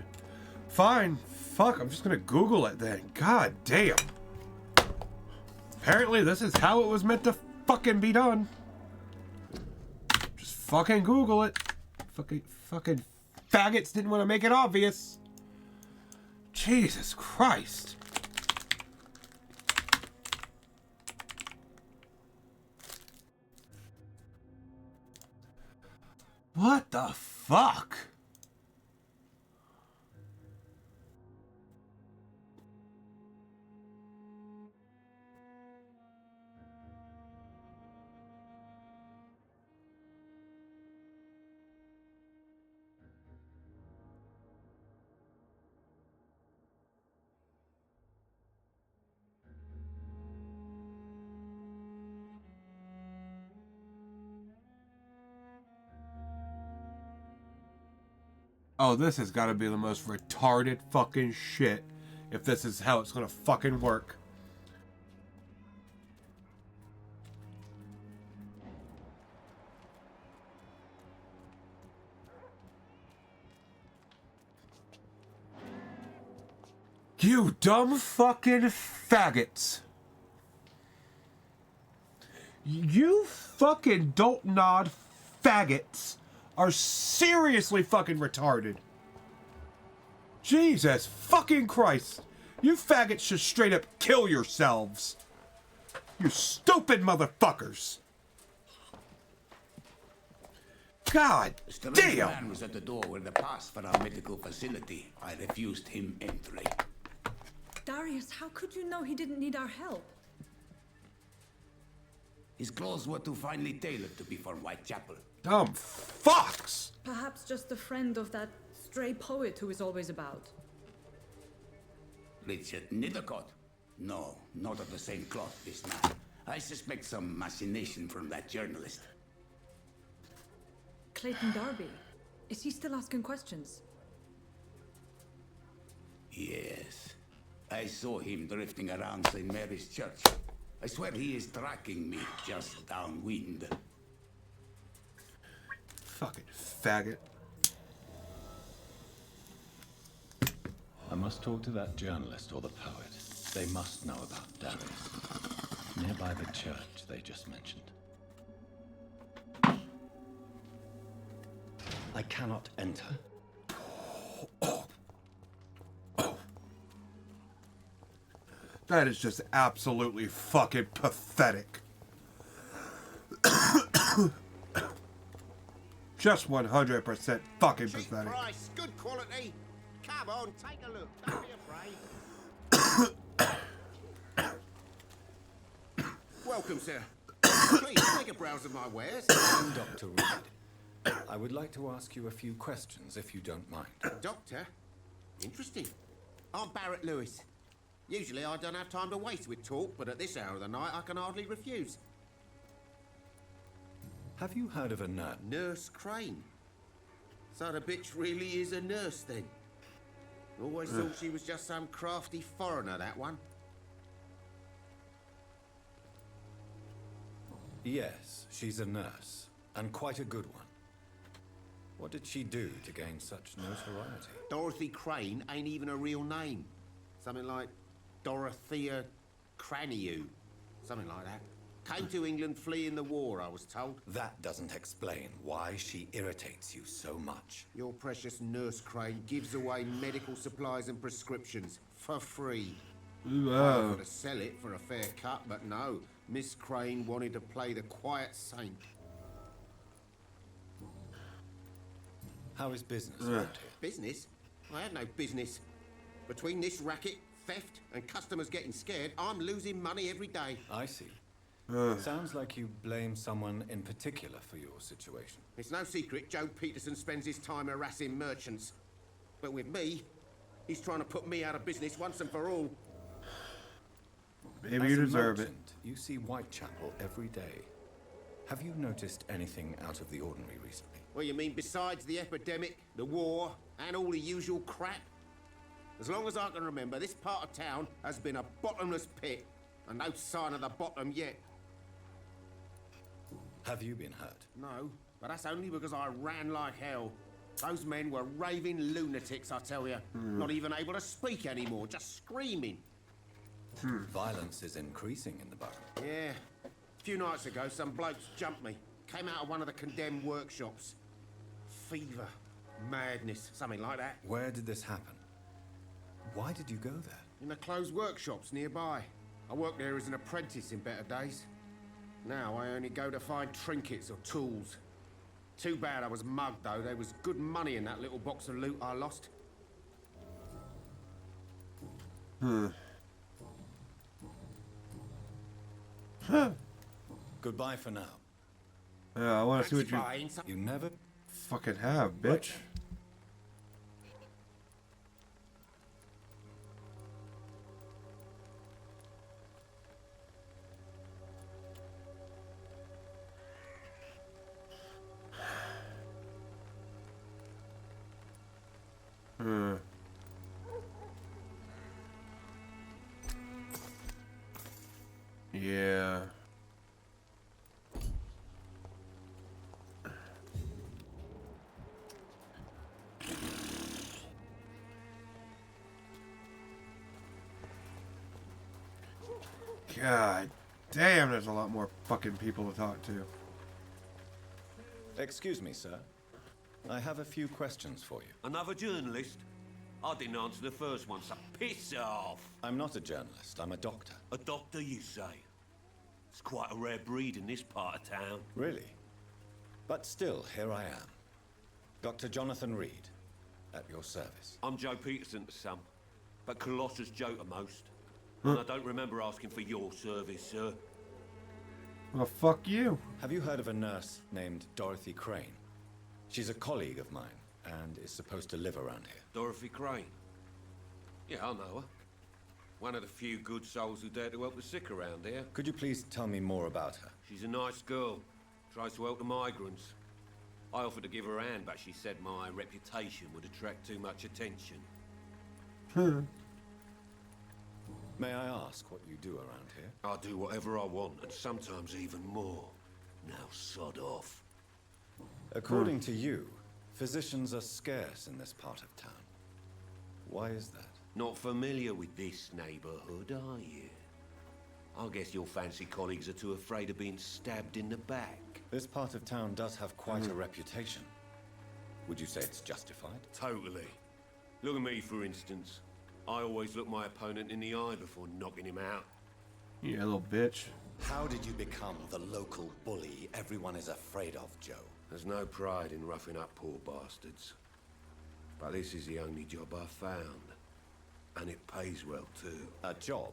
Fine. Fuck, I'm just gonna Google it then. God damn. Apparently this is how it was meant to fucking be done. Just fucking Google it. Fucking faggots didn't want to make it obvious. Jesus Christ. What the fuck? Oh, this has got to be the most retarded fucking shit if this is how it's gonna fucking work. You dumb fucking faggots. You fucking don't nod faggots are seriously fucking retarded. Jesus fucking Christ. You faggots should straight up kill yourselves. You stupid motherfuckers. God damn. The man was at the door with the pass for our medical facility. I refused him entry. Darius, how could you know he didn't need our help? His clothes were too finely tailored to be for Whitechapel. Dumb fucks! Perhaps just a friend of that stray poet who is always about. Richard Nithercott? No, not of the same cloth, this man. I suspect some machination from that journalist. Clayton Darby. Is he still asking questions? Yes. I saw him drifting around St. Mary's Church. I swear he is tracking me just downwind. Fucking faggot. I must talk to that journalist or the poet. They must know about Darius. Nearby the church they just mentioned. I cannot enter. That is just absolutely fucking pathetic. just 100% fucking pathetic. Price, good quality. Come on, take a look. Don't be afraid. Welcome, sir. Please take a browse of my wares. I'm Dr. Reed. I would like to ask you a few questions, if you don't mind. Doctor? Interesting. I'm Barrett Lewis. Usually I don't have time to waste with talk, but at this hour of the night I can hardly refuse. Have you heard of a nurse? Nurse Crane. So the bitch really is a nurse then? Always thought she was just some crafty foreigner, that one. Yes, she's a nurse, and quite a good one. What did she do to gain such notoriety? Dorothy Crane ain't even a real name. Something like Dorothea Craniu. Something like that. Came to England fleeing the war, I was told. That doesn't explain why she irritates you so much. Your precious Nurse Crane gives away medical supplies and prescriptions for free. Wow. I offered to sell it for a fair cut, but no. Miss Crane wanted to play the quiet saint. How is business around here? Business? I have no business. Between this racket, theft, and customers getting scared, I'm losing money every day. I see. Sounds like you blame someone in particular for your situation. It's no secret Joe Peterson spends his time harassing merchants. But with me, he's trying to put me out of business once and for all. Maybe you deserve it. You see Whitechapel every day. Have you noticed anything out of the ordinary recently? Well, you mean besides the epidemic, the war, and all the usual crap? As long as I can remember, this part of town has been a bottomless pit, and no sign of the bottom yet. Have you been hurt? No, but that's only because I ran like hell. Those men were raving lunatics, I tell you. Not even able to speak anymore, just screaming. Violence is increasing in the borough. Yeah. A few nights ago, some blokes jumped me. Came out of one of the condemned workshops. Fever, madness, something like that. Where did this happen? Why did you go there? In the closed workshops nearby. I worked there as an apprentice in better days. Now I only go to find trinkets or tools. Too bad I was mugged, though. There was good money in that little box of loot I lost. Goodbye for now. Yeah, I want to see what you never fucking have, bitch. Yeah. God damn, there's a lot more fucking people to talk to. Excuse me, sir. I have a few questions for you. Another journalist? I didn't answer the first one, so piss off! I'm not a journalist, I'm a doctor. A doctor, you say? It's quite a rare breed in this part of town. Really? But still, here I am. Dr. Jonathan Reed, at your service. I'm Joe Peterson to some, but Colossus Joe to most. And I don't remember asking for your service, sir. Well, fuck you. Have you heard of a nurse named Dorothy Crane? She's a colleague of mine, and is supposed to live around here. Dorothy Crane? Yeah, I know her. One of the few good souls who dare to help the sick around here. Could you please tell me more about her? She's a nice girl. Tries to help the migrants. I offered to give her a hand, but she said my reputation would attract too much attention. May I ask what you do around here? I do whatever I want, and sometimes even more. Now sod off. According to you, physicians are scarce in this part of town. Why is that? Not familiar with this neighborhood, are you? I guess your fancy colleagues are too afraid of being stabbed in the back. This part of town does have quite a reputation. Would you say it's justified? Totally. Look at me, for instance. I always look my opponent in the eye before knocking him out. Yeah, little bitch. How did you become the local bully everyone is afraid of, Joe? There's no pride in roughing up poor bastards. But this is the only job I've found. And it pays well, too. A job?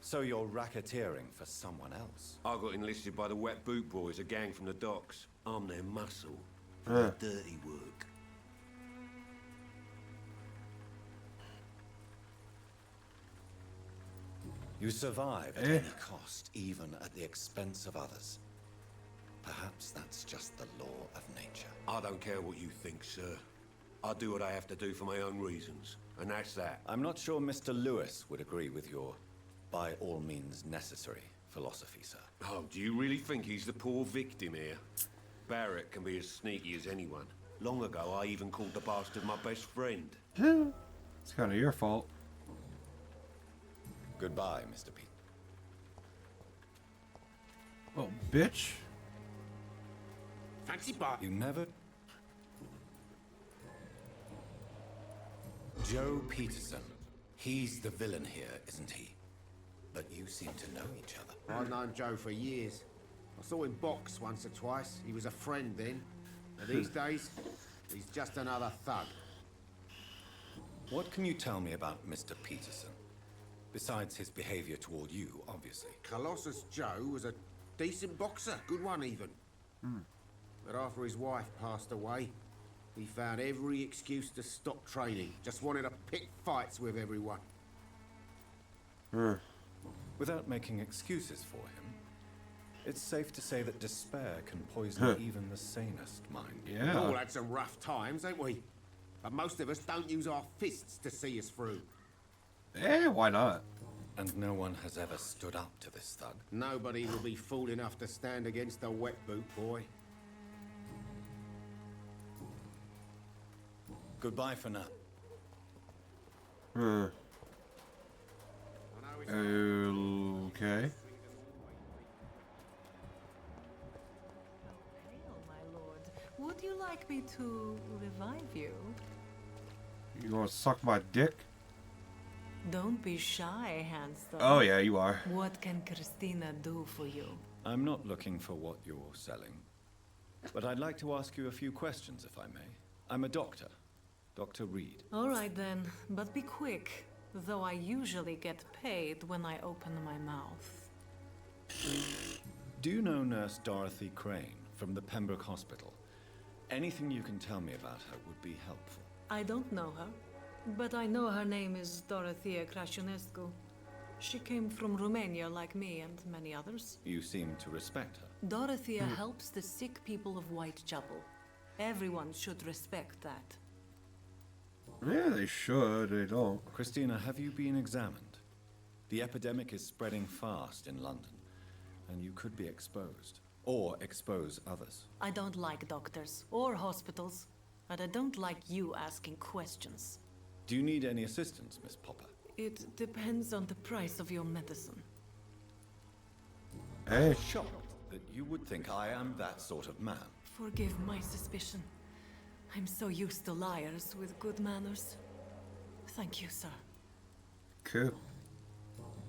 So you're racketeering for someone else? I got enlisted by the Wet Boot Boys, a gang from the docks. I'm their muscle. For dirty work. You survive at any cost, even at the expense of others. Perhaps that's just the law of nature. I don't care what you think, sir. I do what I have to do for my own reasons, and that's that. I'm not sure Mr. Lewis would agree with your by all means necessary philosophy, sir. Oh, do you really think he's the poor victim here? Barrett can be as sneaky as anyone. Long ago, I even called the bastard my best friend. It's kind of your fault. Goodbye, Mr. Pete. Oh, bitch. Fancy bar. You never... Joe Peterson. He's the villain here, isn't he? But you seem to know each other. I've known Joe for years. I saw him box once or twice. He was a friend then. But these days, he's just another thug. What can you tell me about Mr. Peterson? Besides his behavior toward you, obviously. Colossus Joe was a decent boxer, good one even. But after his wife passed away, he found every excuse to stop training. Just wanted to pick fights with everyone. Without making excuses for him, it's safe to say that despair can poison even the sanest mind. We've all had some rough times, ain't we? But most of us don't use our fists to see us through. Why not? And no one has ever stood up to this thug. Nobody will be fool enough to stand against a wet boot boy. Goodbye for now. Okay. Would you like me to revive you? You gonna suck my dick? Don't be shy, handsome. Oh yeah, you are. What can Christina do for you? I'm not looking for what you're selling, but I'd like to ask you a few questions, if I may. I'm a doctor, Dr. Reed. All right then, but be quick, though I usually get paid when I open my mouth. Do you know Nurse Dorothy Crane from the Pembroke Hospital? Anything you can tell me about her would be helpful. I don't know her, but I know her name is Dorothea Crăciunescu. She came from Romania like me and many others. You seem to respect her. Dorothea helps the sick people of Whitechapel. Everyone should respect that. Yeah, they should. They don't. Christina, have you been examined? The epidemic is spreading fast in London, and you could be exposed. Or expose others. I don't like doctors or hospitals, but I don't like you asking questions. Do you need any assistance, Miss Popper? It depends on the price of your medicine. Hey. Shocked that you would think I am that sort of man. Forgive my suspicion. I'm so used to liars with good manners. Thank you, sir. Cool.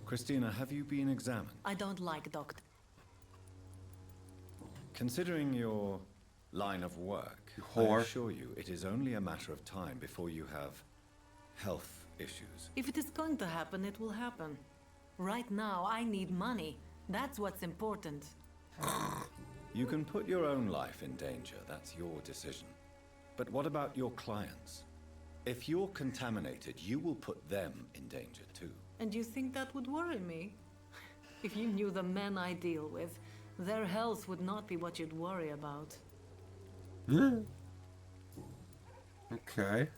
Christina, have you been examined? I don't like doctors. Considering your line of work, Whore. I assure you it is only a matter of time before you have health issues. If it is going to happen, it will happen. Right now, I need money. That's what's important. You can put your own life in danger, that's your decision. But what about your clients? If you're contaminated, you will put them in danger too. And you think that would worry me? If you knew the men I deal with, their health would not be what you'd worry about. Okay.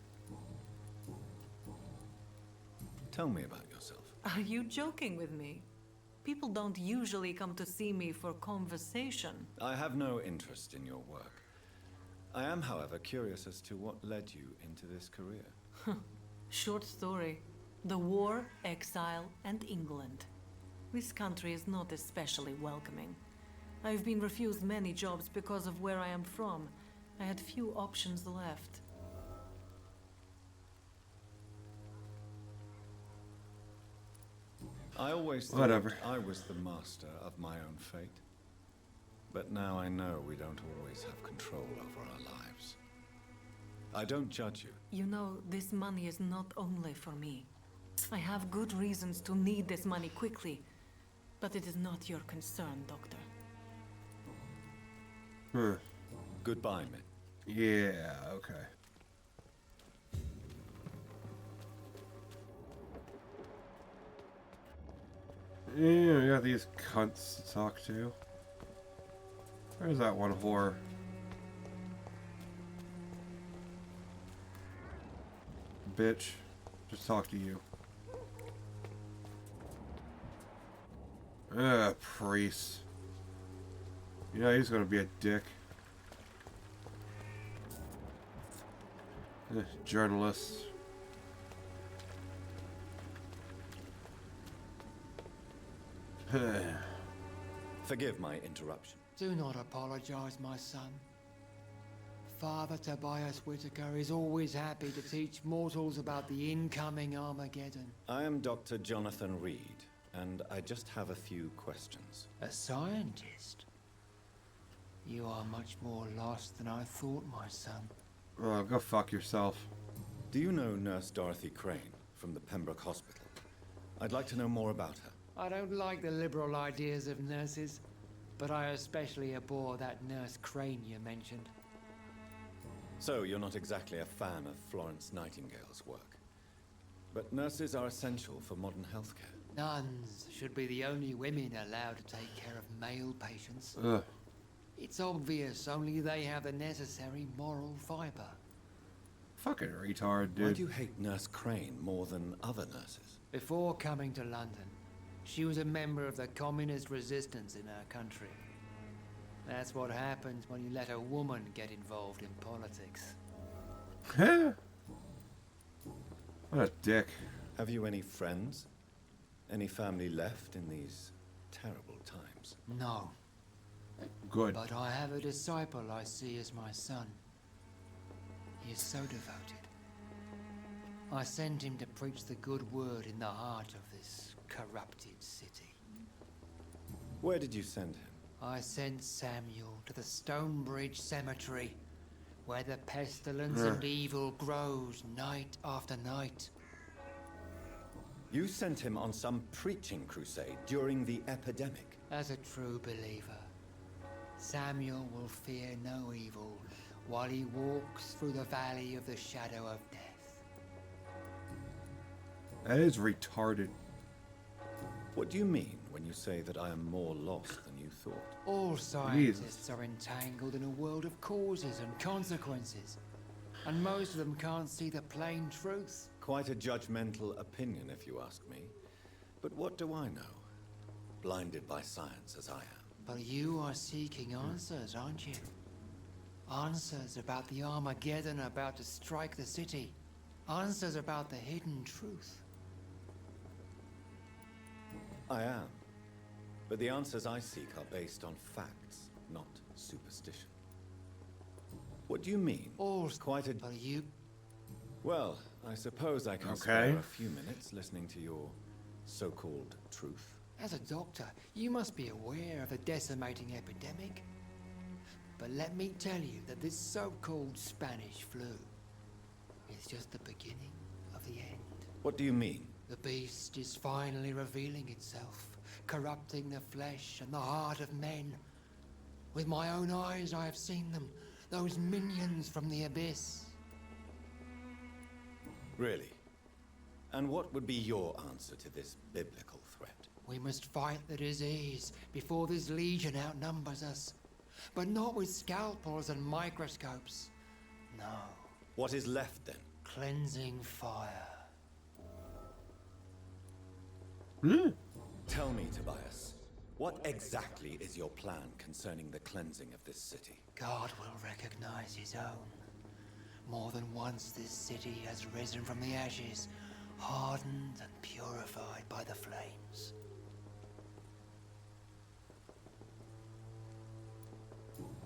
Tell me about yourself. Are you joking with me? People don't usually come to see me for conversation. I have no interest in your work. I am, however, curious as to what led you into this career. Short story. The war, exile, and England. This country is not especially welcoming. I've been refused many jobs because of where I am from. I had few options left. I always thought Whatever. I was the master of my own fate. But now I know we don't always have control over our lives. I don't judge you. You know, this money is not only for me. I have good reasons to need this money quickly, but it is not your concern, Doctor. Goodbye, Mick. Yeah, okay. Yeah, we got these cunts to talk to. Where's that one whore? Bitch. Just talk to you. Priest. Yeah, he's gonna be a dick. Journalist. Forgive my interruption. Do not apologize, my son. Father Tobias Whitaker is always happy to teach mortals about the incoming Armageddon. I am Dr. Jonathan Reed, and I just have a few questions. A scientist? You are much more lost than I thought, my son. Oh, go fuck yourself. Do you know Nurse Dorothy Crane from the Pembroke Hospital? I'd like to know more about her. I don't like the liberal ideas of nurses, but I especially abhor that Nurse Crane you mentioned. So, you're not exactly a fan of Florence Nightingale's work. But nurses are essential for modern healthcare. Nuns should be the only women allowed to take care of male patients. Ugh. It's obvious only they have the necessary moral fiber. Fucking retard, dude. Why do you hate Nurse Crane more than other nurses? Before coming to London, she was a member of the communist resistance in her country. That's what happens when you let a woman get involved in politics. What a dick. Have you any friends? Any family left in these terrible times? No. Good. But I have a disciple I see as my son. He is so devoted. I sent him to preach the good word in the heart of this corrupted city. Where did you send him? I sent Samuel to the Stonebridge Cemetery, where the pestilence and evil grows night after night. You sent him on some preaching crusade during the epidemic. As a true believer, Samuel will fear no evil while he walks through the valley of the shadow of death. That is retarded. What do you mean when you say that I am more lost than you thought? All scientists are entangled in a world of causes and consequences, and most of them can't see the plain truth. Quite a judgmental opinion, if you ask me. But what do I know? Blinded by science as I am. But you are seeking answers, aren't you? Answers about the Armageddon about to strike the city. Answers about the hidden truth. I am. But the answers I seek are based on facts, not superstition. What do you mean? All quite a... But you... Well, I suppose I can spare a few minutes listening to your so-called truth. As a doctor, you must be aware of the decimating epidemic. But let me tell you that this so-called Spanish flu is just the beginning of the end. What do you mean? The beast is finally revealing itself, corrupting the flesh and the heart of men. With my own eyes I have seen them, those minions from the abyss. Really? And what would be your answer to this biblical threat? We must fight the disease before this legion outnumbers us. But not with scalpels and microscopes. No. What is left then? Cleansing fire. Tell me, Tobias, what exactly is your plan concerning the cleansing of this city? God will recognize his own. More than once this city has risen from the ashes, hardened and purified by the flames.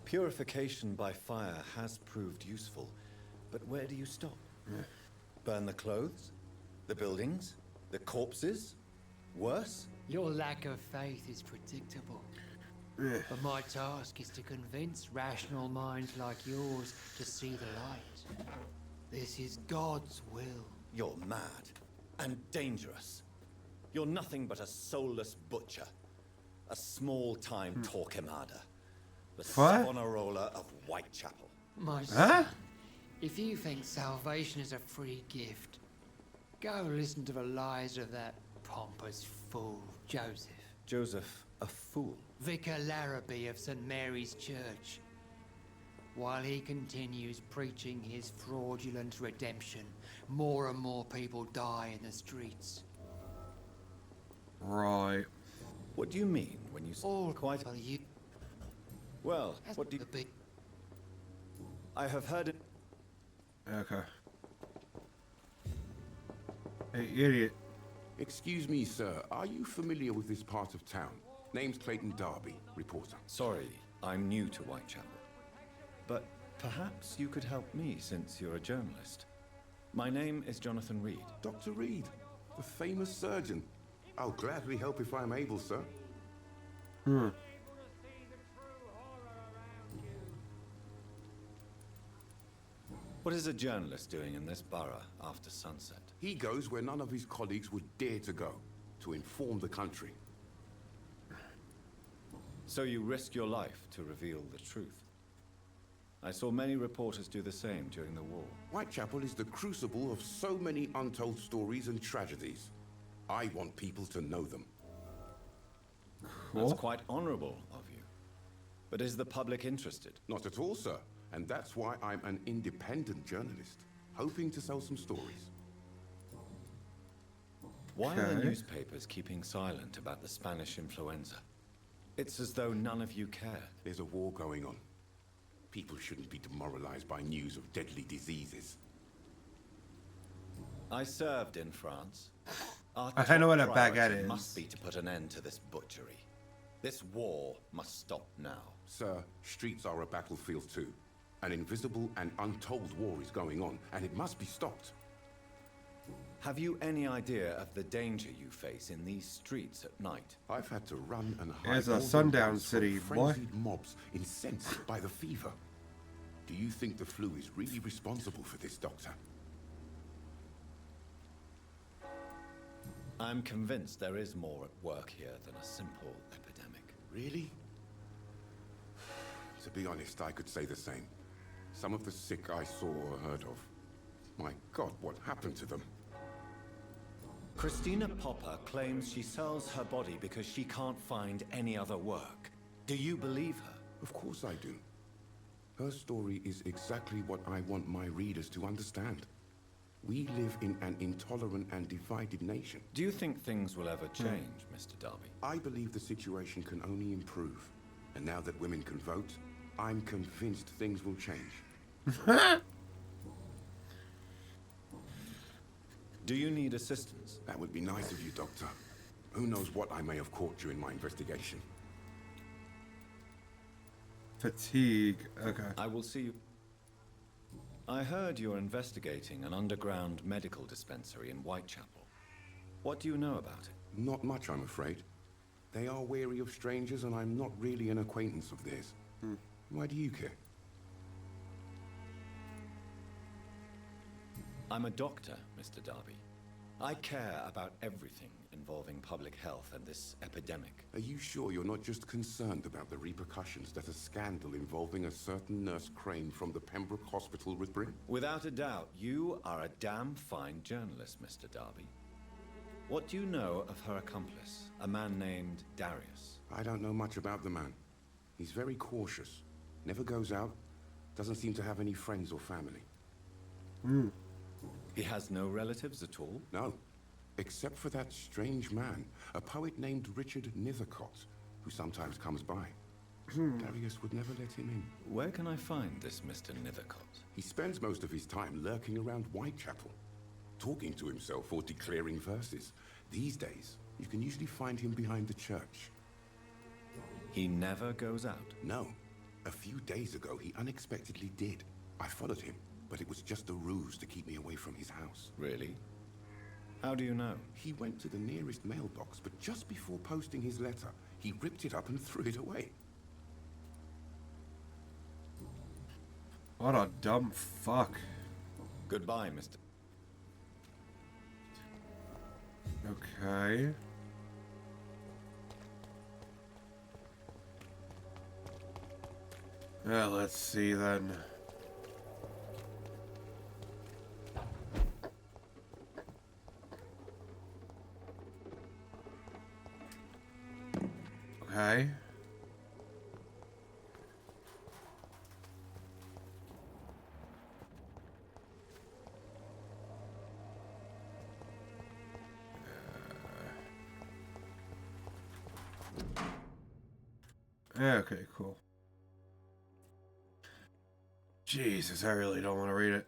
Purification by fire has proved useful, but where do you stop? Burn the clothes? The buildings? The corpses? Worse? Your lack of faith is predictable. But my task is to convince rational minds like yours to see the light. This is God's will. You're mad and dangerous. You're nothing but a soulless butcher. A small-time Torquemada. The Savonarola of Whitechapel. My son, if you think salvation is a free gift, go listen to the lies of that pompous fool, Joseph. Joseph, a fool? Vicar Larrabee of St. Mary's Church. While he continues preaching his fraudulent redemption, more and more people die in the streets. Right. What do you mean when you say quite... You... Well, what do you... I have heard it... Okay. Hey, idiot. Excuse me, sir. Are you familiar with this part of town? Name's Clayton Darby, reporter. Sorry, I'm new to Whitechapel. But perhaps you could help me since you're a journalist. My name is Jonathan Reed. Dr. Reed, the famous surgeon. I'll gladly help if I'm able, sir. What is a journalist doing in this borough after sunset? He goes where none of his colleagues would dare to go, to inform the country. So you risk your life to reveal the truth. I saw many reporters do the same during the war. Whitechapel is the crucible of so many untold stories and tragedies. I want people to know them. That's quite honorable of you. But is the public interested? Not at all, sir. And that's why I'm an independent journalist, hoping to sell some stories. Why are the newspapers keeping silent about the Spanish influenza? It's as though none of you care. There's a war going on. People shouldn't be demoralized by news of deadly diseases. I served in France. I know what a baguette is. Must be to put an end to this butchery. This war must stop now. Sir, streets are a battlefield too. An invisible and untold war is going on, and it must be stopped. Have you any idea of the danger you face in these streets at night? I've had to run and hide. It's a sundown city, boy. Frenzied mobs incensed by the fever. Do you think the flu is really responsible for this, Doctor? I'm convinced there is more at work here than a simple epidemic. Really? To be honest, I could say the same. Some of the sick I saw or heard of. My God, what happened to them? Christina Popper claims she sells her body because she can't find any other work. Do you believe her? Of course I do. Her story is exactly what I want my readers to understand. We live in an intolerant and divided nation. Do you think things will ever change, Mr. Darby? I believe the situation can only improve. And now that women can vote, I'm convinced things will change. Do you need assistance? That would be nice of you, Doctor. Who knows what I may have caught during my investigation. Fatigue. Okay. I will see you. I heard you're investigating an underground medical dispensary in Whitechapel. What do you know about it? Not much, I'm afraid. They are wary of strangers, and I'm not really an acquaintance of theirs. Why do you care? I'm a doctor, Mr. Darby. I care about everything involving public health and this epidemic. Are you sure you're not just concerned about the repercussions that a scandal involving a certain Nurse Crane from the Pembroke Hospital would bring? Without a doubt, you are a damn fine journalist, Mr. Darby. What do you know of her accomplice, a man named Darius? I don't know much about the man. He's very cautious. Never goes out. Doesn't seem to have any friends or family. He has no relatives at all? No. Except for that strange man, a poet named Richard Nethercott, who sometimes comes by. Darius would never let him in. Where can I find this Mr. Nethercott? He spends most of his time lurking around Whitechapel, talking to himself or declaring verses. These days, you can usually find him behind the church. He never goes out? No. A few days ago, he unexpectedly did. I followed him, but it was just a ruse to keep me away from his house. Really? How do you know? He went to the nearest mailbox, but just before posting his letter, he ripped it up and threw it away. What a dumb fuck. Goodbye, Mr. Okay. Let's see then. Okay. Okay, cool. Jesus, I really don't want to read it.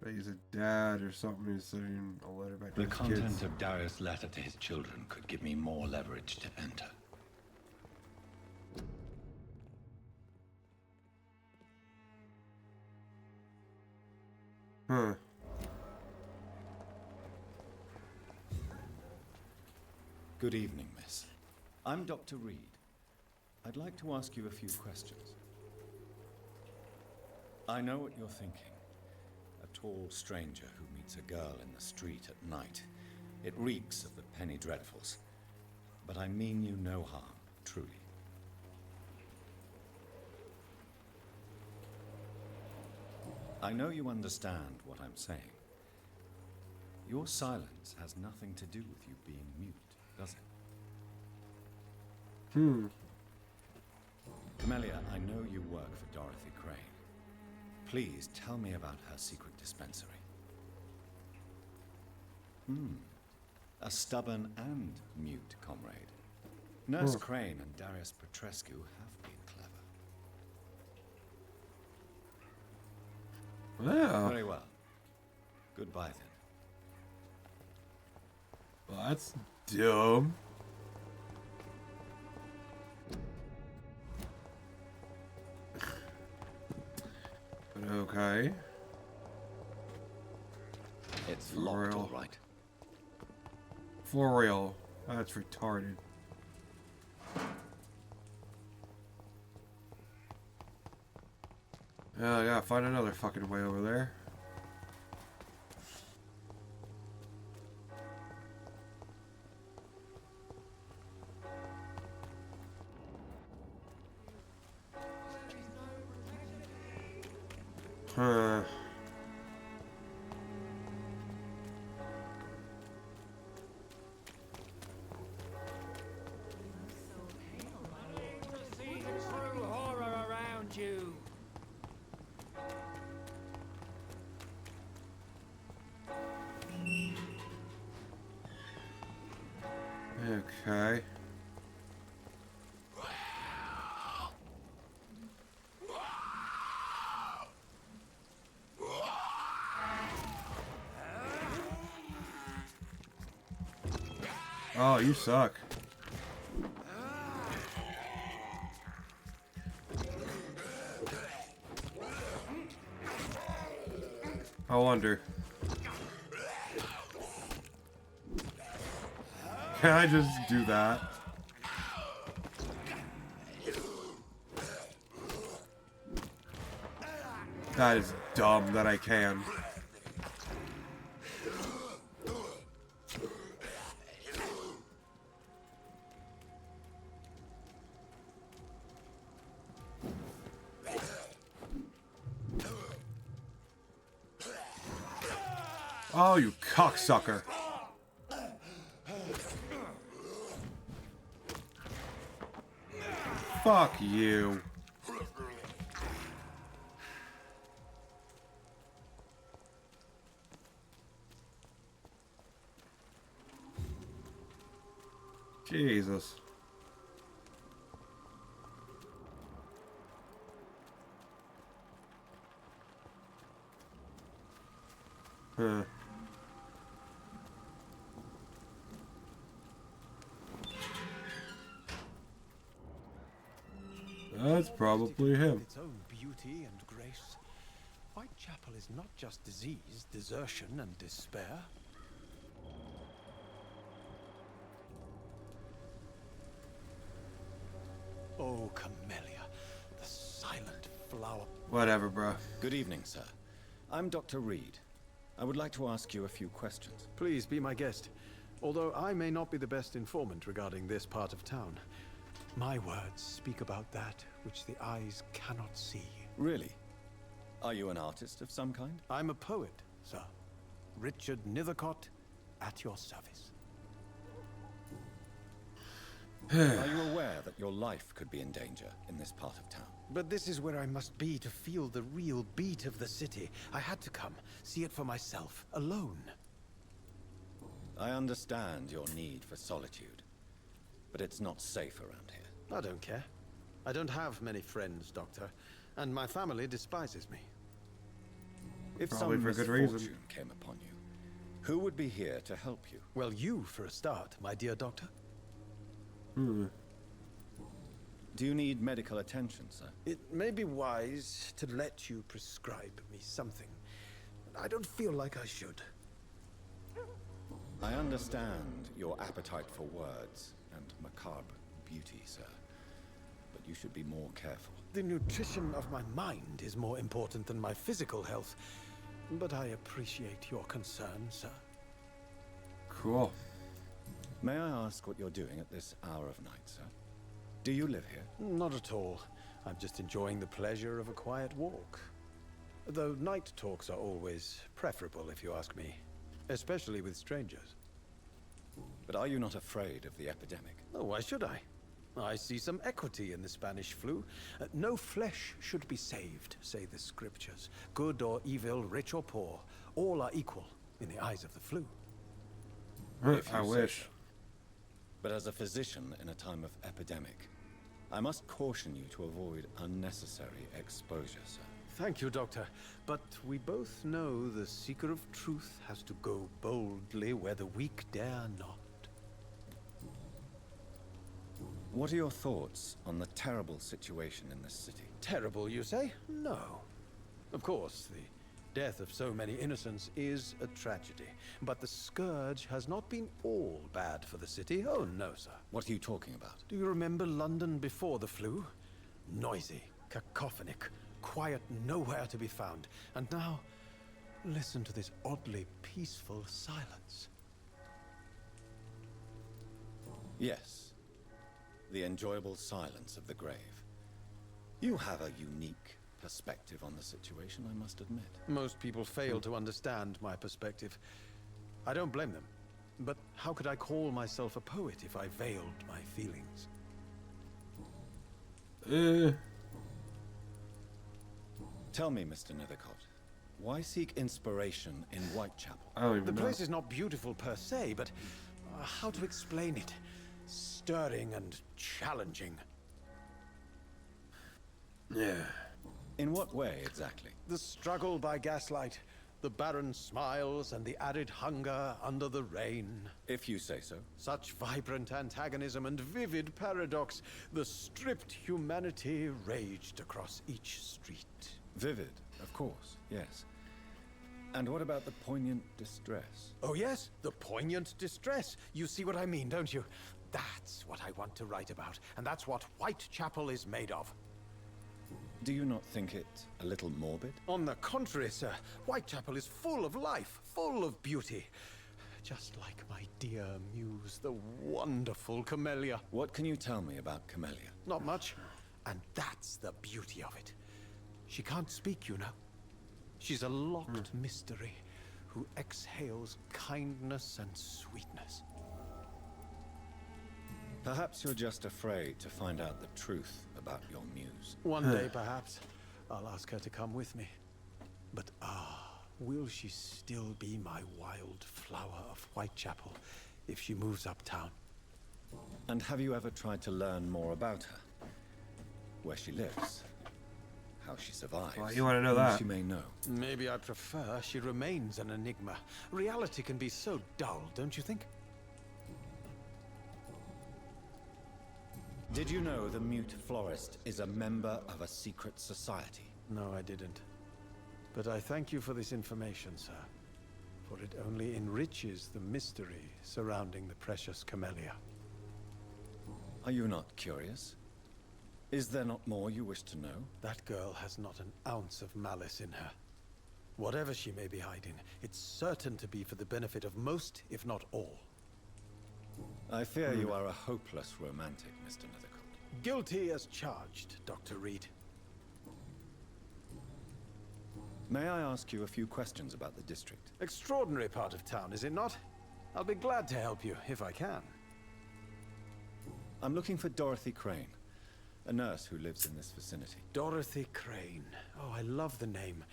He's a dad or something. He's sending a letter back to The his content kids. of Darius' letter to his children could give me more leverage to enter. Huh. Good evening, miss. I'm Dr. Reed. I'd like to ask you a few questions. I know what you're thinking. A tall stranger who meets a girl in the street at night. It reeks of the penny dreadfuls. But I mean you no harm, truly. I know you understand what I'm saying. Your silence has nothing to do with you being mute, does it? Melia, I know you work for Dorothy Crane. Please tell me about her secret dispensary. A stubborn and mute comrade. Nurse Crane and Darius Petrescu have been clever. Wow. Very well. Goodbye then. Well, that's dumb. But okay. It's locked, all right. For real. That's retarded. I gotta find another fucking way over there. Huh. See the true horror around you. Okay. Oh, you suck. I wonder. Can I just do that? That is dumb that I can. Oh, you cocksucker. Fuck you. Jesus. Huh. That's probably him. Its own beauty and grace. Whitechapel is not just disease, desertion, and despair. Oh, Camellia, the silent flower. Whatever, bro. Good evening, sir. I'm Dr. Reed. I would like to ask you a few questions. Please be my guest. Although I may not be the best informant regarding this part of town, my words speak about that which the eyes cannot see. Really? Are you an artist of some kind? I'm a poet, sir. Richard Nethercott, at your service. Are you aware that your life could be in danger in this part of town? But this is where I must be to feel the real beat of the city. I had to come, see it for myself, alone. I understand your need for solitude, but it's not safe around here. I don't care. I don't have many friends, Doctor, and my family despises me. If some misfortune came upon you, who would be here to help you? Well, you for a start, my dear Doctor. Do you need medical attention, sir? It may be wise to let you prescribe me something. I don't feel like I should. I understand your appetite for words and macabre beauty, sir. But you should be more careful. The nutrition of my mind is more important than my physical health. But I appreciate your concern, sir. Cool. May I ask what you're doing at this hour of night, sir? Do you live here? Not at all. I'm just enjoying the pleasure of a quiet walk. Though night talks are always preferable, if you ask me. Especially with strangers. But are you not afraid of the epidemic? Oh, why should I? I see some equity in the Spanish flu. No flesh should be saved, say the scriptures. Good or evil, rich or poor, all are equal in the eyes of the flu. I wish. But as a physician in a time of epidemic, I must caution you to avoid unnecessary exposure, sir. Thank you, Doctor. But we both know the seeker of truth has to go boldly where the weak dare not. What are your thoughts on the terrible situation in this city? Terrible, you say? No. Of course, the death of so many innocents is a tragedy. But the scourge has not been all bad for the city. Oh, no, sir. What are you talking about? Do you remember London before the flu? Noisy, cacophonic, quiet nowhere to be found. And now, listen to this oddly peaceful silence. Yes. The enjoyable silence of the grave. You have a unique perspective on the situation, I must admit. Most people fail to understand my perspective. I don't blame them. But how could I call myself a poet if I veiled my feelings? Tell me, Mr. Nethercott, why seek inspiration in Whitechapel? I don't even know. The place is not beautiful per se, but how to explain it? Stirring and challenging. Yeah. In what way, exactly? The struggle by gaslight, the barren smiles, and the added hunger under the rain. If you say so. Such vibrant antagonism and vivid paradox. The stripped humanity raged across each street. Vivid, of course, yes. And what about the poignant distress? Oh yes, the poignant distress. You see what I mean, don't you? That's what I want to write about, and that's what Whitechapel is made of. Do you not think it a little morbid? On the contrary, sir. Whitechapel is full of life, full of beauty. Just like my dear muse, the wonderful Camellia. What can you tell me about Camellia? Not much. And that's the beauty of it. She can't speak, you know. She's a locked mystery who exhales kindness and sweetness. Perhaps you're just afraid to find out the truth about your muse. One day, perhaps, I'll ask her to come with me. But will she still be my wild flower of Whitechapel if she moves uptown? And have you ever tried to learn more about her? Where she lives? How she survives? Well, you want to know that? She may know. Maybe I prefer she remains an enigma. Reality can be so dull, don't you think? Did you know the mute florist is a member of a secret society? No, I didn't. But I thank you for this information, sir. For it only enriches the mystery surrounding the precious Camellia. Are you not curious? Is there not more you wish to know? That girl has not an ounce of malice in her. Whatever she may be hiding, it's certain to be for the benefit of most, if not all. I fear you are a hopeless romantic, Mr. Nethercourt. Guilty as charged, Dr. Reed. May I ask you a few questions about the district? Extraordinary part of town, is it not? I'll be glad to help you, if I can. I'm looking for Dorothy Crane, a nurse who lives in this vicinity. Dorothy Crane. Oh, I love the name.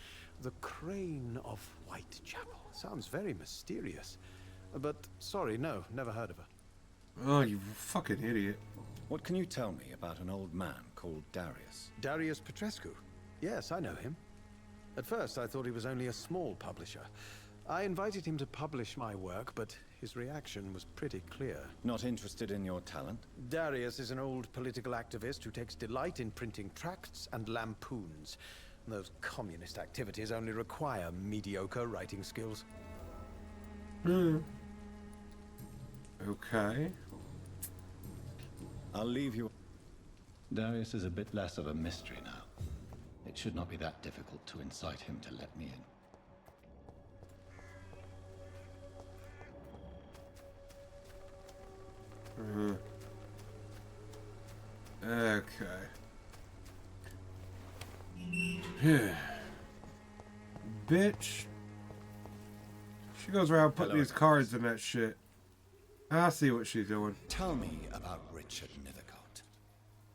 The Crane of Whitechapel. Sounds very mysterious. But, sorry, no, never heard of her. Oh, you fucking idiot. What can you tell me about an old man called Darius? Darius Petrescu? Yes, I know him. At first, I thought he was only a small publisher. I invited him to publish my work, but his reaction was pretty clear. Not interested in your talent? Darius is an old political activist who takes delight in printing tracts and lampoons. Those communist activities only require mediocre writing skills. Okay. I'll leave you. Darius is a bit less of a mystery now. It should not be that difficult to incite him to let me in. Okay. Bitch. She goes around putting these cards in that shit. I see what she's doing. Tell me about Richard Nethercourt.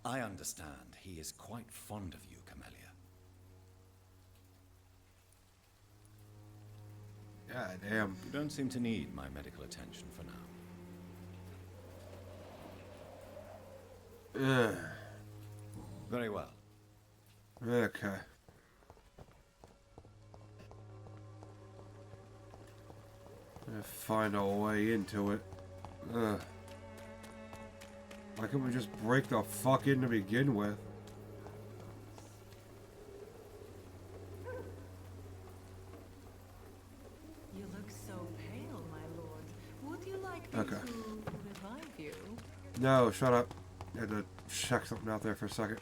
I understand he is quite fond of you, Camellia. God damn. You don't seem to need my medical attention for now. Very well. Okay. Find our way into it. Why can't we just break the fuck in to begin with? You look so pale, my lord. Would you like me to revive you? No, shut up. I had to check something out there for a second.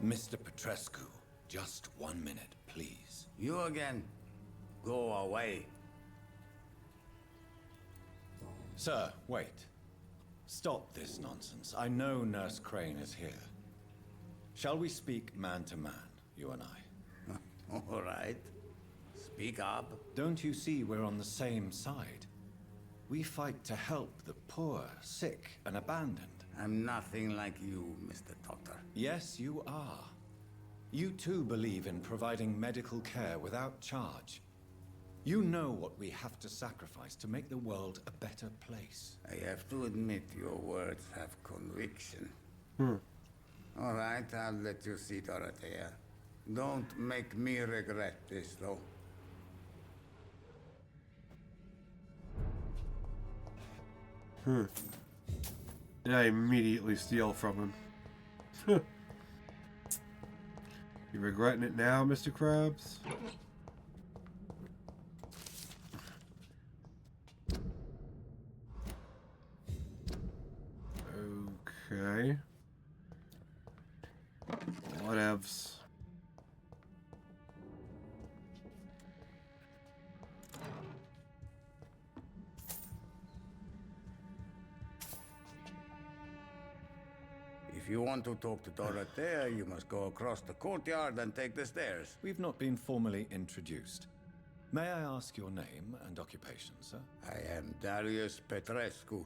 Mr. Petrescu, just 1 minute, please. You again? Go away. Sir, wait. Stop this nonsense. I know Nurse Crane is here. Shall we speak man to man, you and I? All right. Speak up. Don't you see we're on the same side? We fight to help the poor, sick, and abandoned. I'm nothing like you, Mr. Doctor. Yes, you are. You too believe in providing medical care without charge. You know what we have to sacrifice to make the world a better place. I have to admit your words have conviction. All right, I'll let you see Dorothea. Don't make me regret this, though. And I immediately steal from him. You regretting it now, Mr. Krabs? Okay. Whatevs. If you want to talk to Dorothea, you must go across the courtyard and take the stairs. We've not been formally introduced. May I ask your name and occupation, sir? I am Darius Petrescu.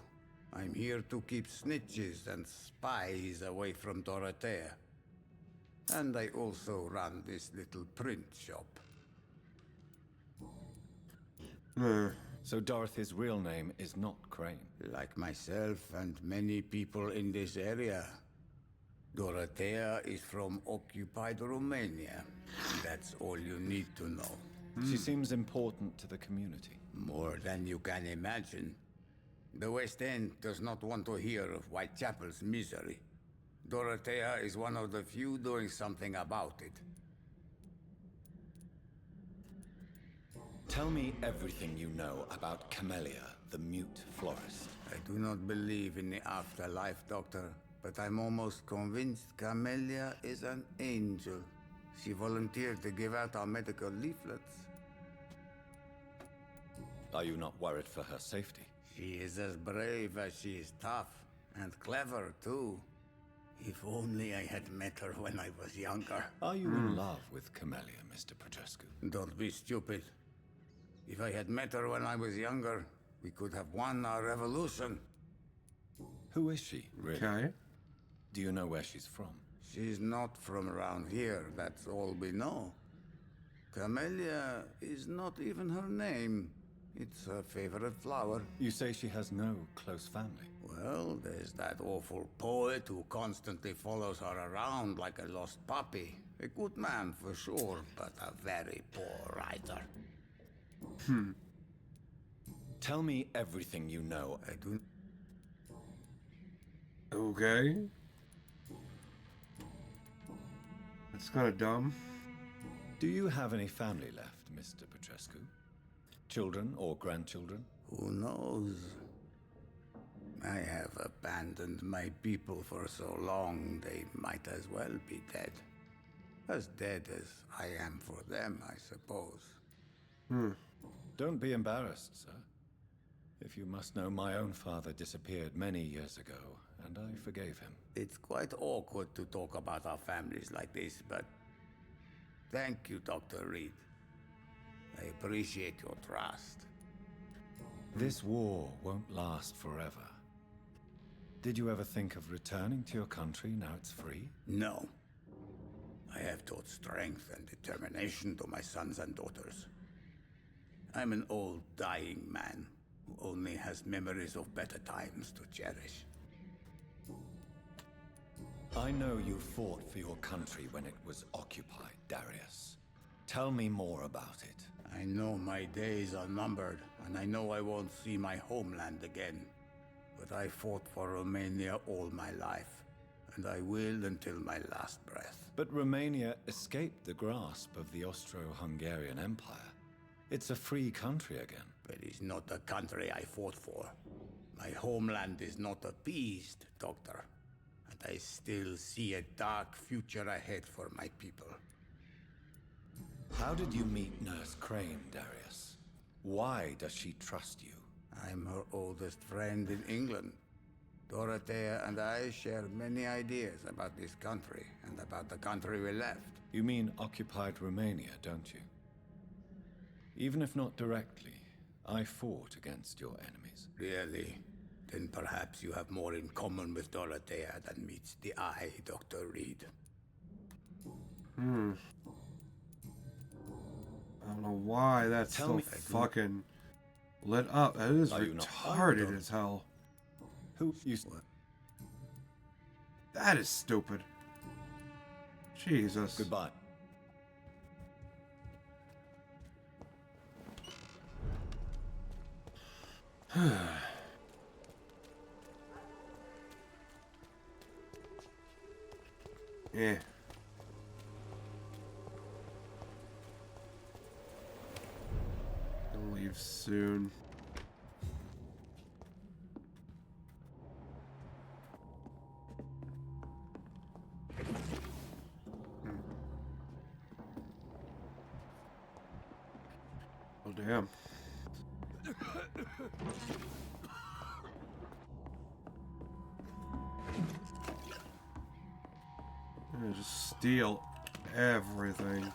I'm here to keep snitches and spies away from Dorothea. And I also run this little print shop. So Dorothy's real name is not Crane? Like myself and many people in this area. Dorothea is from occupied Romania. That's all you need to know. She seems important to the community. More than you can imagine. The West End does not want to hear of Whitechapel's misery. Dorothea is one of the few doing something about it. Tell me everything you know about Camellia, the mute florist. I do not believe in the afterlife, Doctor, but I'm almost convinced Camellia is an angel. She volunteered to give out our medical leaflets. Are you not worried for her safety? She is as brave as she is tough, and clever, too. If only I had met her when I was younger. Are you in love with Camellia, Mr. Petrescu? Don't be stupid. If I had met her when I was younger, we could have won our revolution. Who is she, really? Okay. Do you know where she's from? She's not from around here, that's all we know. Camellia is not even her name. It's her favorite flower. You say she has no close family? Well, there's that awful poet who constantly follows her around like a lost puppy. A good man for sure, but a very poor writer. Tell me everything you know. I do. Okay. That's kind of dumb. Do you have any family left, Mr. Petrescu? Children or grandchildren? Who knows? I have abandoned my people for so long, they might as well be dead. As dead as I am for them, I suppose. Don't be embarrassed, sir. If you must know, my own father disappeared many years ago, and I forgave him. It's quite awkward to talk about our families like this, but thank you, Dr. Reed. I appreciate your trust. This war won't last forever. Did you ever think of returning to your country now it's free? No. I have taught strength and determination to my sons and daughters. I'm an old, dying man who only has memories of better times to cherish. I know you fought for your country when it was occupied, Darius. Tell me more about it. I know my days are numbered, and I know I won't see my homeland again. But I fought for Romania all my life, and I will until my last breath. But Romania escaped the grasp of the Austro-Hungarian Empire. It's a free country again. But it's not the country I fought for. My homeland is not appeased, Doctor. And I still see a dark future ahead for my people. How did you meet Nurse Crane, Darius? Why does she trust you? I'm her oldest friend in England. Dorothea and I share many ideas about this country and about the country we left. You mean occupied Romania, don't you? Even if not directly, I fought against your enemies. Really? Then perhaps you have more in common with Dorothea than meets the eye, Dr. Reed. I don't know why that's so fucking lit up. That is retarded as hell. Who you? That is stupid. Jesus. Goodbye. Yeah. I'll leave soon. Oh, damn. Just steal everything.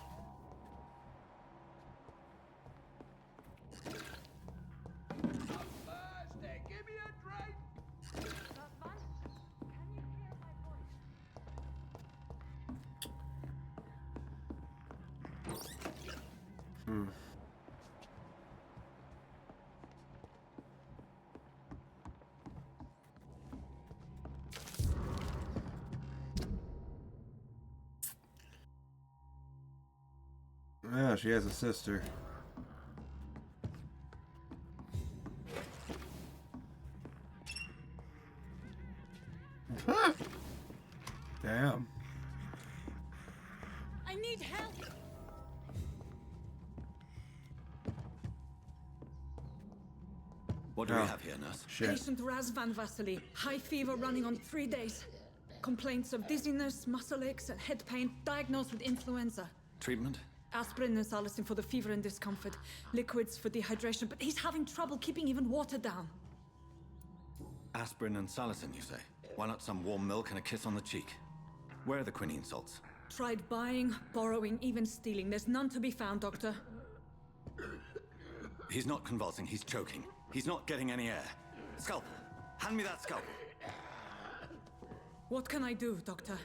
Yeah, she has a sister. Damn. I need help. What do we have here, nurse? Patient Raz Van Vasily. High fever running on 3 days. Complaints of dizziness, muscle aches, and head pain. Diagnosed with influenza. Treatment? Aspirin and salicin for the fever and discomfort. Liquids for dehydration, but he's having trouble keeping even water down. Aspirin and salicin, you say? Why not some warm milk and a kiss on the cheek? Where are the quinine salts? Tried buying, borrowing, even stealing. There's none to be found, Doctor. He's not convulsing, he's choking. He's not getting any air. Scalpel! Hand me that scalpel! What can I do, Doctor?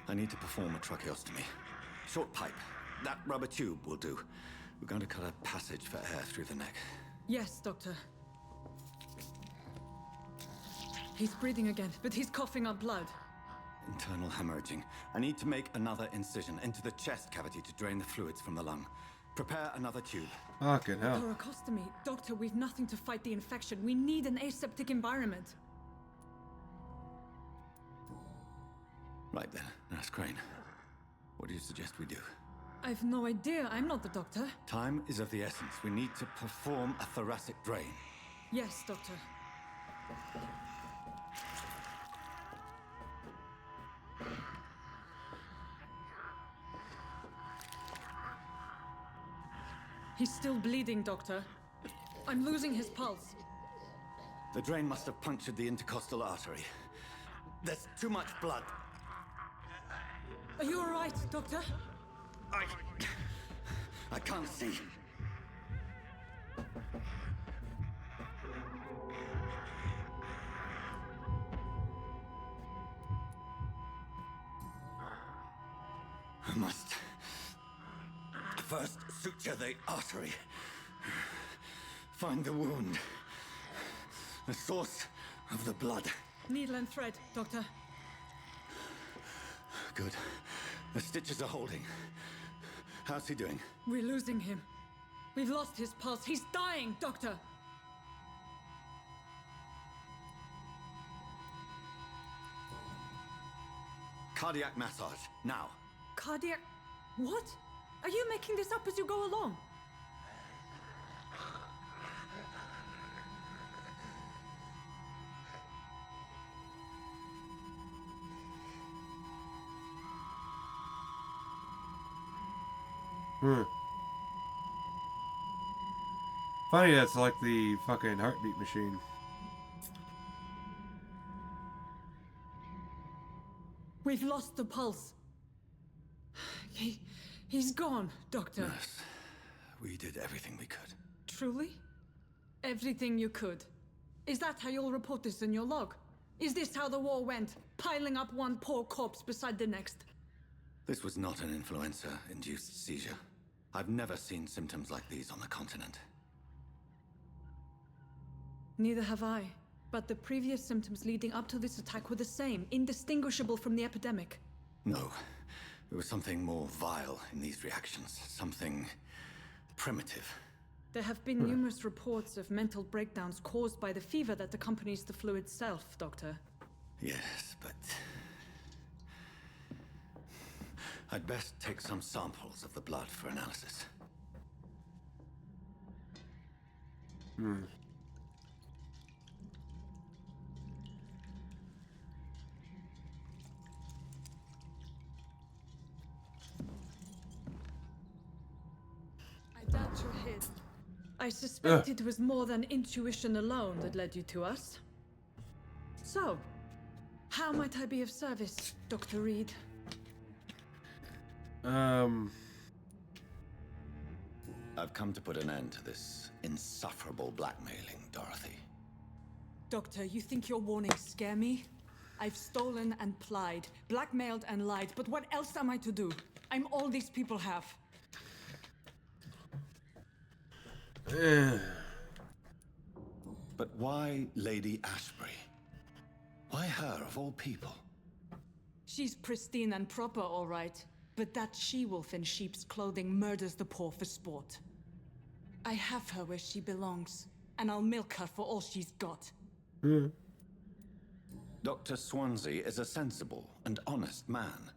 I need to perform a tracheostomy. Short pipe. That rubber tube will do. We're going to cut a passage for air through the neck. Yes, Doctor. He's breathing again, but he's coughing up blood. Internal hemorrhaging. I need to make another incision into the chest cavity to drain the fluids from the lung. Prepare another tube. Fucking hell. Thoracostomy. Doctor, we've nothing to fight the infection. We need an aseptic environment. Right then, Nurse Crane. What do you suggest we do? I've no idea. I'm not the doctor. Time is of the essence. We need to perform a thoracic drain. Yes, Doctor. He's still bleeding, Doctor. I'm losing his pulse. The drain must have punctured the intercostal artery. There's too much blood. Are you all right, Doctor? I can't see. I must first suture the artery. Find the wound. The source of the blood. Needle and thread, Doctor. Good. The stitches are holding. How's he doing? We're losing him. We've lost his pulse. He's dying, Doctor. Cardiac massage, now. Cardiac... What? Are you making this up as you go along? Funny that's like the fucking heartbeat machine. We've lost the pulse. He's gone, Doctor. Nurse, we did everything we could. Truly? Everything you could. Is that how you'll report this in your log? Is this how the war went? Piling up one poor corpse beside the next? This was not an influenza-induced seizure. I've never seen symptoms like these on the continent. Neither have I. But the previous symptoms leading up to this attack were the same, indistinguishable from the epidemic. No. There was something more vile in these reactions. Something primitive. There have been numerous reports of mental breakdowns caused by the fever that accompanies the flu itself, Doctor. Yes, but... I'd best take some samples of the blood for analysis. I doubt your head. I suspect it was more than intuition alone that led you to us. So, how might I be of service, Dr. Reed? I've come to put an end to this insufferable blackmailing, Dorothy. Doctor, you think your warnings scare me? I've stolen and plied, blackmailed and lied, but what else am I to do? I'm all these people have. But why Lady Ashbury? Why her, of all people? She's pristine and proper, all right. But that she-wolf in sheep's clothing murders the poor for sport. I have her where she belongs. and I'll milk her for all she's got. Dr. Swansea is a sensible and honest man.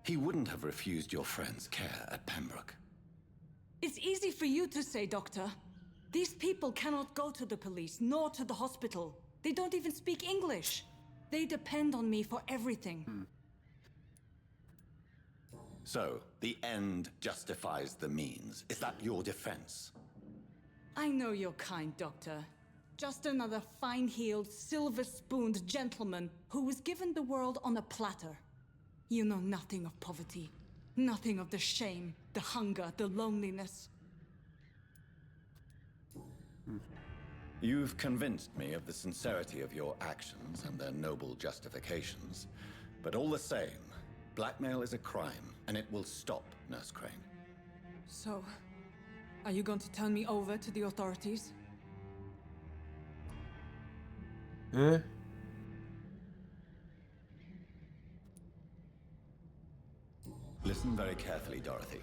He wouldn't have refused your friend's care at Pembroke. It's easy for you to say, Doctor. These people cannot go to the police, nor to the hospital. They don't even speak English. They depend on me for everything. So, the end justifies the means. Is that your defense? I know you're kind, Doctor. Just another fine-heeled, silver-spooned gentleman who was given the world on a platter. You know nothing of poverty. Nothing of the shame, the hunger, the loneliness. You've convinced me of the sincerity of your actions and their noble justifications. But all the same, blackmail is a crime, and it will stop, Nurse Crane. So, are you going to turn me over to the authorities? Huh? Listen very carefully, Dorothy.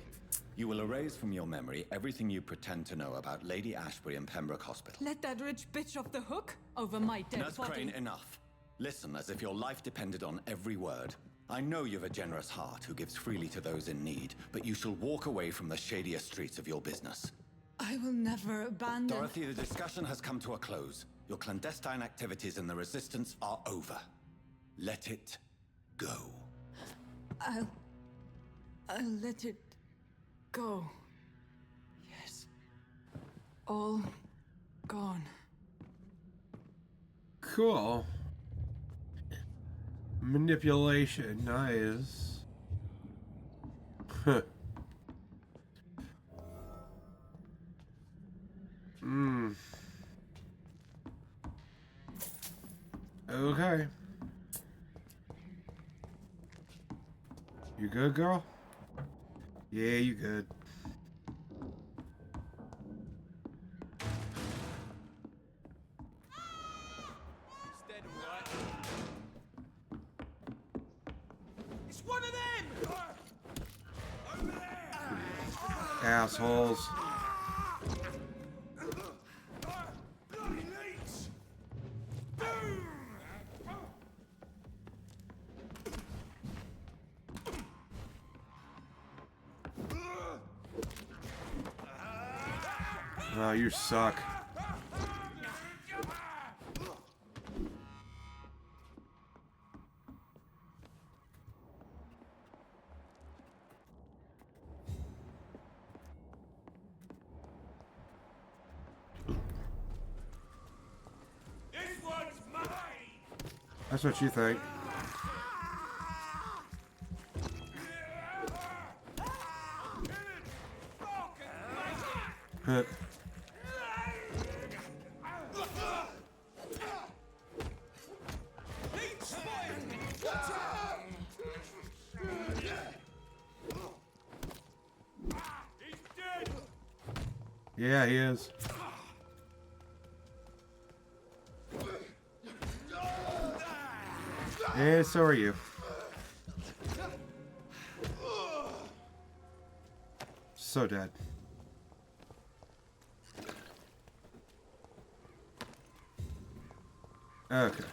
You will erase from your memory everything you pretend to know about Lady Ashbury and Pembroke Hospital. Let that rich bitch off the hook over my dead Nurse body. Crane, enough. Listen as if your life depended on every word. I know you've a generous heart who gives freely to those in need, but you shall walk away from the shadier streets of your business. I will never abandon... Dorothy, the discussion has come to a close. Your clandestine activities in the Resistance are over. Let it go. I'll let it go. Yes. All gone. Cool. Manipulation, nice. Huh. Okay. You good, girl? Yeah, you good. It's one of them! Over there! Assholes. Bloody leech! Oh, you suck. This one's mine! That's what you think. Huh. Yeah, he is. And so are you. So dead. Okay.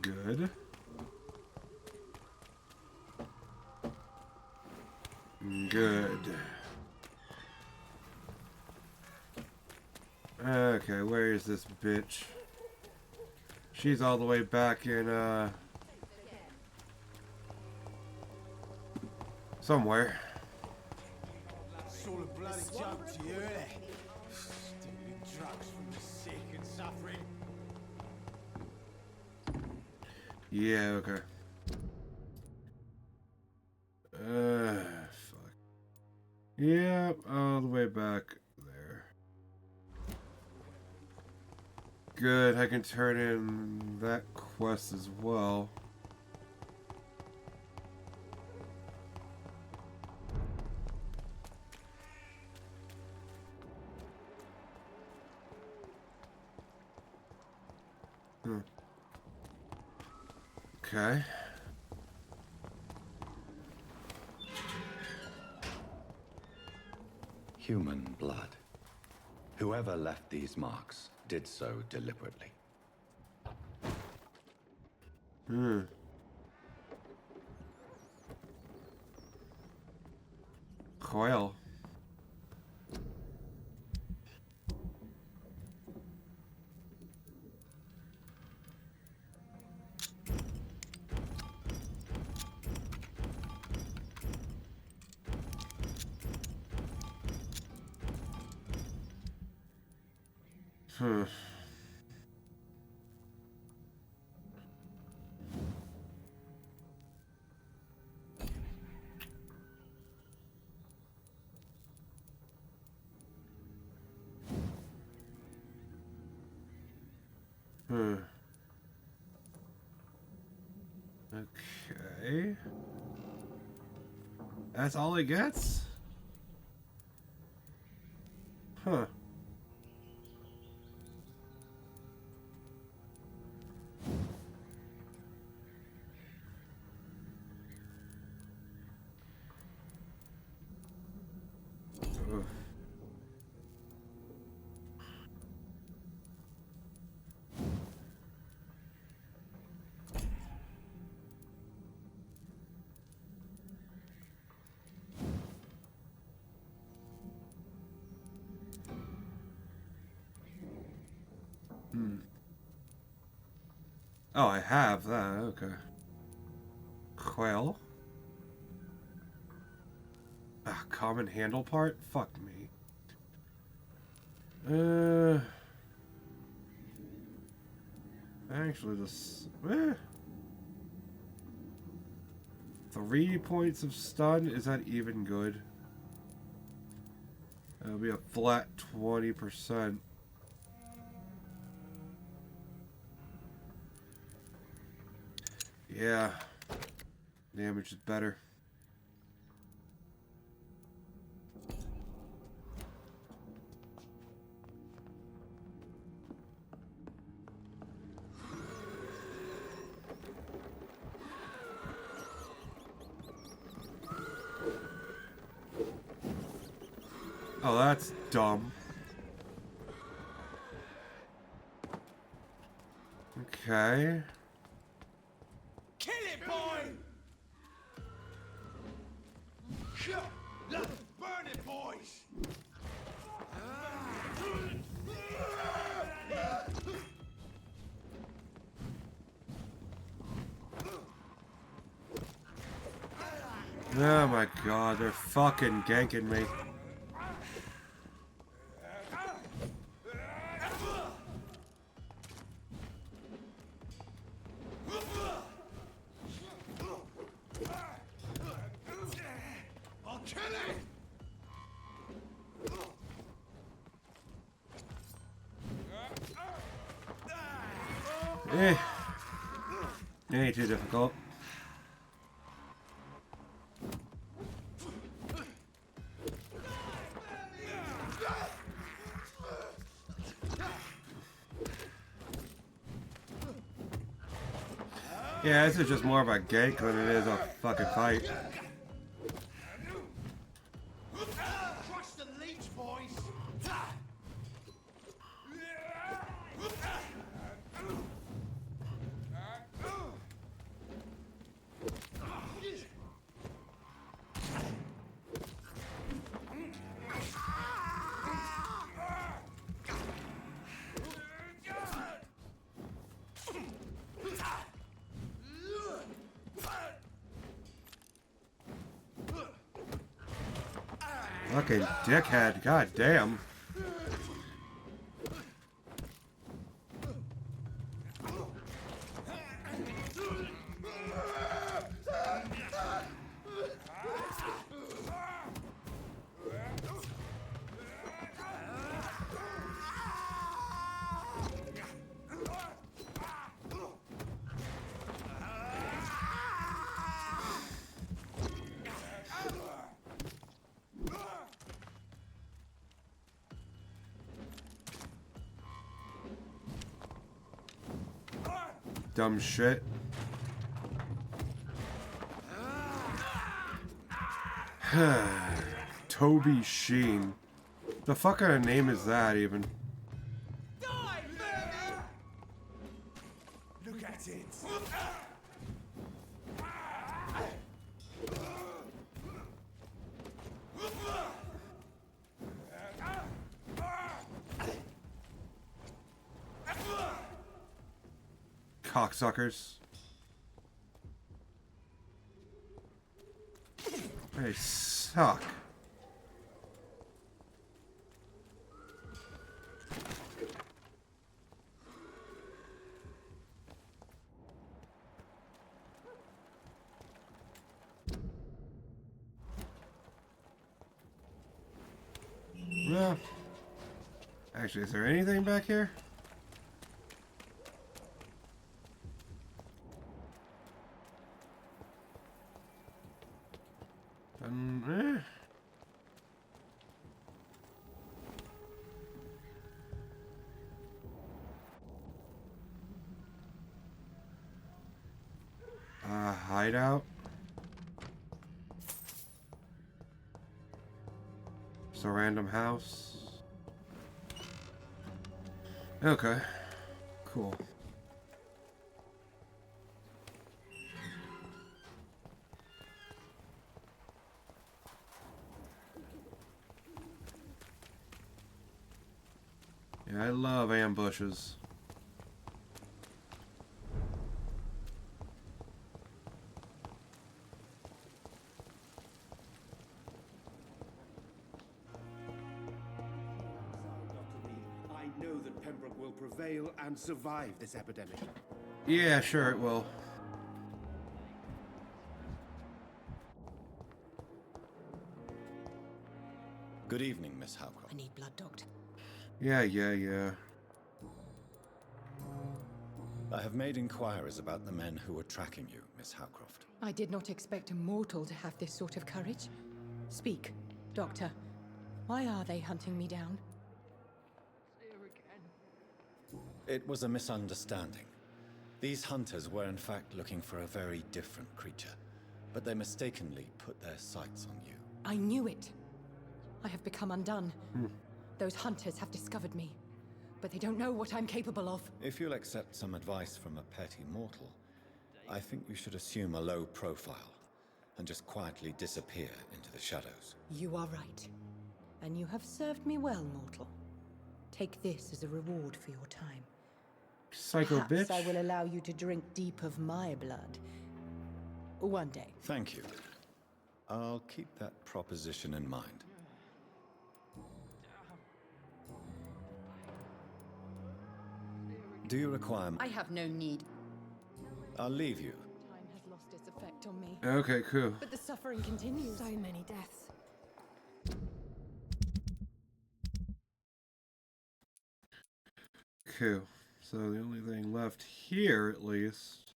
Good. Good. Okay, where is this bitch? She's all the way back in, somewhere. It's all a bloody joke to you, isn't it? Stealing drugs from the sick and suffering. Yeah, okay. Fuck. Yeah, all the way back there. Good, I can turn in that quest as well. Okay. Human blood. Whoever left these marks did so deliberately. Coil. Hmm. Okay. That's all he gets? Huh. Ugh. Oh, I have that. Okay. Quail. Ah, common handle part? Fuck me. Actually, this. 3 points of stun? Is that even good? That'll be a flat 20%. Yeah. Damage is better. Oh, that's dumb. Okay. Kill it, boy! Let's burn it, boys! Oh my god, they're fucking ganking me. I'll kill it! Ain't too difficult. Yeah, this is just more of a gank than it is a fucking fight. Crush the leech, boys! Fucking dickhead, god damn. Dumb shit. Toby Sheen. The fuck kind of name is that even? Look at it. Cocksuckers. They suck. Well, actually, is there anything back here? Hideout. Just a random house. Okay. Cool. Yeah, I love ambushes. I know that Pembroke will prevail and survive this epidemic. Yeah, sure it will. Good evening, Miss Howcroft. I need blood, Doctor. Yeah. I have made inquiries about the men who were tracking you, Miss Howcroft. I did not expect a mortal to have this sort of courage. Speak, Doctor. Why are they hunting me down? It was a misunderstanding. These hunters were in fact looking for a very different creature, but they mistakenly put their sights on you. I knew it. I have become undone. Those hunters have discovered me, but they don't know what I'm capable of. If you'll accept some advice from a petty mortal, I think you should assume a low profile and just quietly disappear into the shadows. You are right. And you have served me well, mortal. Take this as a reward for your time. Psycho Perhaps bitch. I will allow you to drink deep of my blood. One day. Thank you. I'll keep that proposition in mind. Do you require... I have no need. I'll leave you. Time has lost its effect on me. Okay, cool. But the suffering continues. So many deaths. Cool. So the only thing left here, at least.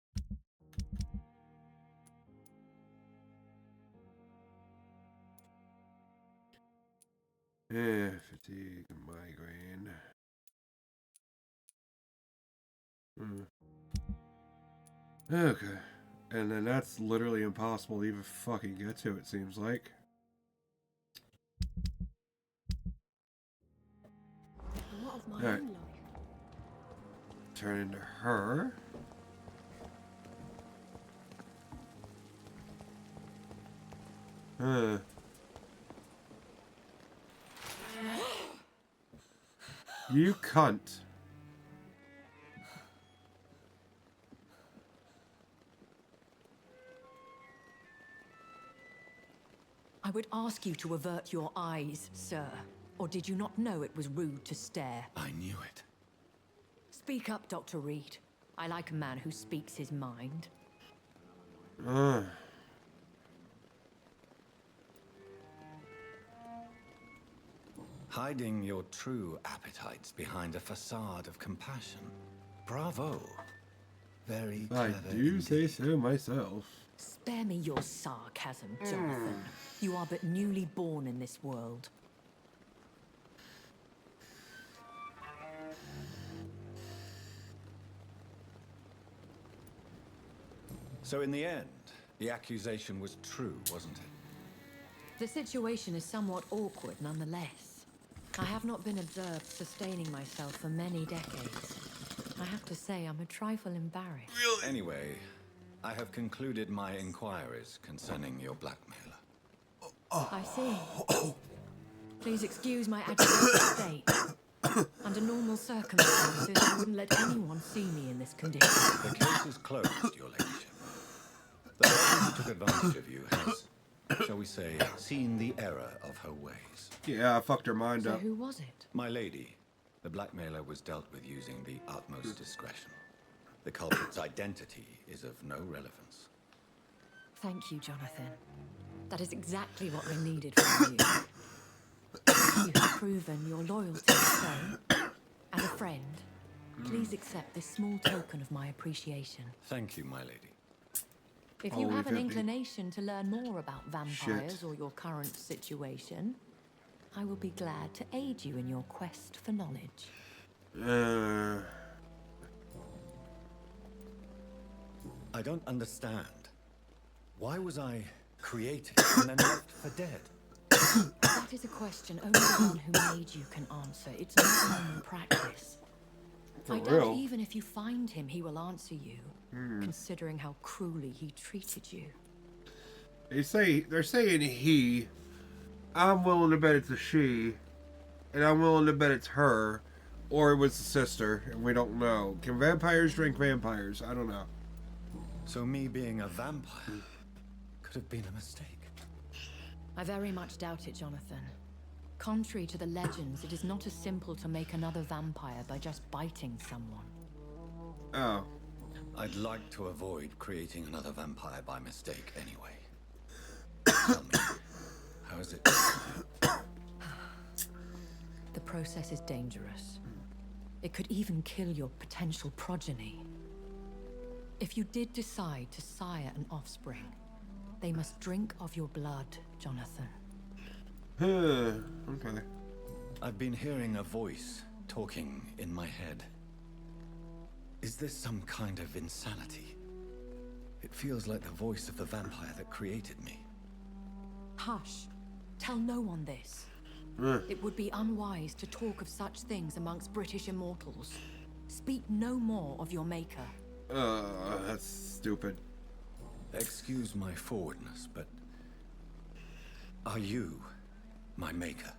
Fatigue, migraine. Okay. And then that's literally impossible to even fucking get to, it seems like. What of my Alright. own life? Turn into her. You cunt. I would ask you to avert your eyes, sir. Or did you not know it was rude to stare? I knew it. Speak up, Dr. Reed. I like a man who speaks his mind. Hiding your true appetites behind a facade of compassion. Bravo. Very clever. I do say so myself. Spare me your sarcasm, Jonathan. You are but newly born in this world. So in the end, the accusation was true, wasn't it? The situation is somewhat awkward nonetheless. I have not been observed sustaining myself for many decades. I have to say, I'm a trifle embarrassed. Anyway, I have concluded my inquiries concerning your blackmailer. I see. Please excuse my agitated state. Under normal circumstances, I wouldn't let anyone see me in this condition. The case is closed, your ladyship. The person who took advantage of you has, shall we say, seen the error of her ways. Yeah, I fucked her mind So up. who was it? My lady, the blackmailer was dealt with using the utmost discretion. The culprit's identity is of no relevance. Thank you, Jonathan. That is exactly what I needed from you. You have proven your loyalty, so, as a friend, please accept this small token of my appreciation. Thank you, my lady. If you have an inclination to learn more about vampires or your current situation, I will be glad to aid you in your quest for knowledge. I don't understand. Why was I created and then left for dead? That is a question only the one who made you can answer. It's not common practice. I doubt even if you find him, he will answer you, considering how cruelly he treated you. They're saying he. I'm willing to bet it's a she, and I'm willing to bet it's her, or it was the sister, and we don't know. Can vampires drink vampires? I don't know. So me being a vampire could have been a mistake. I very much doubt it, Jonathan. Contrary to the legends, it is not as simple to make another vampire by just biting someone. Oh. I'd like to avoid creating another vampire by mistake anyway. Tell me, how is it? The process is dangerous. It could even kill your potential progeny. If you did decide to sire an offspring, they must drink of your blood, Jonathan. Okay. I've been hearing a voice talking in my head. Is this some kind of insanity? It feels like the voice of the vampire that created me. Hush. Tell no one this. It would be unwise to talk of such things amongst British immortals. Speak no more of your maker. That's stupid. Excuse my forwardness, but are you my maker?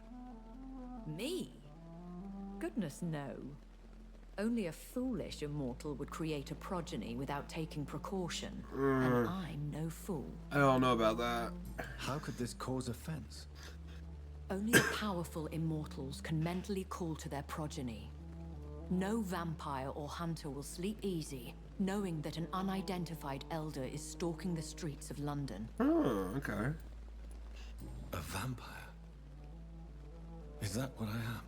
Me? Goodness, no. Only a foolish immortal would create a progeny without taking precaution, and I'm no fool. I don't know about that. How could this cause offense? Only the powerful immortals can mentally call to their progeny. No vampire or hunter will sleep easy, knowing that an unidentified elder is stalking the streets of London. Oh, okay. A vampire? Is that what I am?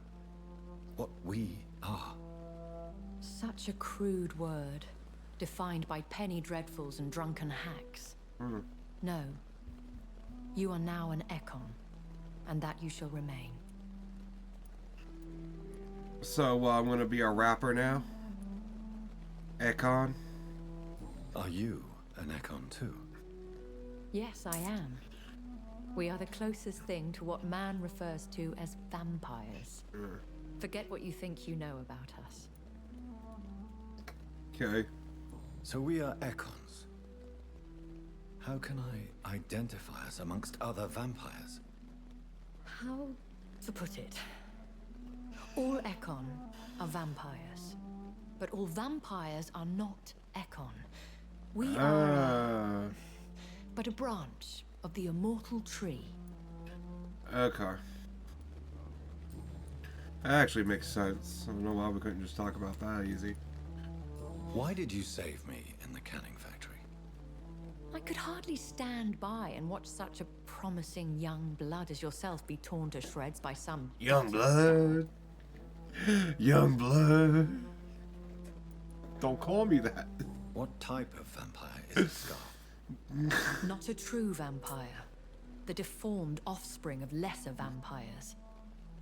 What we are? Such a crude word, defined by penny dreadfuls and drunken hacks. No. You are now an Ekon, and that you shall remain. So, I'm gonna be a rapper now? Ekon? Are you an Ekon too? Yes, I am. We are the closest thing to what man refers to as vampires. Forget what you think you know about us. Okay. So we are Ekons. How can I identify us amongst other vampires? How to put it? All Ekon are vampires. But all vampires are not Ekon. We are but a branch of the immortal tree. Okay. That actually makes sense. I don't know why we couldn't just talk about that easy. Why did you save me in the canning factory? I could hardly stand by and watch such a promising young blood as yourself be torn to shreds by some young blood. Young blood. Don't call me that. What type of vampire is Scar? Not a true vampire. The deformed offspring of lesser vampires.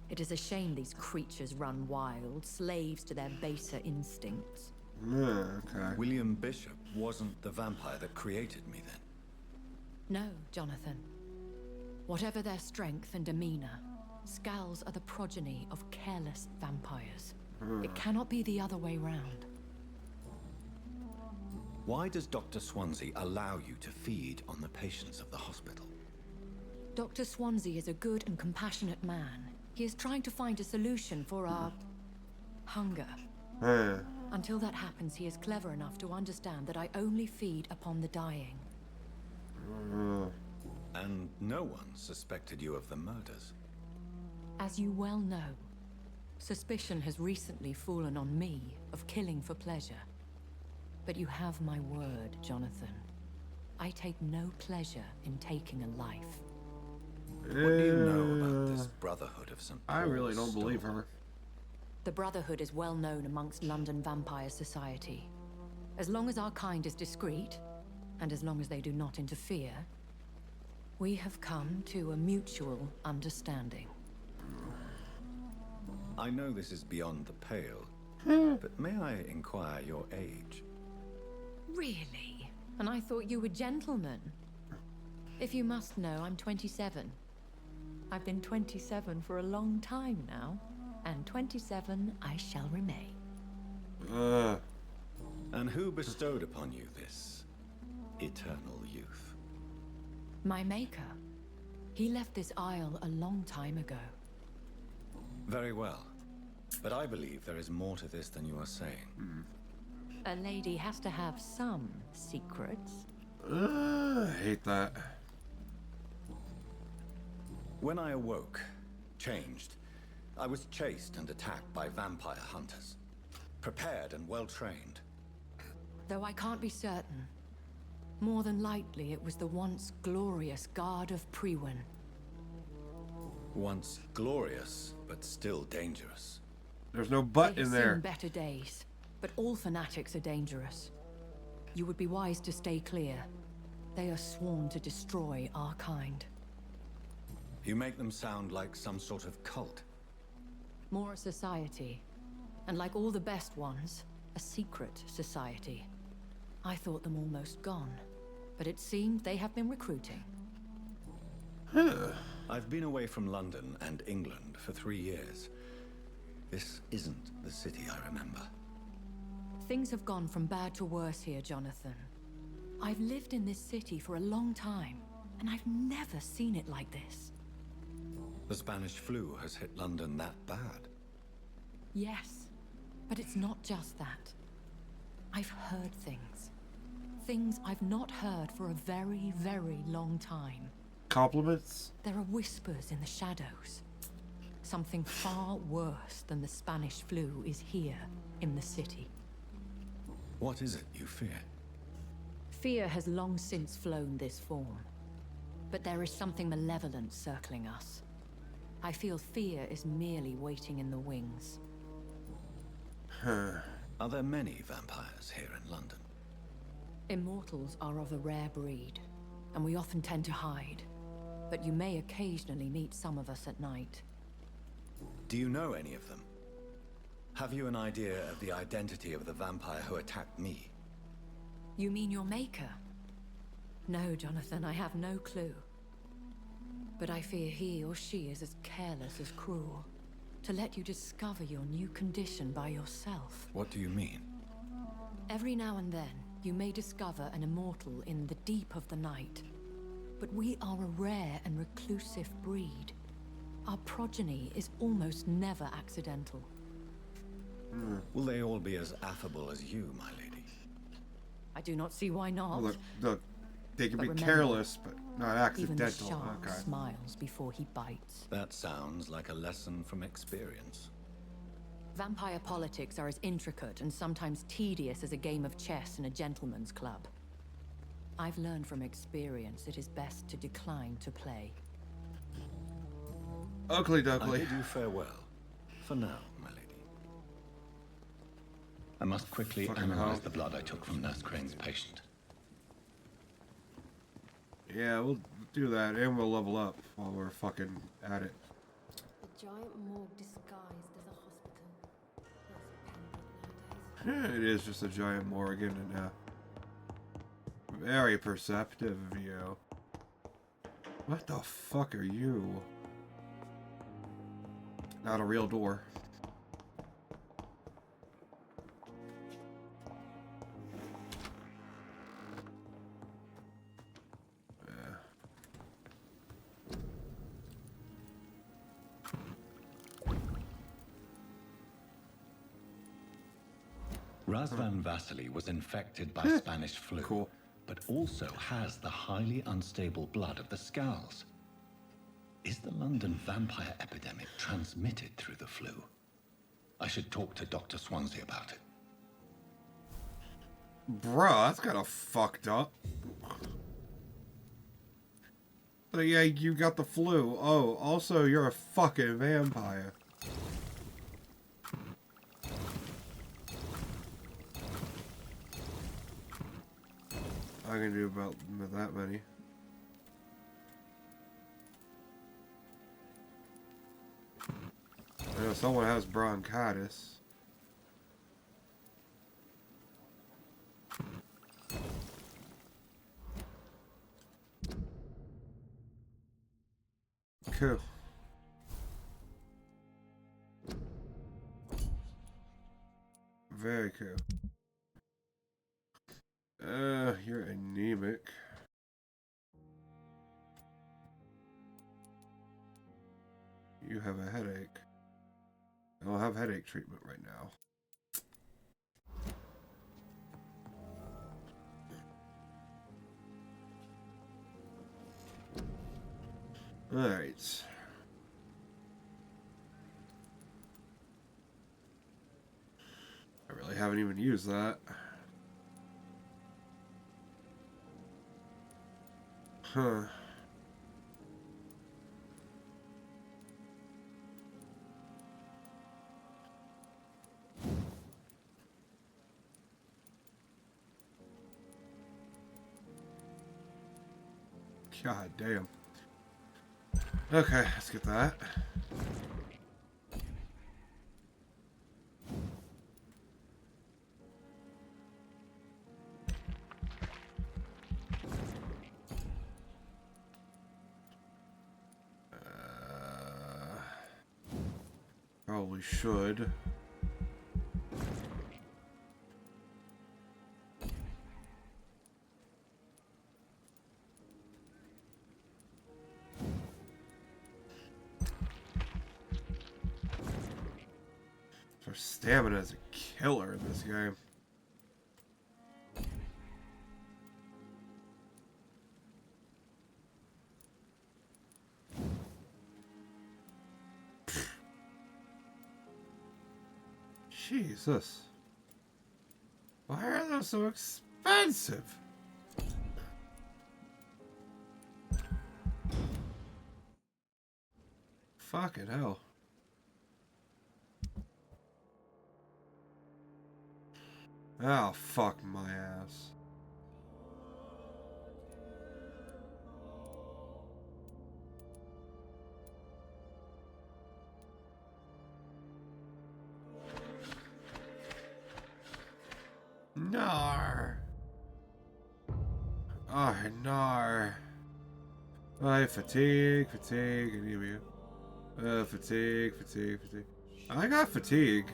It is a shame these creatures run wild, slaves to their baser instincts. Okay. William Bishop wasn't the vampire that created me then? No, Jonathan. Whatever their strength and demeanor, Scowls are the progeny of careless vampires. It cannot be the other way round. Why does Dr. Swansea allow you to feed on the patients of the hospital? Dr. Swansea is a good and compassionate man. He is trying to find a solution for our hunger. Until that happens, he is clever enough to understand that I only feed upon the dying. And no one suspected you of the murders. As you well know, suspicion has recently fallen on me of killing for pleasure. But you have my word, Jonathan. I take no pleasure in taking a life. What do you know about this Brotherhood of St. Paul's? I really don't believe her. The Brotherhood is well known amongst London vampire society. As long as our kind is discreet, and as long as they do not interfere, we have come to a mutual understanding. I know this is beyond the pale, but may I inquire your age? Really? And I thought you were gentlemen. If you must know, I'm 27. I've been 27 for a long time now, and 27 I shall remain. And who bestowed upon you this eternal youth? My maker. He left this isle a long time ago. Very well. But I believe there is more to this than you are saying. A lady has to have some secrets. I hate that. When I awoke, changed, I was chased and attacked by vampire hunters. Prepared and well trained. Though I can't be certain. More than likely, it was the once glorious Guard of Priwen. Once glorious, but still dangerous. There's no but They have in there. seen better days, but all fanatics are dangerous. You would be wise to stay clear. They are sworn to destroy our kind. You make them sound like some sort of cult. More a society. And like all the best ones, a secret society. I thought them almost gone, but it seemed they have been recruiting. I've been away from London and England for 3 years. This isn't the city I remember. Things have gone from bad to worse here, Jonathan. I've lived in this city for a long time, and I've never seen it like this. The Spanish flu has hit London that bad. Yes, but it's not just that. I've heard things. Things I've not heard for a very, very long time. Compliments? There are whispers in the shadows. Something far worse than the Spanish flu is here in the city. What is it you fear? Fear has long since flown this form. But there is something malevolent circling us. I feel fear is merely waiting in the wings. Are there many vampires here in London? Immortals are of a rare breed, and we often tend to hide. But you may occasionally meet some of us at night. Do you know any of them? Have you an idea of the identity of the vampire who attacked me? You mean your maker? No, Jonathan, I have no clue. But I fear he or she is as careless as cruel. To let you discover your new condition by yourself. What do you mean? Every now and then, you may discover an immortal in the deep of the night. But we are a rare and reclusive breed. Our progeny is almost never accidental. Will they all be as affable as you, my lady? I do not see why not. Well, look, they can But be remember, careless, but not even the accidental. shark Okay. smiles before he bites. That sounds like a lesson from experience. Vampire politics are as intricate and sometimes tedious as a game of chess in a gentleman's club. I've learned from experience it is best to decline to play. Ugly I duckly. bid you farewell. For now, my lady. I must quickly Fucking analyze hell. the blood I took from Nurse Crane's patient. Yeah, we'll do that, and we'll level up while we're fucking at it. A giant morgue disguised as a hospital. That's a pen nowadays. It is just a giant morgue, isn't it now? Very perceptive of you. What the fuck are you? Not a real door. Razvan Vasily was infected by Spanish flu, but also has the highly unstable blood of the Scowls. Is the London vampire epidemic transmitted through the flu? I should talk to Dr. Swansea about it. Bruh, that's kind of fucked up. So yeah, you got the flu. Oh, also you're a fucking vampire. I can do about that many. I know someone has bronchitis. Cool. Very cool. You're anemic. You have a headache. I don't have headache treatment right now. Alright. I really haven't even used that. Huh. God damn. Okay, let's get that. Probably should. Our stamina is a killer in this game. Jesus. Why are those so expensive? Fucking hell. Oh, fuck my ass. Nar. Oh, nar. I fatigue, anemia. Fatigue. I got fatigue.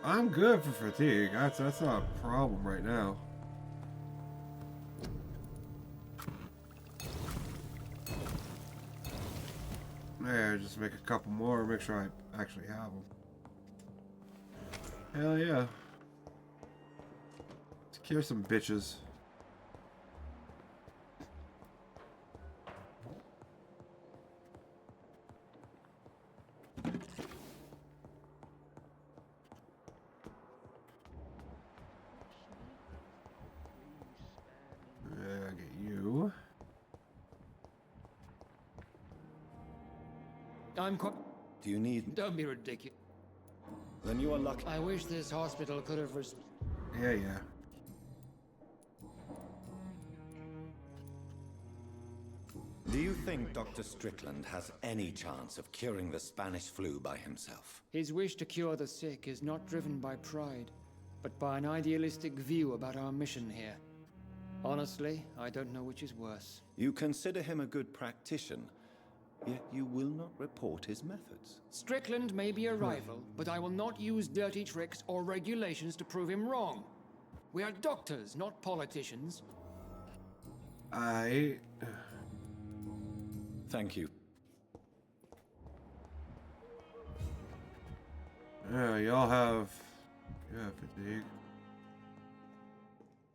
I'm good for fatigue. That's not a problem right now. There, just make a couple more. Make sure I actually have them. Hell yeah. Let's cure some bitches. I'm quite... Do you need... Don't be ridiculous. Then you are lucky. I wish this hospital could have... Yeah. Do you think Dr. Strickland has any chance of curing the Spanish flu by himself? His wish to cure the sick is not driven by pride, but by an idealistic view about our mission here. Honestly, I don't know which is worse. You consider him a good practitioner, yet you will not report his methods. Strickland may be a rival, but I will not use dirty tricks or regulations to prove him wrong. We are doctors, not politicians. Thank you. Yeah, y'all have... Yeah, fatigue.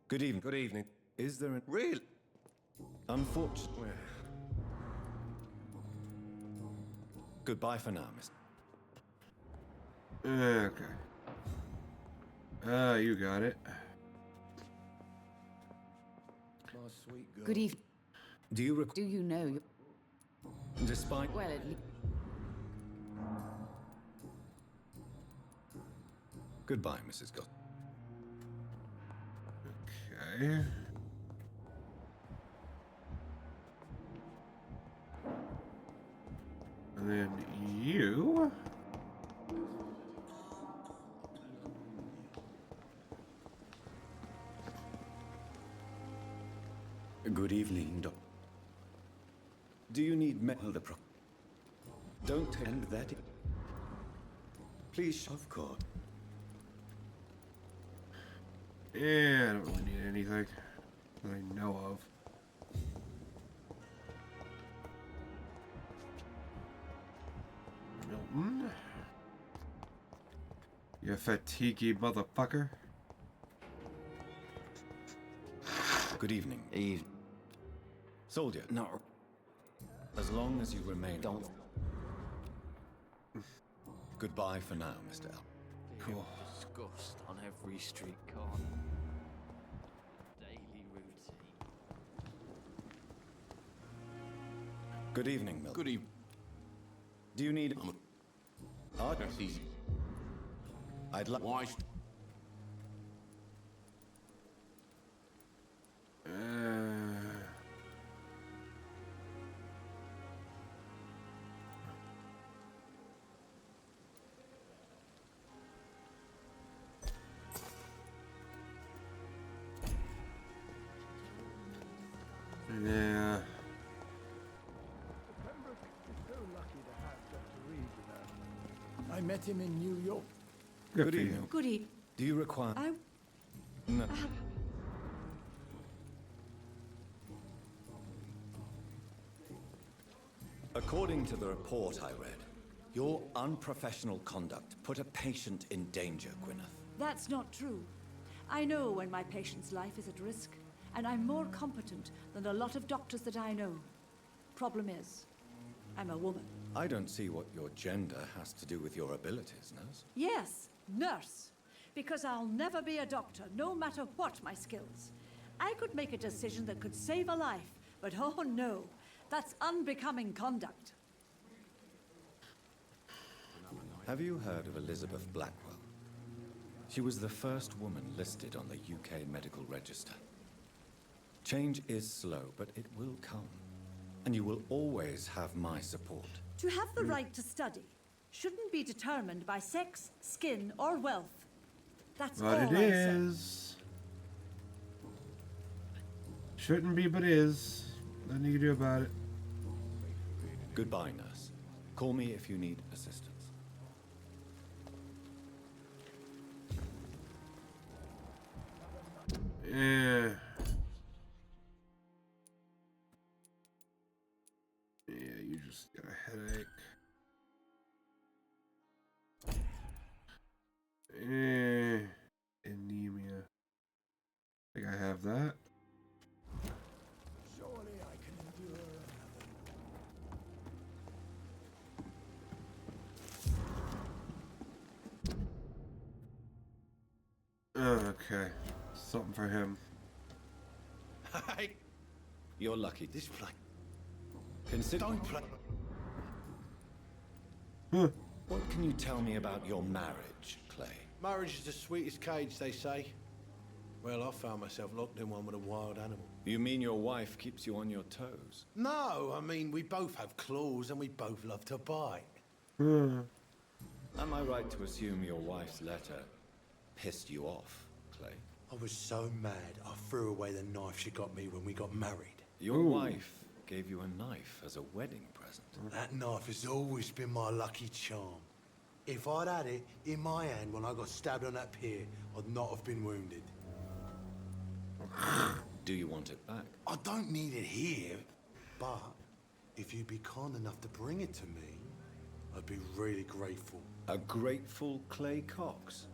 Good evening. Good evening. Is there a... Real? Unfortunately... Goodbye for now, Mr. Okay. You got it. My sweet girl. Good evening. Do you know? Despite... Well, at least... Goodbye, Mrs. Gott. Okay. And then you... Good evening, Doc. Do you need medical pro... Don't end that... Please, of course. Yeah, I don't really need anything that I know of. Milton? You fatiguey motherfucker. Good evening. Eve. Soldier. No. As long as you remain... Don't. Goodbye for now, Mr. L. Cool. Disgust on every street corner. Daily routine. Good evening, Milton. Good evening. Do you need... That's easy. I'd like... Why? Yeah. I met him in New York. Good evening. Good evening. Do you require... No. According to the report I read, your unprofessional conduct put a patient in danger, Gwyneth. That's not true. I know when my patient's life is at risk, and I'm more competent than a lot of doctors that I know. Problem is, I'm a woman. I don't see what your gender has to do with your abilities, nurse. Yes, nurse. Because I'll never be a doctor, no matter what my skills. I could make a decision that could save a life, but oh no, that's unbecoming conduct. Have you heard of Elizabeth Blackwell? She was the first woman listed on the UK Medical Register. Change is slow, but it will come. And you will always have my support. To have the right to study shouldn't be determined by sex, skin, or wealth. That's all But it I say. is. Shouldn't be, but is. Nothing you can do about it. Goodbye, nurse. Call me if you need assistance. Yeah. Yeah, you just got a headache. Anemia. I think I have that. Surely I can endure Okay. Something for him. Hey! You're lucky. This play. Consider. Don't play. What can you tell me about your marriage, Clay? Marriage is the sweetest cage, they say. Well, I found myself locked in one with a wild animal. You mean your wife keeps you on your toes? No, I mean, we both have claws and we both love to bite. Am I right to assume your wife's letter pissed you off, Clay? I was so mad I threw away the knife she got me when we got married. Your wife gave you a knife as a wedding present. That knife has always been my lucky charm. If I'd had it in my hand when I got stabbed on that pier, I'd not have been wounded. Do you want it back? I don't need it here, but if you'd be kind enough to bring it to me, I'd be really grateful. A grateful Clay Cox.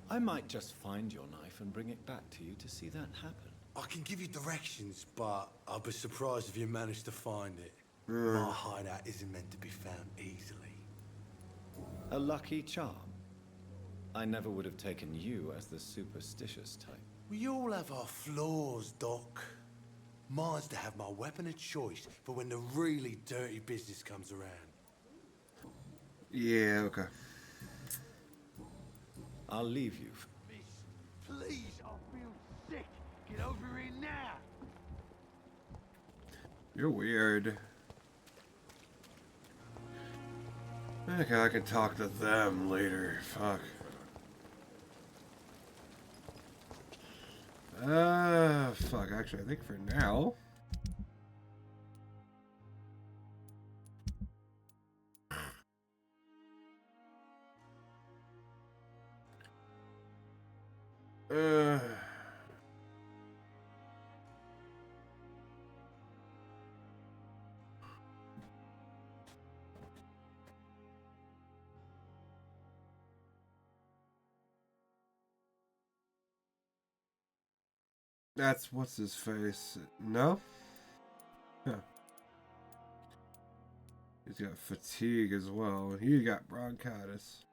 I might just find your knife and bring it back to you to see that happen. I can give you directions, but I'll be surprised if you manage to find it. My hideout isn't meant to be found easily. A lucky charm. I never would have taken you as the superstitious type. We all have our flaws, Doc. Mine's to have my weapon of choice for when the really dirty business comes around. Yeah, okay. I'll leave you. Please, I feel sick. Get over here now. You're weird. Okay, I can talk to them later. Fuck. Fuck, actually, I think for now... That's what's his face. No? Huh. He's got fatigue as well. He got bronchitis.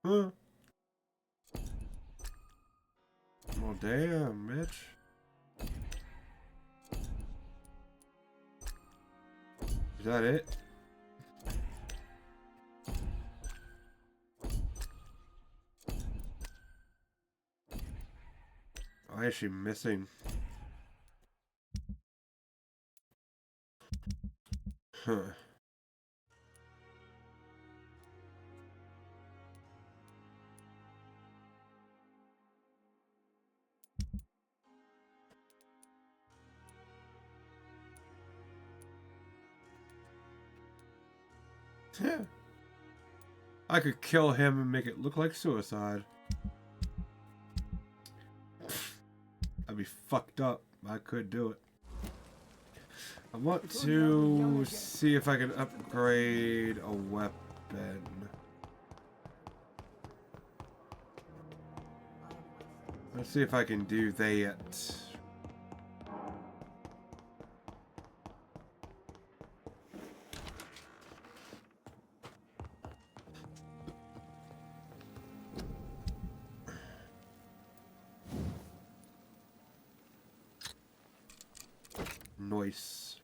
Huh. Well, damn, bitch. Is that it? Why is she missing? Huh. I could kill him and make it look like suicide. I'd be fucked up. I could do it. I want to see if I can upgrade a weapon. Let's see if I can do that. Nice.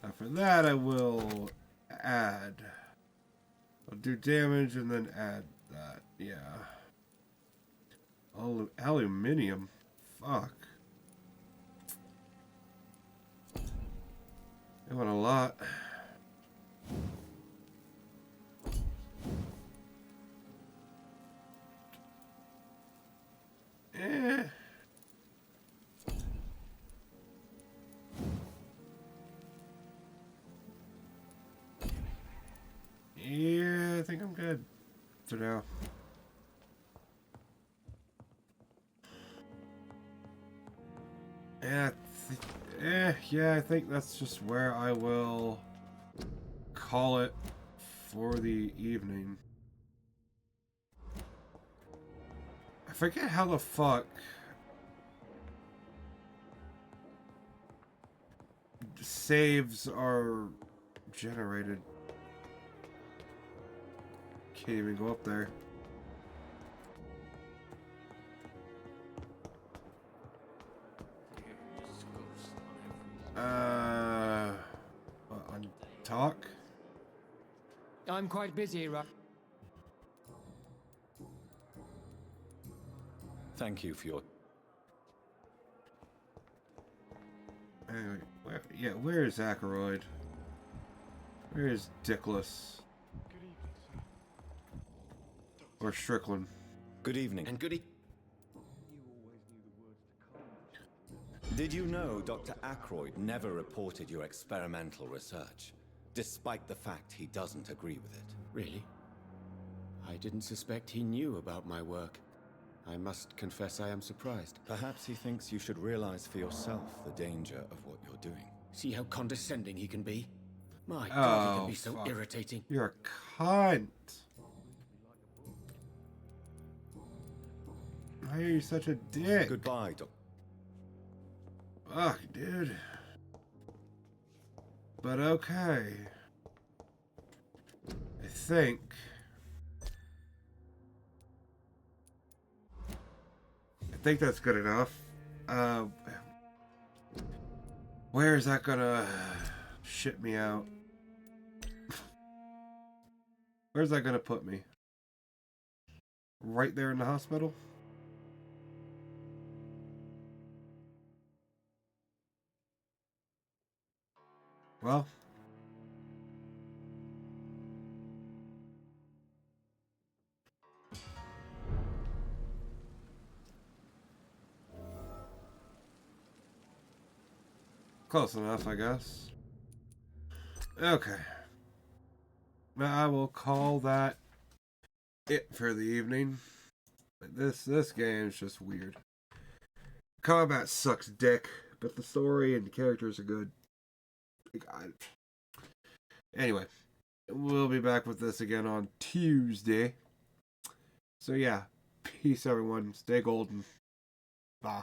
Now for that I will add. I'll do damage and then add that. Yeah. Aluminium. Fuck. I want a lot. Eh. Yeah, I think I'm good for now. Yeah, I think that's just where I will call it for the evening. I forget how the fuck saves are generated. Can't even go up there. On talk? I'm quite busy, right? Thank you for your... Anyway, where is Ackroyd? Where is Dickless? Or Strickland? Good evening. And good Did you know Dr. Ackroyd never reported your experimental research, despite the fact he doesn't agree with it? Really? I didn't suspect he knew about my work. I must confess I am surprised. Perhaps he thinks you should realize for yourself the danger of what you're doing. See how condescending he can be? My God, he can be so irritating. You're a cunt. Why are you such a dick? Goodbye, Doc. Fuck, dude. But okay. I think that's good enough. Where is that gonna shit me out? Where's that gonna put me? Right there in the hospital? Well, close enough, I guess. Okay. Now I will call that it for the evening. This game is just weird. Combat sucks dick, but the story and the characters are good. Anyway, we'll be back with this again on Tuesday. So yeah, peace everyone. Stay golden. Bye.